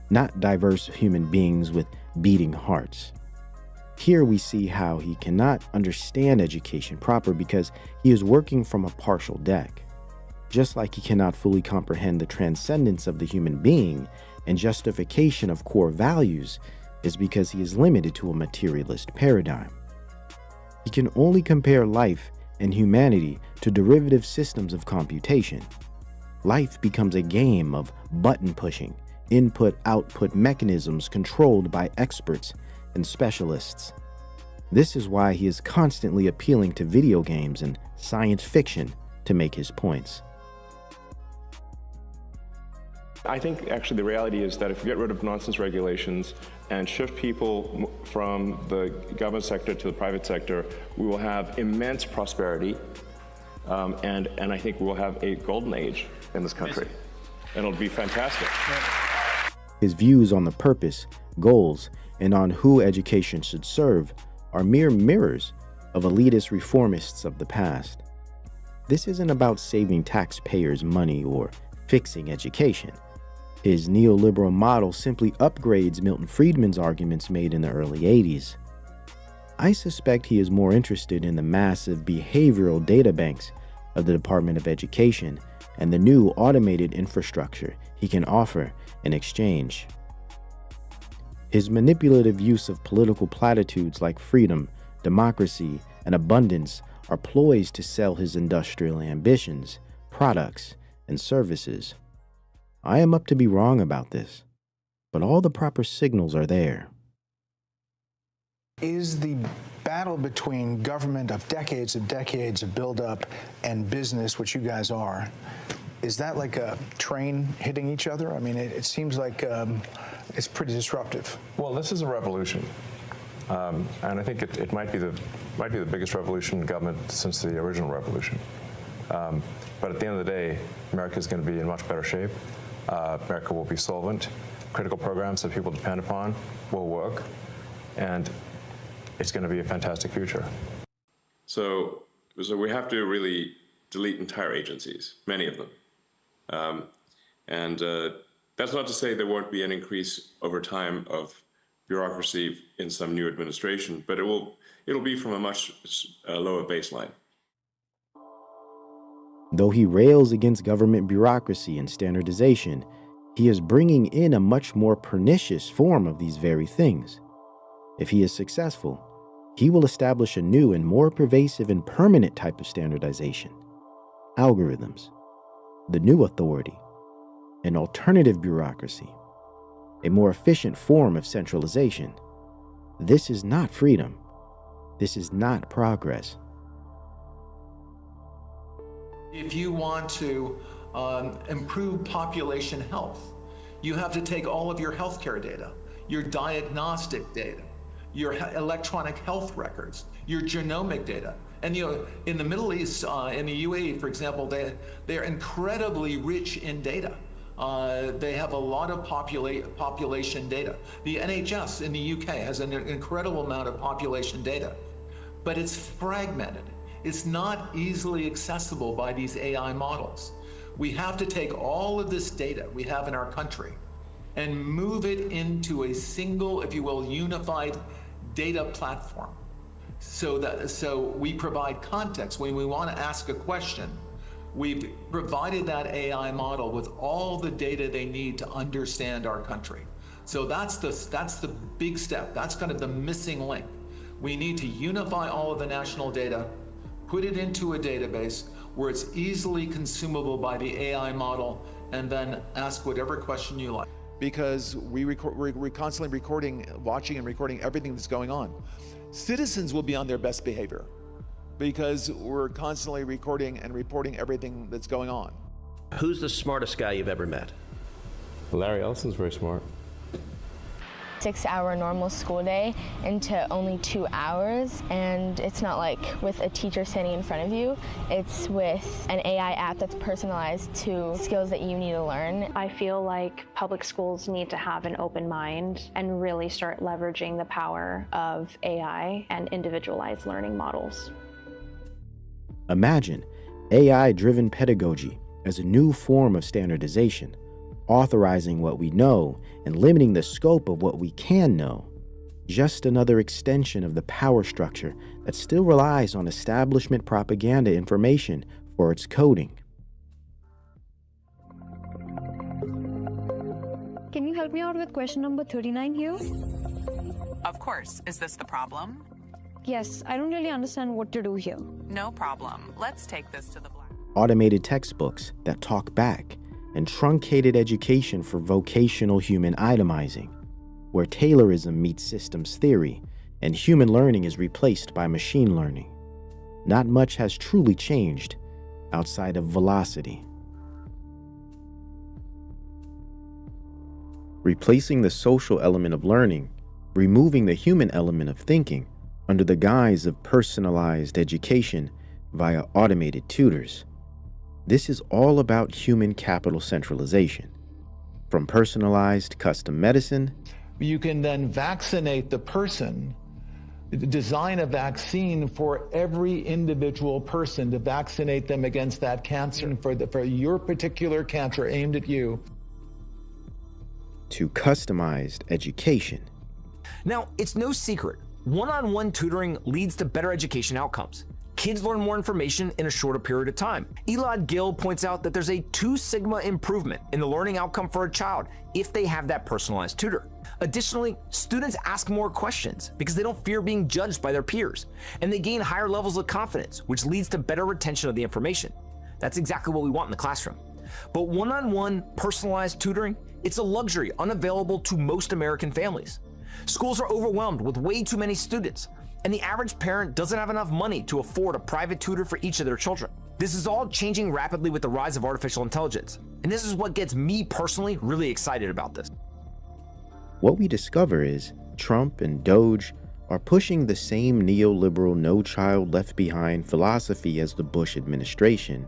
S19: not diverse human beings with beating hearts. Here we see how he cannot understand education proper because he is working from a partial deck. Just like he cannot fully comprehend the transcendence of the human being and justification of core values is because he is limited to a materialist paradigm. He can only compare life and humanity to derivative systems of computation. Life becomes a game of button-pushing, input-output mechanisms controlled by experts and specialists. This is why he is constantly appealing to video games and science fiction to make his points.
S18: I think actually the reality is that if we get rid of nonsense regulations and shift people from the government sector to the private sector, we will have immense prosperity, and I think we will have a golden age in this country, and it'll be fantastic.
S19: His views on the purpose, goals, and on who education should serve are mere mirrors of elitist reformists of the past. This isn't about saving taxpayers' money or fixing education. His neoliberal model simply upgrades Milton Friedman's arguments made in the early 80s. I suspect he is more interested in the massive behavioral data banks of the Department of Education and the new automated infrastructure he can offer in exchange. His manipulative use of political platitudes like freedom, democracy, and abundance are ploys to sell his industrial ambitions, products, and services. I am up to be wrong about this, but all the proper signals are there.
S5: Is the battle between government of decades and decades of buildup and business, which you guys are, is that like a train hitting each other? I mean, it seems like it's pretty disruptive.
S18: Well, this is a revolution, and I think it might be the biggest revolution in government since the original revolution. But at the end of the day, America is going to be in much better shape. America will be solvent. Critical programs that people depend upon will work, and it's going to be a fantastic future.
S9: So we have to really delete entire agencies, many of them. That's not to say there won't be an increase over time of bureaucracy in some new administration, but it'll be from a much lower baseline.
S19: Though he rails against government bureaucracy and standardization, he is bringing in a much more pernicious form of these very things. If he is successful, he will establish a new and more pervasive and permanent type of standardization. Algorithms, the new authority, an alternative bureaucracy, a more efficient form of centralization. This is not freedom. This is not progress.
S15: If you want to improve population health, you have to take all of your healthcare data, your diagnostic data, your electronic health records, your genomic data. And in the Middle East, in the UAE, for example, they're incredibly rich in data. They have a lot of population data. The NHS in the UK has an incredible amount of population data, but it's fragmented. It's not easily accessible by these AI models. We have to take all of this data we have in our country and move it into a single, if you will, unified data platform. So we provide context. When we want to ask a question, we've provided that AI model with all the data they need to understand our country. So that's the big step. That's kind of the missing link. We need to unify all of the national data, put it into a database where it's easily consumable by the AI model, and then ask whatever question you like.
S3: Because we're constantly recording, watching and recording everything that's going on. Citizens will be on their best behavior because we're constantly recording and reporting everything that's going on.
S20: Who's the smartest guy you've ever met?
S22: Larry Ellison's very smart.
S23: 6-hour normal school day into only 2 hours, and it's not like with a teacher sitting in front of you, it's with an AI app that's personalized to skills that you need to learn.
S24: I feel like public schools need to have an open mind and really start leveraging the power of AI and individualized learning models.
S19: Imagine AI-driven pedagogy as a new form of standardization, authorizing what we know and limiting the scope of what we can know. Just another extension of the power structure that still relies on establishment propaganda information for its coding.
S25: Can you help me out with question number 39 here?
S26: Of course. Is this the problem?
S25: Yes, I don't really understand what to do here.
S26: No problem. Let's take this to the black.
S19: Automated textbooks that talk back, and truncated education for vocational human itemizing, where Taylorism meets systems theory and human learning is replaced by machine learning. Not much has truly changed outside of velocity. Replacing the social element of learning, removing the human element of thinking under the guise of personalized education via automated tutors. This is all about human capital centralization. From personalized custom medicine,
S15: You can then vaccinate the person, design a vaccine for every individual person to vaccinate them against that cancer for your particular cancer aimed at you.
S19: to customized education.
S27: Now, it's no secret, one-on-one tutoring leads to better education outcomes. Kids learn more information in a shorter period of time. Elon Gill points out that there's a 2 sigma improvement in the learning outcome for a child if they have that personalized tutor. Additionally, students ask more questions because they don't fear being judged by their peers, and they gain higher levels of confidence, which leads to better retention of the information. That's exactly what we want in the classroom. But one-on-one personalized tutoring, it's a luxury unavailable to most American families. Schools are overwhelmed with way too many students, and the average parent doesn't have enough money to afford a private tutor for each of their children. This is all changing rapidly with the rise of artificial intelligence, and this is what gets me personally really excited about this.
S19: What we discover is Trump and Doge are pushing the same neoliberal no child left behind philosophy as the Bush administration,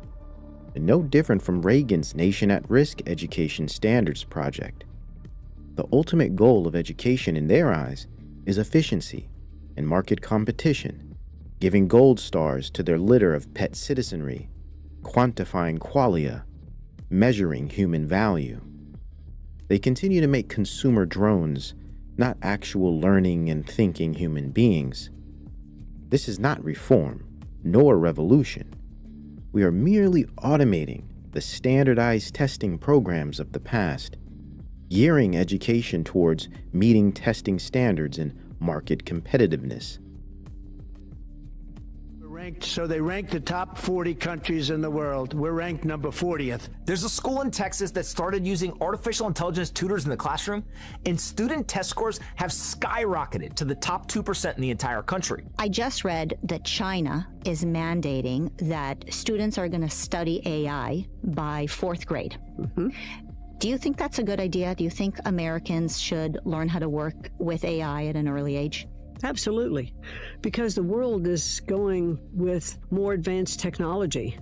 S19: and no different from Reagan's Nation at Risk Education Standards Project. The ultimate goal of education in their eyes is efficiency and market competition, giving gold stars to their litter of pet citizenry, quantifying qualia, measuring human value. They continue to make consumer drones, not actual learning and thinking human beings. This is not reform, nor revolution. We are merely automating the standardized testing programs of the past, gearing education towards meeting testing standards and market competitiveness.
S28: So they ranked the top 40 countries in the world. We're ranked number 40th.
S27: There's a school in Texas that started using artificial intelligence tutors in the classroom, and student test scores have skyrocketed to the top 2% in the entire country.
S29: I just read that China is mandating that students are going to study AI by 4th grade. Do you think that's a good idea? Do you think Americans should learn how to work with AI at an early age?
S31: Absolutely, because the world is going with more advanced technology.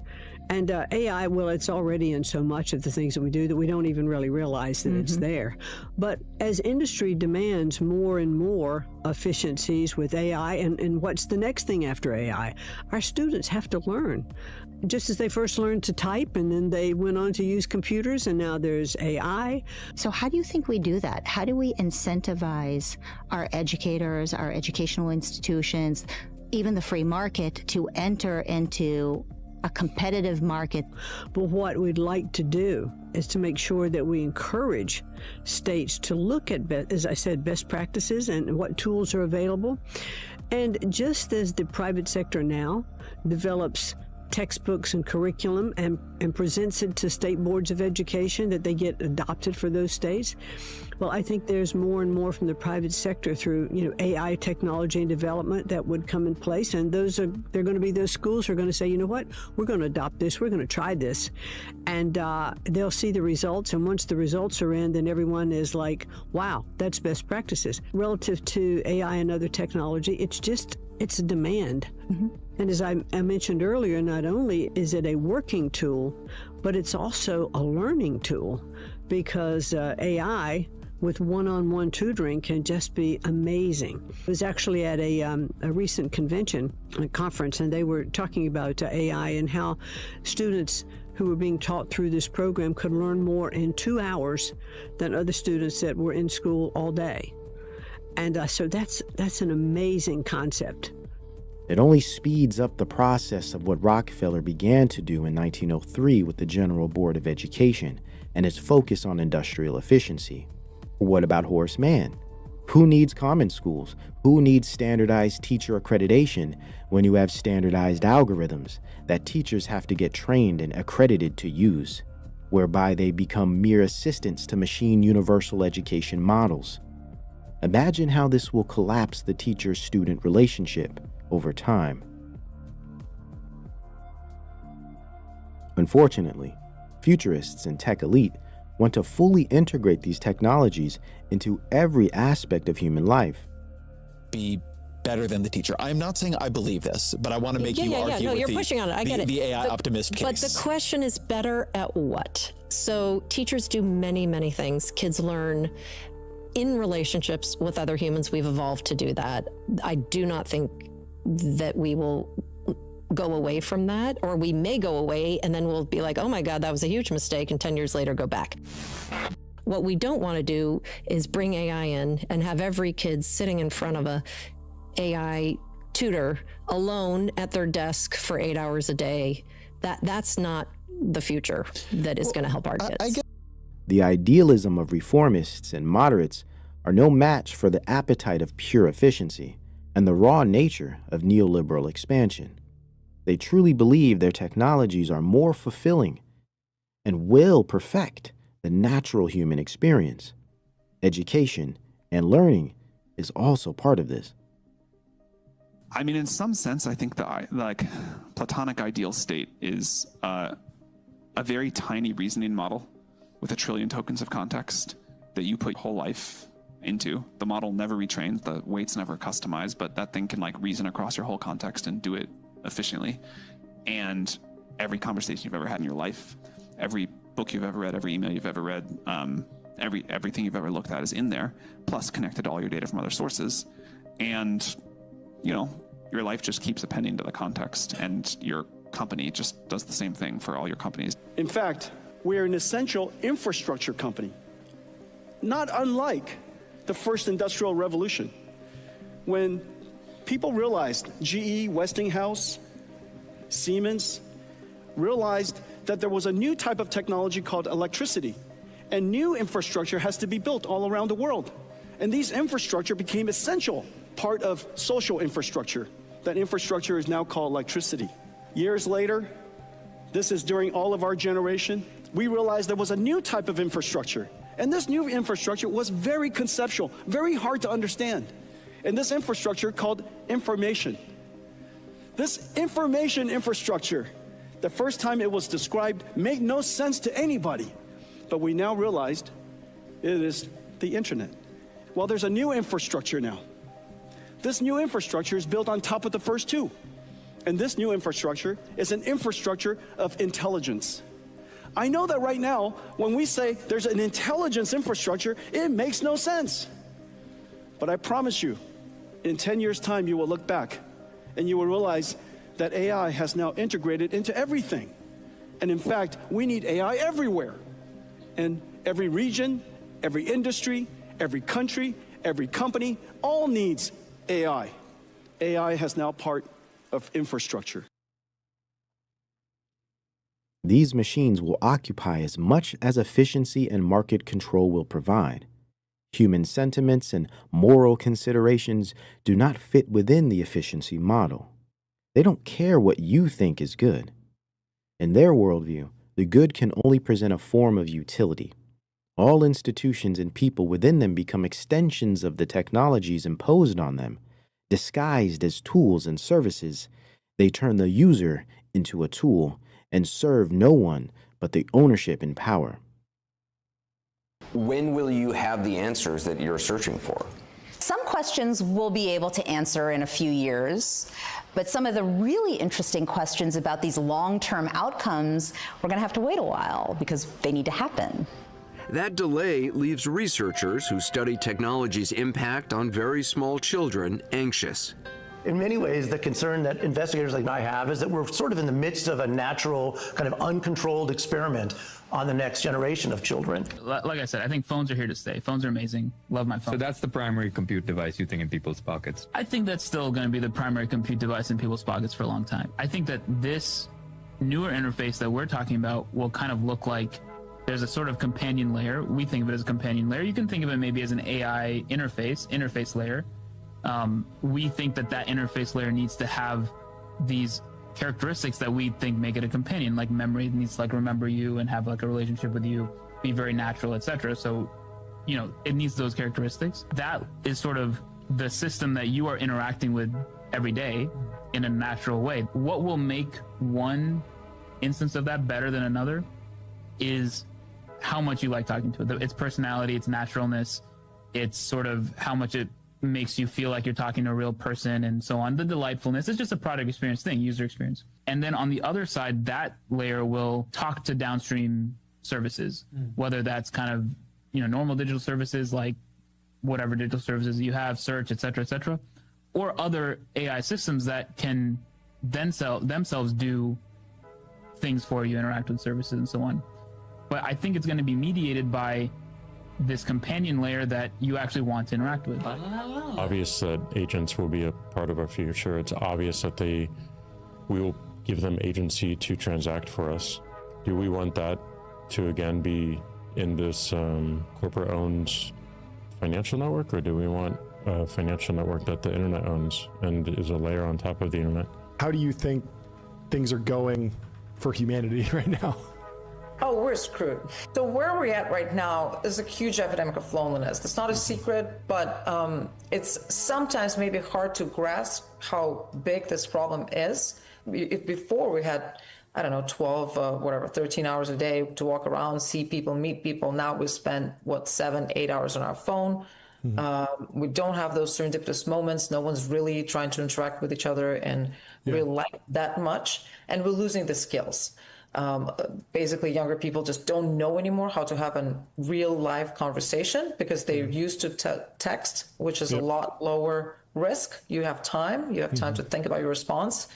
S31: And AI, well, it's already in so much of the things that we do that we don't even really realize that it's there. But as industry demands more and more efficiencies with AI, and what's the next thing after AI? Our students have to learn. Just as they first learned to type, and then they went on to use computers, and now there's AI.
S29: So how do you think we do that? How do we incentivize our educators, our educational institutions, even the free market to enter into a competitive market?
S31: But what we'd like to do is to make sure that we encourage states to look at, as I said, best practices and what tools are available. And just as the private sector now develops textbooks and curriculum and presents it to state boards of education that they get adopted for those states. Well, I think there's more and more from the private sector through, AI technology and development that would come in place. And they're going to be those schools who are going to say, you know what, we're going to adopt this, we're going to try this. And they'll see the results. And once the results are in, then everyone is like, wow, that's best practices. Relative to AI and other technology, it's a demand. Mm-hmm. And as I mentioned earlier, not only is it a working tool, but it's also a learning tool, because AI with one-on-one tutoring can just be amazing. I was actually at a recent convention, a conference, and they were talking about AI and how students who were being taught through this program could learn more in 2 hours than other students that were in school all day. And so that's an amazing concept.
S19: It only speeds up the process of what Rockefeller began to do in 1903 with the General Board of Education and its focus on industrial efficiency. What about Horace Mann? Who needs common schools? Who needs standardized teacher accreditation when you have standardized algorithms that teachers have to get trained and accredited to use, whereby they become mere assistants to machine universal education models? Imagine how this will collapse the teacher-student relationship over time. Unfortunately, futurists and tech elite want to fully integrate these technologies into every aspect of human life.
S2: Be better than the teacher. I'm not saying I believe this, but I want to make you argue with
S4: you're pushing on it. I get it.
S2: The AI optimist case.
S4: But the question is, better at what? So teachers do many, many things. Kids learn in relationships with other humans. We've evolved to do that. I do not think that we will go away from that, or we may go away and then we'll be like, oh my God, that was a huge mistake, and 10 years later go back. What we don't want to do is bring AI in and have every kid sitting in front of a AI tutor alone at their desk for 8 hours a day. That's not the future that is going to help our kids.
S19: The idealism of reformists and moderates are no match for the appetite of pure efficiency and the raw nature of neoliberal expansion. They truly believe their technologies are more fulfilling and will perfect the natural human experience. Education and learning is also part of this.
S6: I mean, in some sense, I think the Platonic ideal state is a very tiny reasoning model with 1 trillion tokens of context that you put your whole life into. The model never retrains, the weights never customized, but that thing can reason across your whole context and do it efficiently. And every conversation you've ever had in your life, every book you've ever read, every email you've ever read, everything you've ever looked at is in there, plus connected to all your data from other sources. And, your life just keeps appending to the context, and your company just does the same thing for all your companies.
S7: In fact, we are an essential infrastructure company, not unlike the first industrial revolution. When people realized, GE, Westinghouse, Siemens, realized that there was a new type of technology called electricity, and new infrastructure has to be built all around the world. And these infrastructure became essential part of social infrastructure. That infrastructure is now called electricity. Years later, this is during all of our generation, we realized there was a new type of infrastructure. And this new infrastructure was very conceptual, very hard to understand. And this infrastructure called information. This information infrastructure, the first time it was described, made no sense to anybody. But we now realized it is the internet. Well, there's a new infrastructure now. This new infrastructure is built on top of the first two. And this new infrastructure is an infrastructure of intelligence. I know that right now, when we say there's an intelligence infrastructure, it makes no sense. But I promise you, in 10 years' time, you will look back and you will realize that AI has now integrated into everything. And in fact, we need AI everywhere. And every region, every industry, every country, every company, all needs AI. AI has now part of infrastructure.
S19: These machines will occupy as much as efficiency and market control will provide. Human sentiments and moral considerations do not fit within the efficiency model. They don't care what you think is good. In their worldview, the good can only present a form of utility. All institutions and people within them become extensions of the technologies imposed on them. Disguised as tools and services, they turn the user into a tool and serve no one but the ownership and power.
S1: When will you have the answers that you're searching for?
S31: Some questions we'll be able to answer in a few years, but some of the really interesting questions about these long-term outcomes, we're going to have to wait a while because they need to happen.
S8: That delay leaves researchers who study technology's impact on very small children anxious.
S10: In many ways, the concern that investigators like I have is that we're sort of in the midst of a natural, kind of uncontrolled experiment on the next generation of children.
S11: Like I said, I think phones are here to stay. Phones are amazing. Love my phone.
S12: So that's the primary compute device you think in people's pockets?
S11: I think that's still going to be the primary compute device in people's pockets for a long time. I think that this newer interface that we're talking about will kind of look like there's a sort of companion layer. We think of it as a companion layer. You can think of it maybe as an AI interface layer. We think that that interface layer needs to have these characteristics that we think make it a companion, like memory. It needs to like remember you and have like a relationship with you, be very natural, etc. So, you know, it needs those characteristics. That is sort of the system that you are interacting with every day in a natural way. What will make one instance of that better than another is how much you like talking to it. Its personality, its naturalness, it's sort of how much it makes you feel like you're talking to a real person and so on. The delightfulness is just a product experience thing, user experience. And then on the other side, that layer will talk to downstream services, whether that's kind of, you know, normal digital services like whatever digital services you have, search, et cetera, or other AI systems that can then themselves do things for you, interact with services and so on. But I think it's going to be mediated by this companion layer that you actually want to interact with.
S22: Obvious that agents will be a part of our future. It's obvious that we will give them agency to transact for us. Do we want that to again be in this corporate-owned financial network, or do we want a financial network that the internet owns and is a layer on top of the internet?
S13: How do you think things are going for humanity right now?
S14: Oh, we're screwed. So where we're at right now is a huge epidemic of loneliness. It's not a secret, but it's sometimes maybe hard to grasp how big this problem is. If before we had, I don't know, 13 hours a day to walk around, see people, meet people. Now we spend, 7, 8 hours on our phone. We don't have those serendipitous moments. No one's really trying to interact with each other in real life that much. And we're losing the skills. Basically, younger people just don't know anymore how to have a real live conversation because they're used to text, which is a lot lower risk. You have time to think about your response.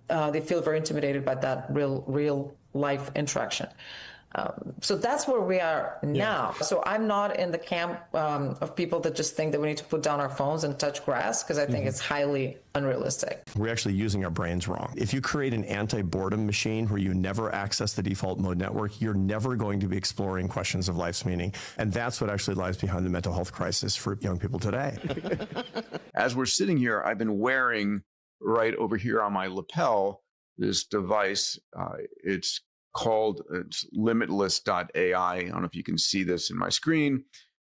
S14: They feel very intimidated by that real life interaction. So that's where we are now. So I'm not in the camp of people that just think that we need to put down our phones and touch grass, because I think it's highly unrealistic.
S16: We're actually using our brains wrong. If you create an anti-boredom machine where you never access the default mode network, you're never going to be exploring questions of life's meaning. And that's what actually lies behind the mental health crisis for young people today.
S17: As we're sitting here, I've been wearing right over here on my lapel this device. It's limitless.ai. I don't know if you can see this in my screen.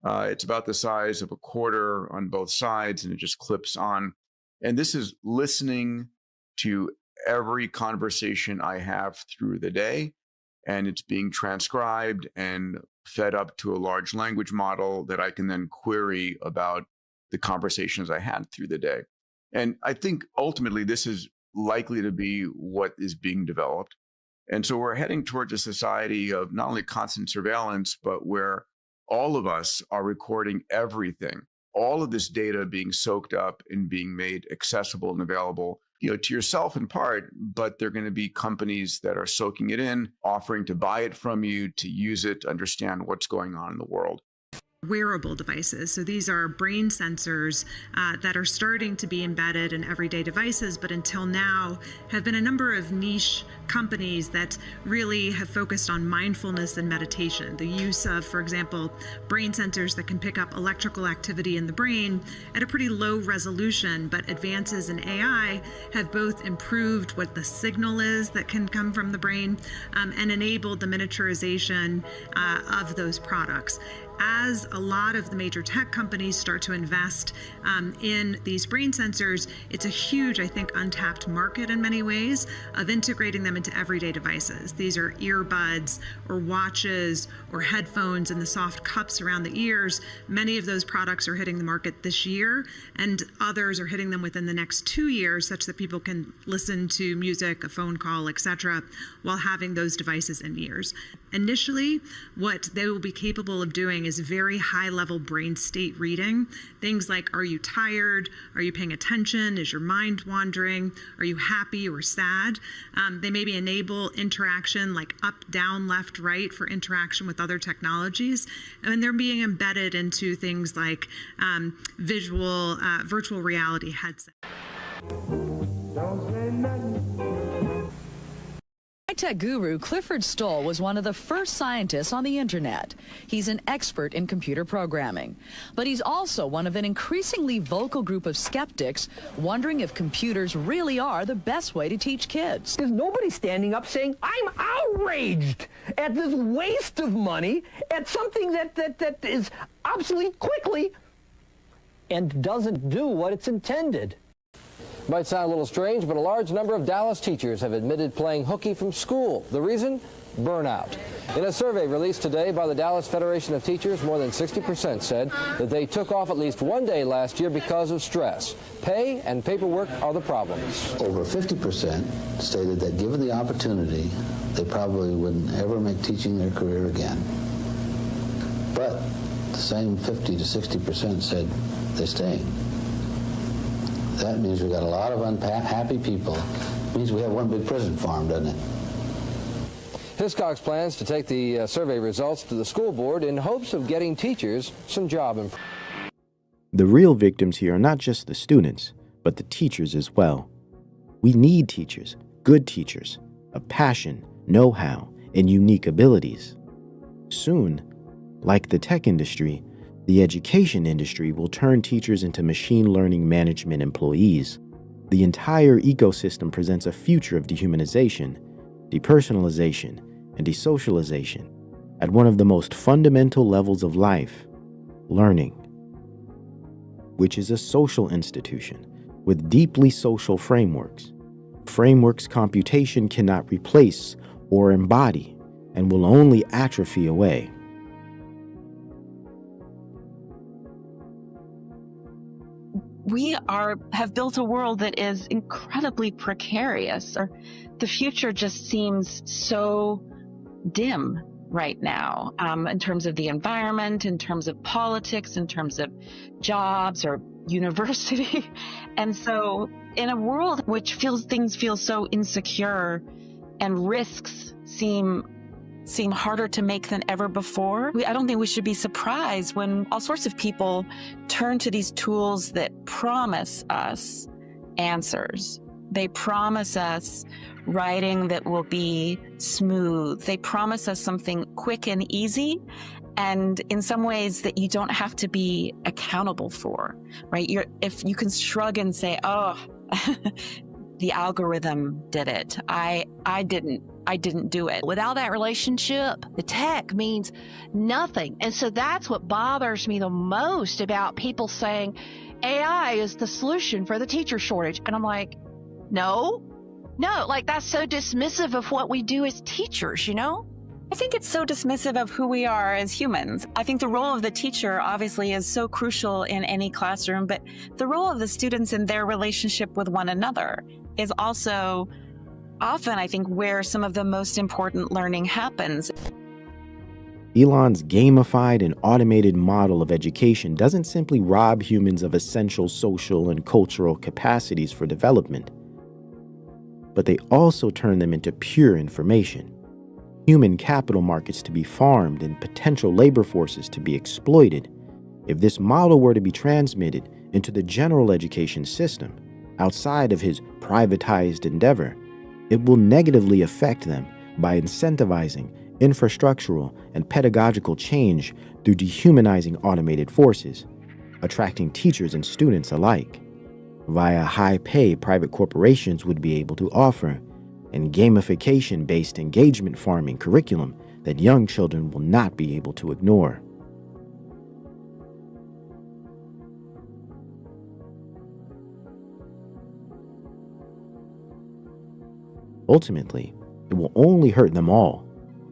S17: It's about the size of a quarter on both sides, and it just clips on. And this is listening to every conversation I have through the day, and it's being transcribed and fed up to a large language model that I can then query about the conversations I had through the day. And I think ultimately this is likely to be what is being developed. And so we're heading towards a society of not only constant surveillance, but where all of us are recording everything, all of this data being soaked up and being made accessible and available, to yourself in part, but there are going to be companies that are soaking it in, offering to buy it from you, to use it, to understand what's going on in the world.
S21: Wearable devices. So these are brain sensors that are starting to be embedded in everyday devices, but until now have been a number of niche companies that really have focused on mindfulness and meditation. The use of, for example, brain sensors that can pick up electrical activity in the brain at a pretty low resolution, but advances in AI have both improved what the signal is that can come from the brain and enabled the miniaturization of those products. As a lot of the major tech companies start to invest in these brain sensors, it's a huge, I think, untapped market in many ways of integrating them into everyday devices. These are earbuds or watches or headphones and the soft cups around the ears. Many of those products are hitting the market this year, and others are hitting them within the next 2 years, such that people can listen to music, a phone call, etc., while having those devices in ears. Initially, what they will be capable of doing is very high-level brain state reading. Things like, are you tired? Are you paying attention? Is your mind wandering? Are you happy or sad? They maybe enable interaction like up, down, left, right for interaction with other technologies. And they're being embedded into things like virtual reality headsets.
S3: High-tech guru Clifford Stoll was one of the first scientists on the internet. He's an expert in computer programming, but he's also one of an increasingly vocal group of skeptics wondering if computers really are the best way to teach kids.
S5: There's nobody standing up saying, I'm outraged at this waste of money at something that is obsolete quickly and doesn't do what it's intended.
S9: Might sound a little strange, but a large number of Dallas teachers have admitted playing hooky from school. The reason? Burnout. In a survey released today by the Dallas Federation of Teachers, more than 60% said that they took off at least one day last year because of stress. Pay and paperwork are the problems.
S15: Over 50% stated that given the opportunity, they probably wouldn't ever make teaching their career again. But the same 50 to 60% said they're staying. That means we've got a lot of unhappy people. It means we have one big prison farm, doesn't it?
S9: Hiscox plans to take the survey results to the school board in hopes of getting teachers some job improvement.
S19: The real victims here are not just the students, but the teachers as well. We need teachers, good teachers, of passion, know-how, and unique abilities. Soon, like the tech industry, the education industry will turn teachers into machine learning management employees. The entire ecosystem presents a future of dehumanization, depersonalization, and desocialization at one of the most fundamental levels of life, learning, which is a social institution with deeply social frameworks. Frameworks computation cannot replace or embody and will only atrophy away.
S18: We have built a world that is incredibly precarious. Or the future just seems so dim right now in terms of the environment, in terms of politics, in terms of jobs or university. And so in a world which things feel so insecure and risks seem harder to make than ever before, I don't think we should be surprised when all sorts of people turn to these tools that promise us answers. They promise us writing that will be smooth. They promise us something quick and easy, and in some ways that you don't have to be accountable for, right? If you can shrug and say, oh, the algorithm did it. I didn't do it.
S20: Without that relationship, the tech means nothing. And so that's what bothers me the most about people saying AI is the solution for the teacher shortage. And I'm like, no, like that's so dismissive of what we do as teachers, you know?
S18: I think it's so dismissive of who we are as humans. I think the role of the teacher obviously is so crucial in any classroom, but the role of the students in their relationship with one another is also often, I think, where some of the most important learning happens.
S19: Elon's gamified and automated model of education doesn't simply rob humans of essential social and cultural capacities for development, but they also turn them into pure information. Human capital markets to be farmed and potential labor forces to be exploited. If this model were to be transmitted into the general education system, outside of his privatized endeavor, It will negatively affect them by incentivizing infrastructural and pedagogical change through dehumanizing automated forces, attracting teachers and students alike, via high pay private corporations would be able to offer, and gamification-based engagement farming curriculum that young children will not be able to ignore. Ultimately, it will only hurt them all,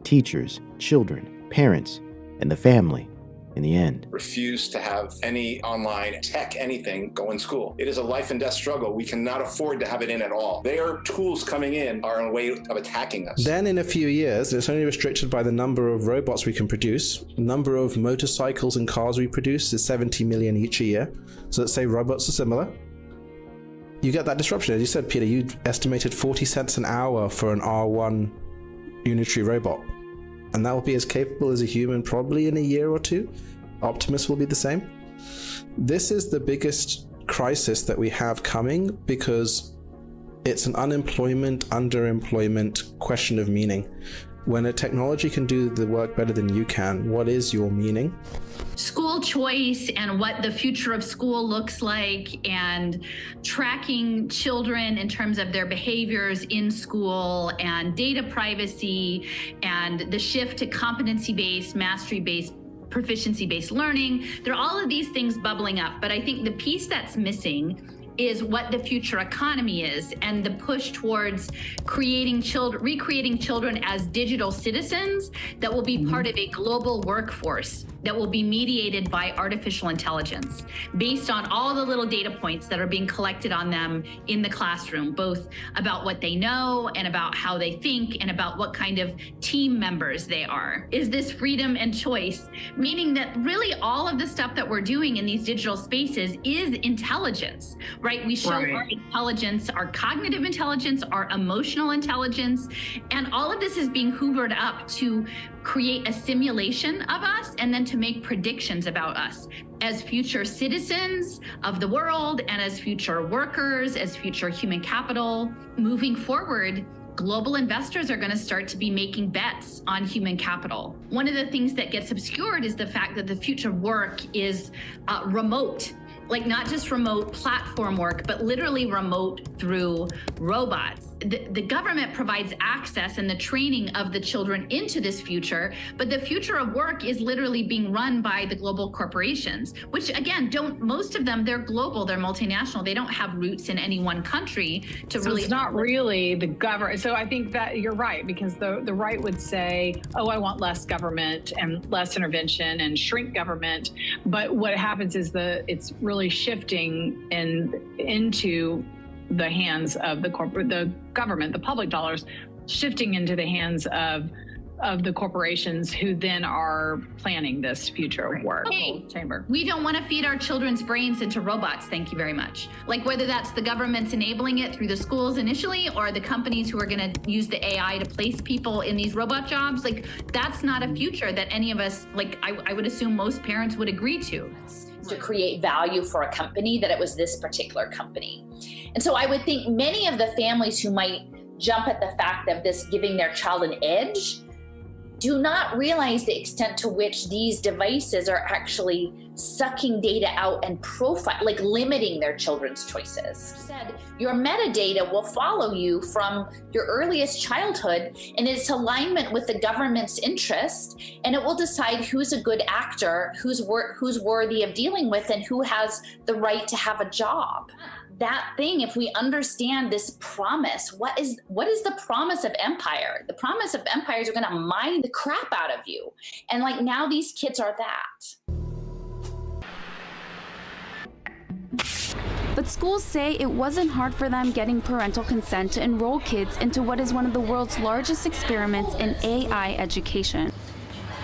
S19: teachers, children, parents, and the family in the end.
S2: Refuse to have any online tech, anything go in school. It is a life and death struggle. We cannot afford to have it in at all. Their tools coming in are a way of attacking us.
S4: Then in a few years, it's only restricted by the number of robots we can produce. The number of motorcycles and cars we produce is 70 million each a year. So let's say robots are similar. You get that disruption. As you said, Peter, you estimated 40 cents an hour for an R1 unitary robot. And that will be as capable as a human probably in a year or two. Optimus will be the same. This is the biggest crisis that we have coming because it's an unemployment, underemployment question of meaning. When a technology can do the work better than you can, what is your meaning?
S6: School choice and what the future of school looks like, and tracking children in terms of their behaviors in school, and data privacy, and the shift to competency-based, mastery-based, proficiency-based learning. There are all of these things bubbling up, but I think the piece that's missing is what the future economy is, and the push towards recreating children as digital citizens that will be part of a global workforce that will be mediated by artificial intelligence based on all the little data points that are being collected on them in the classroom, both about what they know and about how they think and about what kind of team members they are. Is this freedom and choice, meaning that really all of the stuff that we're doing in these digital spaces is intelligence, right? We show our intelligence, our cognitive intelligence, our emotional intelligence, and all of this is being hoovered up to create a simulation of us and then to make predictions about us as future citizens of the world and as future workers, as future human capital. Moving forward, global investors are going to start to be making bets on human capital. One of the things that gets obscured is the fact that the future of work is remote. Like not just remote platform work, but literally remote through robots. The government provides access and the training of the children into this future, but the future of work is literally being run by the global corporations, which again, most of them, they're global, they're multinational, they don't have roots in any one country to really.
S23: It's not really the government. So I think that you're right, because the right would say, oh, I want less government and less intervention and shrink government. But what happens is it's really shifting into the hands of the government, the public dollars, shifting into the hands of the corporations who then are planning this future of work.
S6: Okay. We don't want to feed our children's brains into robots, thank you very much. Like whether that's the government's enabling it through the schools initially, or the companies who are going to use the AI to place people in these robot jobs, like that's not a future that any of us, like I would assume most parents would agree to.
S24: To create value for a company, that it was this particular company. And so I would think many of the families who might jump at the fact of this giving their child an edge do not realize the extent to which these devices are actually sucking data out and like limiting their children's choices. Said, your metadata will follow you from your earliest childhood in its alignment with the government's interest, and it will decide who's a good actor, who's worthy of dealing with, and who has the right to have a job. That thing, if we understand this promise, what is the promise of empire? The promise of empire is we're gonna mine the crap out of you. And like now these kids are that.
S25: But schools say it wasn't hard for them getting parental consent to enroll kids into what is one of the world's largest experiments in AI education.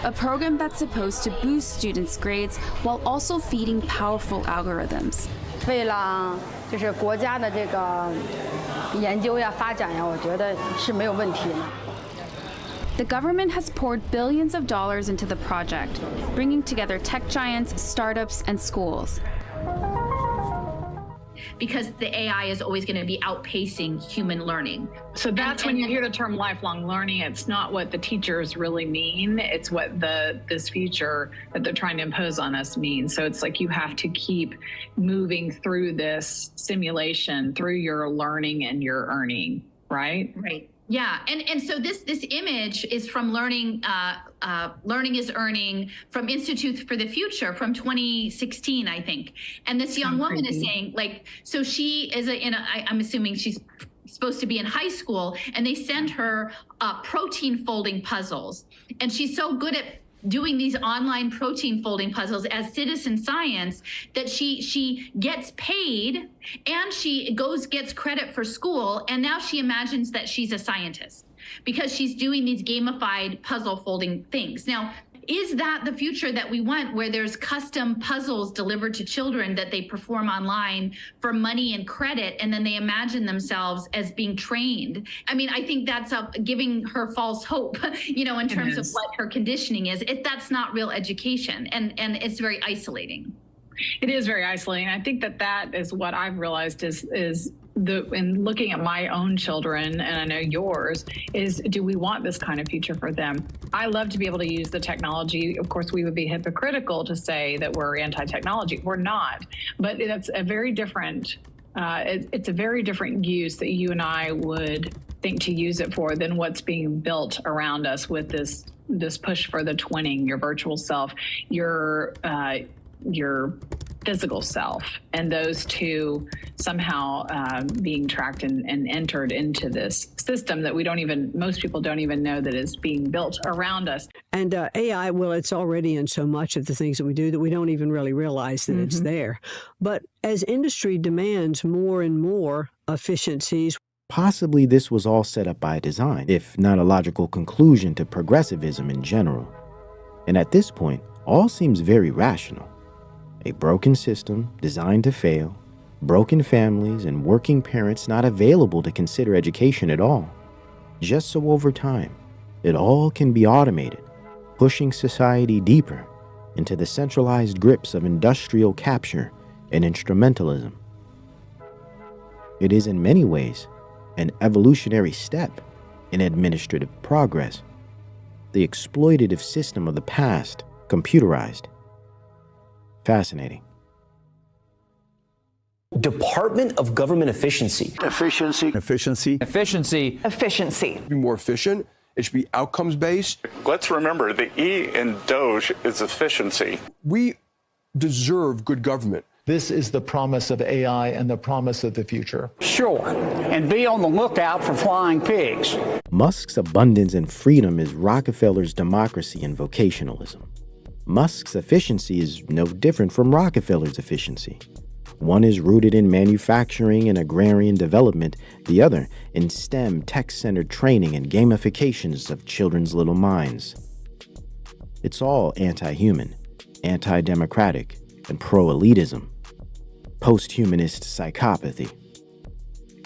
S25: A program that's supposed to boost students' grades while also feeding powerful algorithms.
S26: 为了就是国家的这个研究呀、发展呀，我觉得是没有问题的。
S25: The government has poured billions of dollars into the project, bringing together tech giants, startups, and schools.
S6: because the AI is always going to be outpacing human learning.
S23: So that's when you hear the term lifelong learning, it's not what the teachers really mean. It's what this future that they're trying to impose on us means. So it's like you have to keep moving through this simulation, through your learning and your earning, right?
S6: Right. Yeah, and so this image is from Learning is Earning from Institute for the Future from 2016, I think. And this young woman is saying, like, so she is I'm assuming she's supposed to be in high school, and they send her protein folding puzzles, and she's so good at doing these online protein folding puzzles as citizen science that she gets paid and she gets credit for school, and now she imagines that she's a scientist because she's doing these gamified puzzle folding things. Now, is that the future that we want, where there's custom puzzles delivered to children that they perform online for money and credit, and then they imagine themselves as being trained? I mean, I think that's giving her false hope, in terms of what her conditioning is. That's not real education, and it's very isolating.
S23: It is very isolating. I think that is what I've realized is in looking at my own children, and I know yours, is do we want this kind of future for them? I love to be able to use the technology. Of course, we would be hypocritical to say that we're anti-technology. We're not, but it's a very different, it's a very different use that you and I would think to use it for than what's being built around us with this push for the twinning, your virtual self, your physical self, and those two somehow being tracked and entered into this system that most people don't even know that is being built around us.
S1: And AI, well, it's already in so much of the things that we do that we don't even really realize that it's there. But as industry demands more and more efficiencies,
S19: possibly this was all set up by design, if not a logical conclusion to progressivism in general. And at this point, all seems very rational. A broken system designed to fail, broken families and working parents not available to consider education at all. Just so over time, it all can be automated, pushing society deeper into the centralized grips of industrial capture and instrumentalism. It is in many ways an evolutionary step in administrative progress, the exploitative system of the past computerized. Fascinating.
S7: Department of Government Efficiency.
S8: Efficiency.
S7: Efficiency.
S8: Efficiency.
S7: Efficiency.
S8: Be more efficient. It should be outcomes based.
S10: Let's remember the E in Doge is efficiency.
S8: We deserve good government.
S11: This is the promise of AI and the promise of the future.
S12: Sure, and be on the lookout for flying pigs.
S19: Musk's abundance and freedom is Rockefeller's democracy and vocationalism. Musk's efficiency is no different from Rockefeller's efficiency. One is rooted in manufacturing and agrarian development, the other in STEM, tech-centered training and gamifications of children's little minds. It's all anti-human, anti-democratic, and pro-elitism. Post-humanist psychopathy.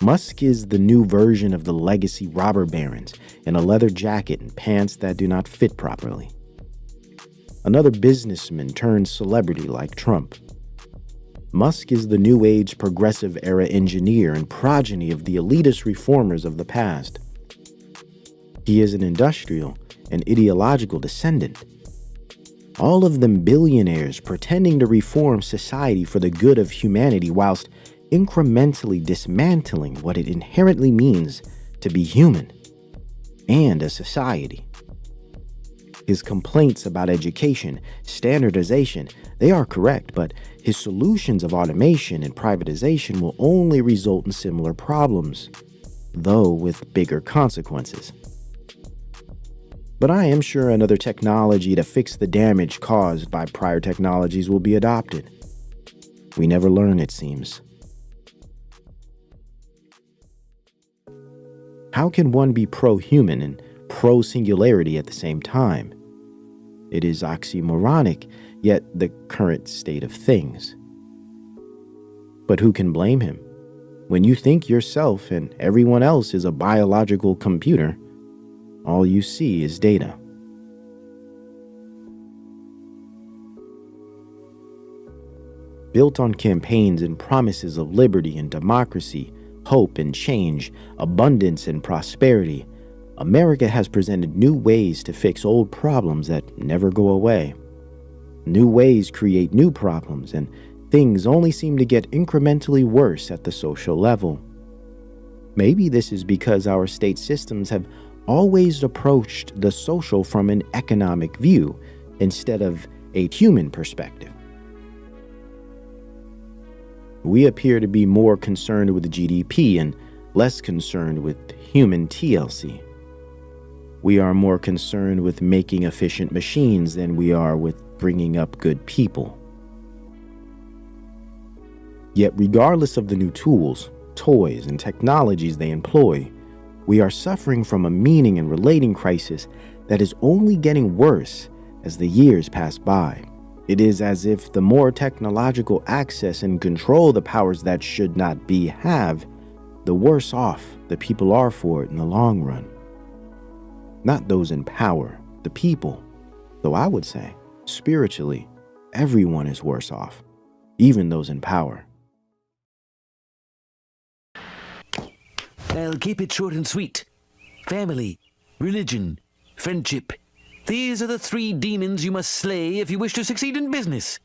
S19: Musk is the new version of the legacy robber barons in a leather jacket and pants that do not fit properly. Another businessman turned celebrity like Trump. Musk is the new age progressive era engineer and progeny of the elitist reformers of the past. He is an industrial and ideological descendant. All of them billionaires pretending to reform society for the good of humanity whilst incrementally dismantling what it inherently means to be human and a society. His complaints about education, standardization, they are correct, but his solutions of automation and privatization will only result in similar problems, though with bigger consequences. But I am sure another technology to fix the damage caused by prior technologies will be adopted. We never learn, it seems. How can one be pro-human and pro-singularity at the same time? It is oxymoronic, yet the current state of things. But who can blame him? When you think yourself and everyone else is a biological computer, all you see is data. built on campaigns and promises of liberty and democracy, hope and change, abundance and prosperity, America has presented new ways to fix old problems that never go away. New ways create new problems, and things only seem to get incrementally worse at the social level. Maybe this is because our state systems have always approached the social from an economic view instead of a human perspective. We appear to be more concerned with GDP and less concerned with human TLC. We are more concerned with making efficient machines than we are with bringing up good people. Yet regardless of the new tools, toys, and technologies they employ, we are suffering from a meaning and relating crisis that is only getting worse as the years pass by. It is as if the more technological access and control the powers that should not be have, the worse off the people are for it in the long run. Not those in power, the people, though I would say, spiritually, everyone is worse off, even those in power.
S13: I'll keep it short and sweet. Family, religion, friendship. These are the three demons you must slay if you wish to succeed in business.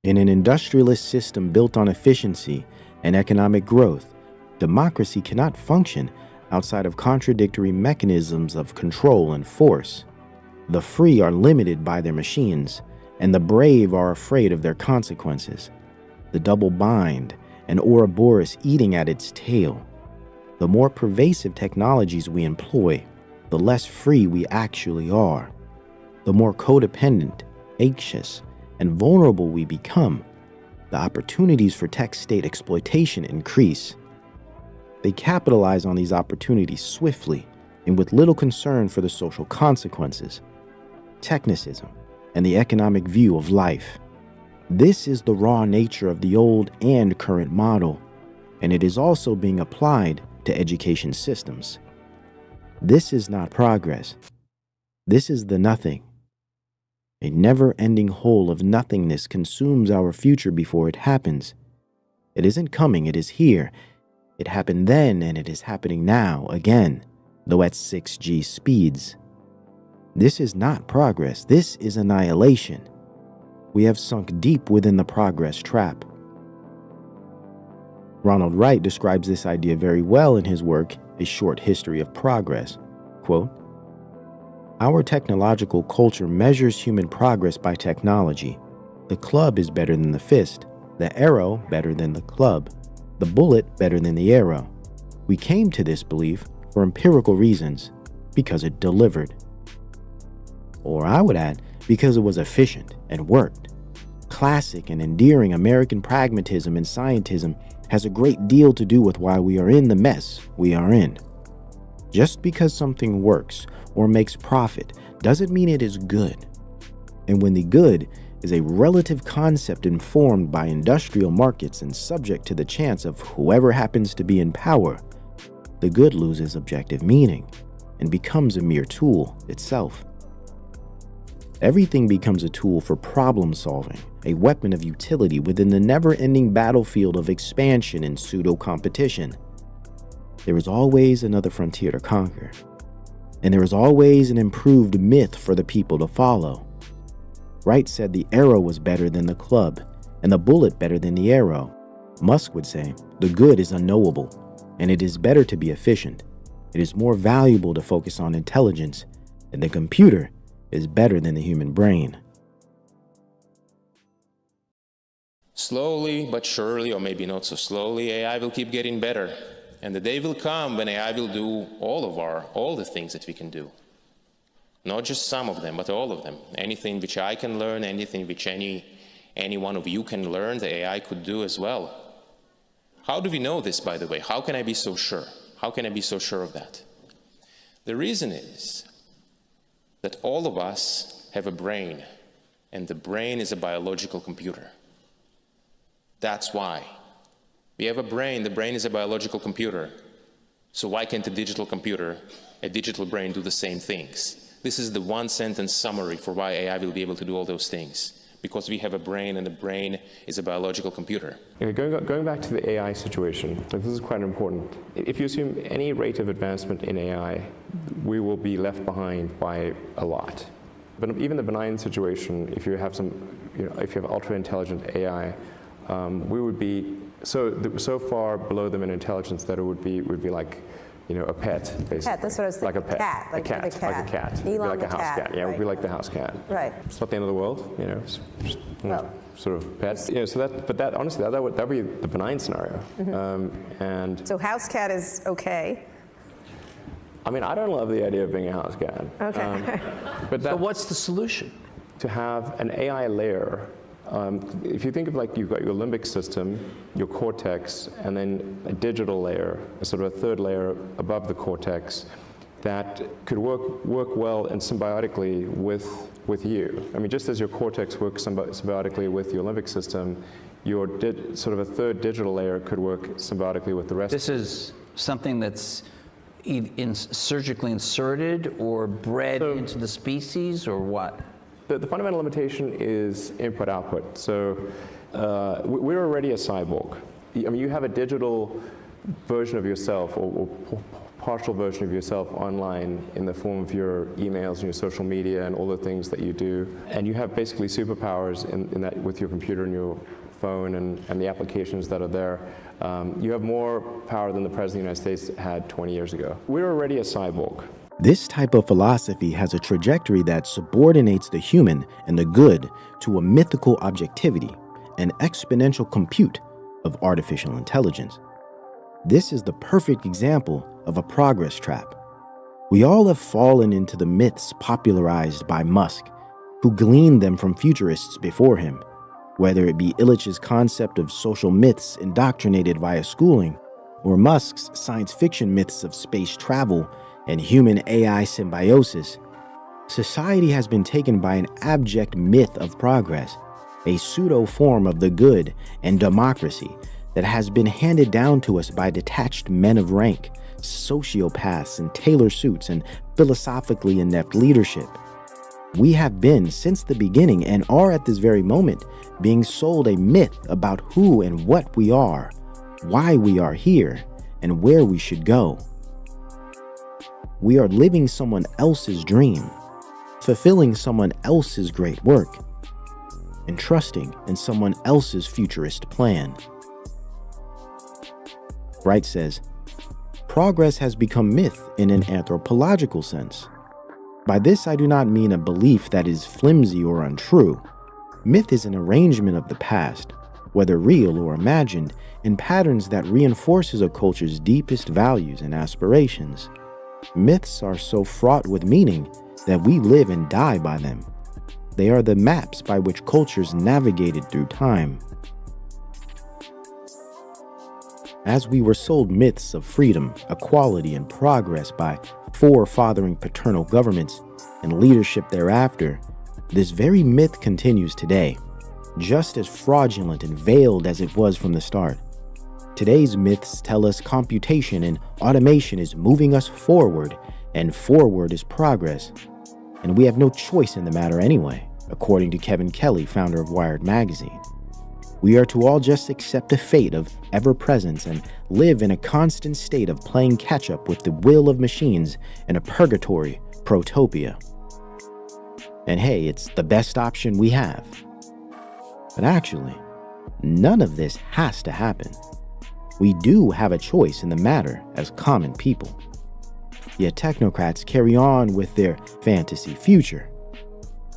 S19: In an industrialist system built on efficiency and economic growth, democracy cannot function outside of contradictory mechanisms of control and force. The free are limited by their machines, and the brave are afraid of their consequences. The double bind, and Ouroboros eating at its tail. The more pervasive technologies we employ, the less free we actually are. The more codependent, anxious, and vulnerable we become, the opportunities for tech state exploitation increase. They capitalize on these opportunities swiftly and with little concern for the social consequences, technicism, and the economic view of life. This is the raw nature of the old and current model, and it is also being applied to education systems. This is not progress. This is the nothing. A never-ending hole of nothingness consumes our future before it happens. It isn't coming, it is here. It happened then, and it is happening now again, though at 6G speeds. This is not progress. This is annihilation. We have sunk deep within the progress trap. Ronald Wright describes this idea very well in his work, A Short History of Progress. Quote, "Our technological culture measures human progress by technology. The club is better than the fist, the arrow better than the club, the bullet better than the arrow. We came to this belief for empirical reasons, because it delivered." Or I would add, because it was efficient and worked. Classic and endearing American pragmatism and scientism has a great deal to do with why we are in the mess we are in. Just because something works or makes profit doesn't mean it is good. And when the good is a relative concept informed by industrial markets and subject to the chance of whoever happens to be in power, the good loses objective meaning and becomes a mere tool itself. Everything becomes a tool for problem solving, a weapon of utility within the never-ending battlefield of expansion and pseudo-competition. There is always another frontier to conquer, and there is always an improved myth for the people to follow. Wright said the arrow was better than the club, and the bullet better than the arrow. Musk would say the good is unknowable, and it is better to be efficient. It is more valuable to focus on intelligence, and the computer is better than the human brain.
S14: Slowly but surely, or maybe not so slowly, AI will keep getting better. And the day will come when AI will do all the things that we can do. Not just some of them, but all of them. Anything which I can learn, anything which any one of you can learn, the AI could do as well. How do we know this, by the way? How can I be so sure? How can I be so sure of that? The reason is that all of us have a brain, and the brain is a biological computer. That's why. We have a brain, the brain is a biological computer. So why can't a digital computer, a digital brain, do the same things? This is the one-sentence summary for why AI will be able to do all those things. because we have a brain and the brain is a biological computer.
S3: Going back to the AI situation, this is quite important. If you assume any rate of advancement in AI, we will be left behind by a lot. But even the benign situation, if you have if you have ultra-intelligent AI, we would be so far below them in intelligence that it would be like, a pet, basically.
S5: Pet, that's what I was thinking.
S3: Like a pet.
S5: Like a cat.
S3: Elon
S5: like
S3: a house cat. Yeah, it would be like the house cat.
S5: Right.
S3: It's not the end of the world, sort of pet. But that honestly, that would be the benign scenario. And
S5: so house cat is okay.
S3: I mean, I don't love the idea of being a house cat.
S5: Okay.
S3: So what's the solution? To have an AI layer. If you think of you've got your limbic system, your cortex, and then a digital layer, a sort of a third layer above the cortex that could work well and symbiotically with you. I mean, just as your cortex works symbiotically with your limbic system, your sort of a third digital layer could work symbiotically with the rest.
S12: This is something that's surgically inserted or bred into the species, or what?
S3: The fundamental limitation is input-output. So we're already a cyborg. I mean, you have a digital version of yourself or partial version of yourself online in the form of your emails and your social media and all the things that you do. And you have basically superpowers in that with your computer and your phone and the applications that are there. You have more power than the President of the United States had 20 years ago. We're already a cyborg.
S19: This type of philosophy has a trajectory that subordinates the human and the good to a mythical objectivity, an exponential compute of artificial intelligence. This is the perfect example of a progress trap. We all have fallen into the myths popularized by Musk, who gleaned them from futurists before him, whether it be Illich's concept of social myths indoctrinated via schooling, or Musk's science fiction myths of space travel and human-AI symbiosis. Society has been taken by an abject myth of progress, a pseudo-form of the good and democracy that has been handed down to us by detached men of rank, sociopaths in tailor suits, and philosophically inept leadership. We have been, since the beginning, and are at this very moment, being sold a myth about who and what we are, why we are here, and where we should go. We are living someone else's dream, fulfilling someone else's great work, and trusting in someone else's futurist plan. Wright says, progress has become myth in an anthropological sense. By this, I do not mean a belief that is flimsy or untrue. Myth is an arrangement of the past, whether real or imagined, in patterns that reinforces a culture's deepest values and aspirations. Myths are so fraught with meaning that we live and die by them. They are the maps by which cultures navigated through time. As we were sold myths of freedom, equality, and progress by forefathering paternal governments and leadership thereafter, this very myth continues today, just as fraudulent and veiled as it was from the start. Today's myths tell us computation and automation is moving us forward, and forward is progress. And we have no choice in the matter anyway, according to Kevin Kelly, founder of Wired magazine. We are to all just accept the fate of ever-presence and live in a constant state of playing catch-up with the will of machines in a purgatory protopia. And hey, it's the best option we have. But actually, none of this has to happen. We do have a choice in the matter as common people. Yet technocrats carry on with their fantasy future.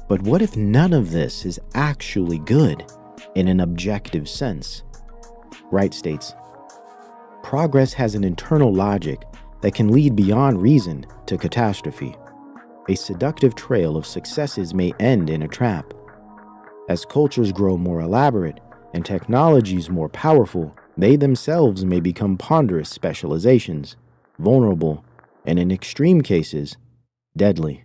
S19: But what if none of this is actually good in an objective sense? Wright states, progress has an internal logic that can lead beyond reason to catastrophe. A seductive trail of successes may end in a trap. As cultures grow more elaborate and technologies more powerful, they themselves may become ponderous specializations, vulnerable, and in extreme cases, deadly.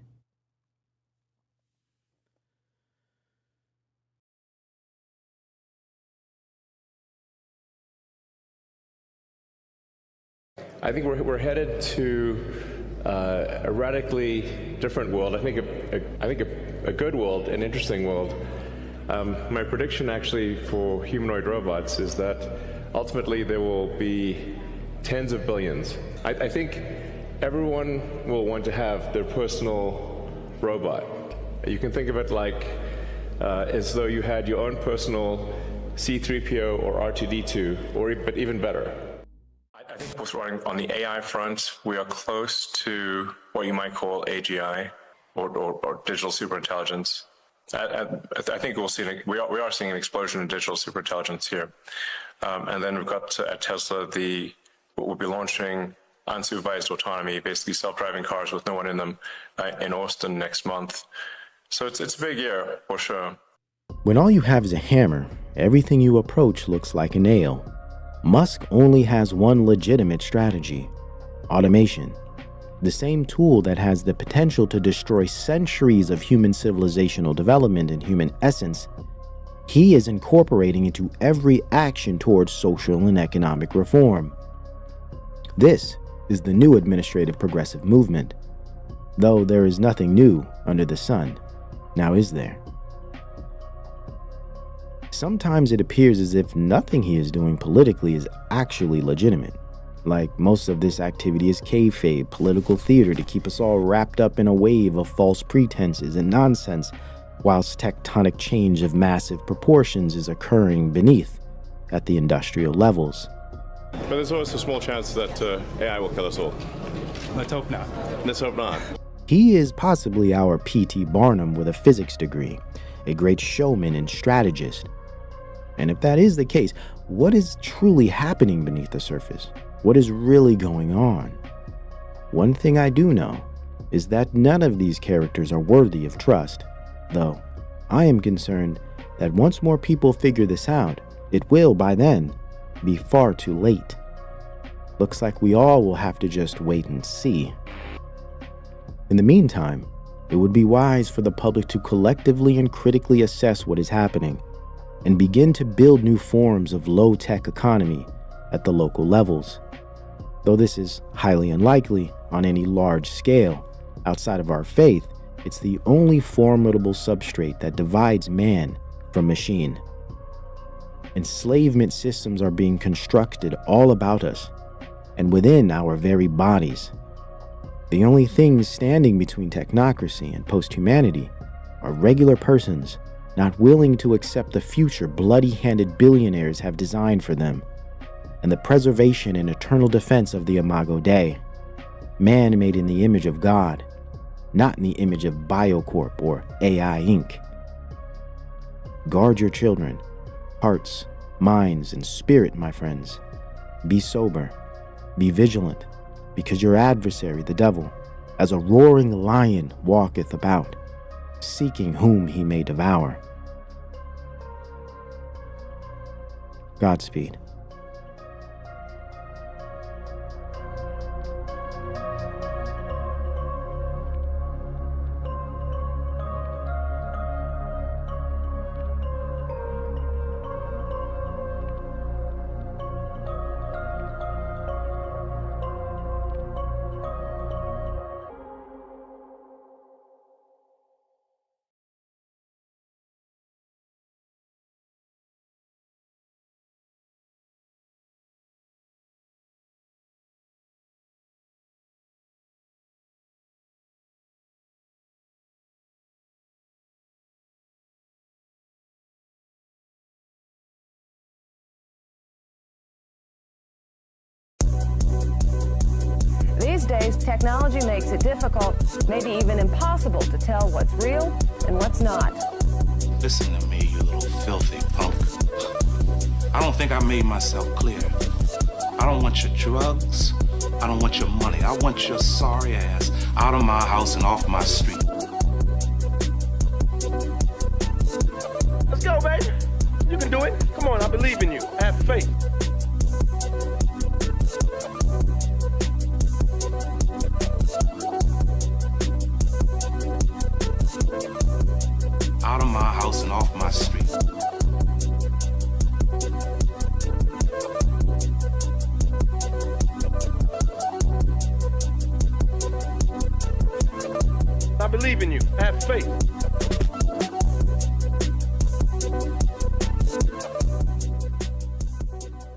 S3: I think we're headed to a radically different world. I think a good world, an interesting world, My prediction actually for humanoid robots is that ultimately there will be tens of billions. I think everyone will want to have their personal robot. You can think of it like as though you had your own personal C-3PO or R2-D2, but even better.
S9: I think on the AI front, we are close to what you might call AGI or digital superintelligence. I think we are seeing an explosion in digital superintelligence here. And then we've got at Tesla we'll be launching unsupervised autonomy, basically self-driving cars with no one in them in Austin next month. So it's a big year for sure.
S19: When all you have is a hammer, everything you approach looks like a nail. Musk only has one legitimate strategy: automation. The same tool that has the potential to destroy centuries of human civilizational development and human essence, he is incorporating into every action towards social and economic reform. This is the new administrative progressive movement. Though there is nothing new under the sun, now is there? Sometimes it appears as if nothing he is doing politically is actually legitimate. Like most of this activity is kayfabe, political theater to keep us all wrapped up in a wave of false pretenses and nonsense, whilst tectonic change of massive proportions is occurring beneath at the industrial levels.
S3: But there's always a small chance that AI will kill us all.
S15: Let's hope not.
S3: Let's hope not.
S19: He is possibly our P.T. Barnum with a physics degree, a great showman and strategist. And if that is the case, what is truly happening beneath the surface? What is really going on? One thing I do know is that none of these characters are worthy of trust, though I am concerned that once more people figure this out, it will, by then, be far too late. Looks like we all will have to just wait and see. In the meantime, it would be wise for the public to collectively and critically assess what is happening and begin to build new forms of low-tech economy at the local levels. Though this is highly unlikely on any large scale, outside of our faith, it's the only formidable substrate that divides man from machine. Enslavement systems are being constructed all about us and within our very bodies. The only things standing between technocracy and posthumanity are regular persons not willing to accept the future bloody-handed billionaires have designed for them, and the preservation and eternal defense of the Imago Dei, man made in the image of God, not in the image of Biocorp or AI Inc. Guard your children, hearts, minds, and spirit, my friends. Be sober, be vigilant, because your adversary, the devil, as a roaring lion walketh about, seeking whom he may devour. Godspeed.
S16: These days, technology makes it difficult, maybe even impossible, to tell what's real and what's not.
S17: Listen to me, you little filthy punk. I don't think I made myself clear. I don't want your drugs. I don't want your money. I want your sorry ass out of my house and off my street.
S8: Let's go, baby. You can do it. Come on, I believe in you. Have faith.
S17: Out of my house and off my street.
S8: I believe in you. Have faith.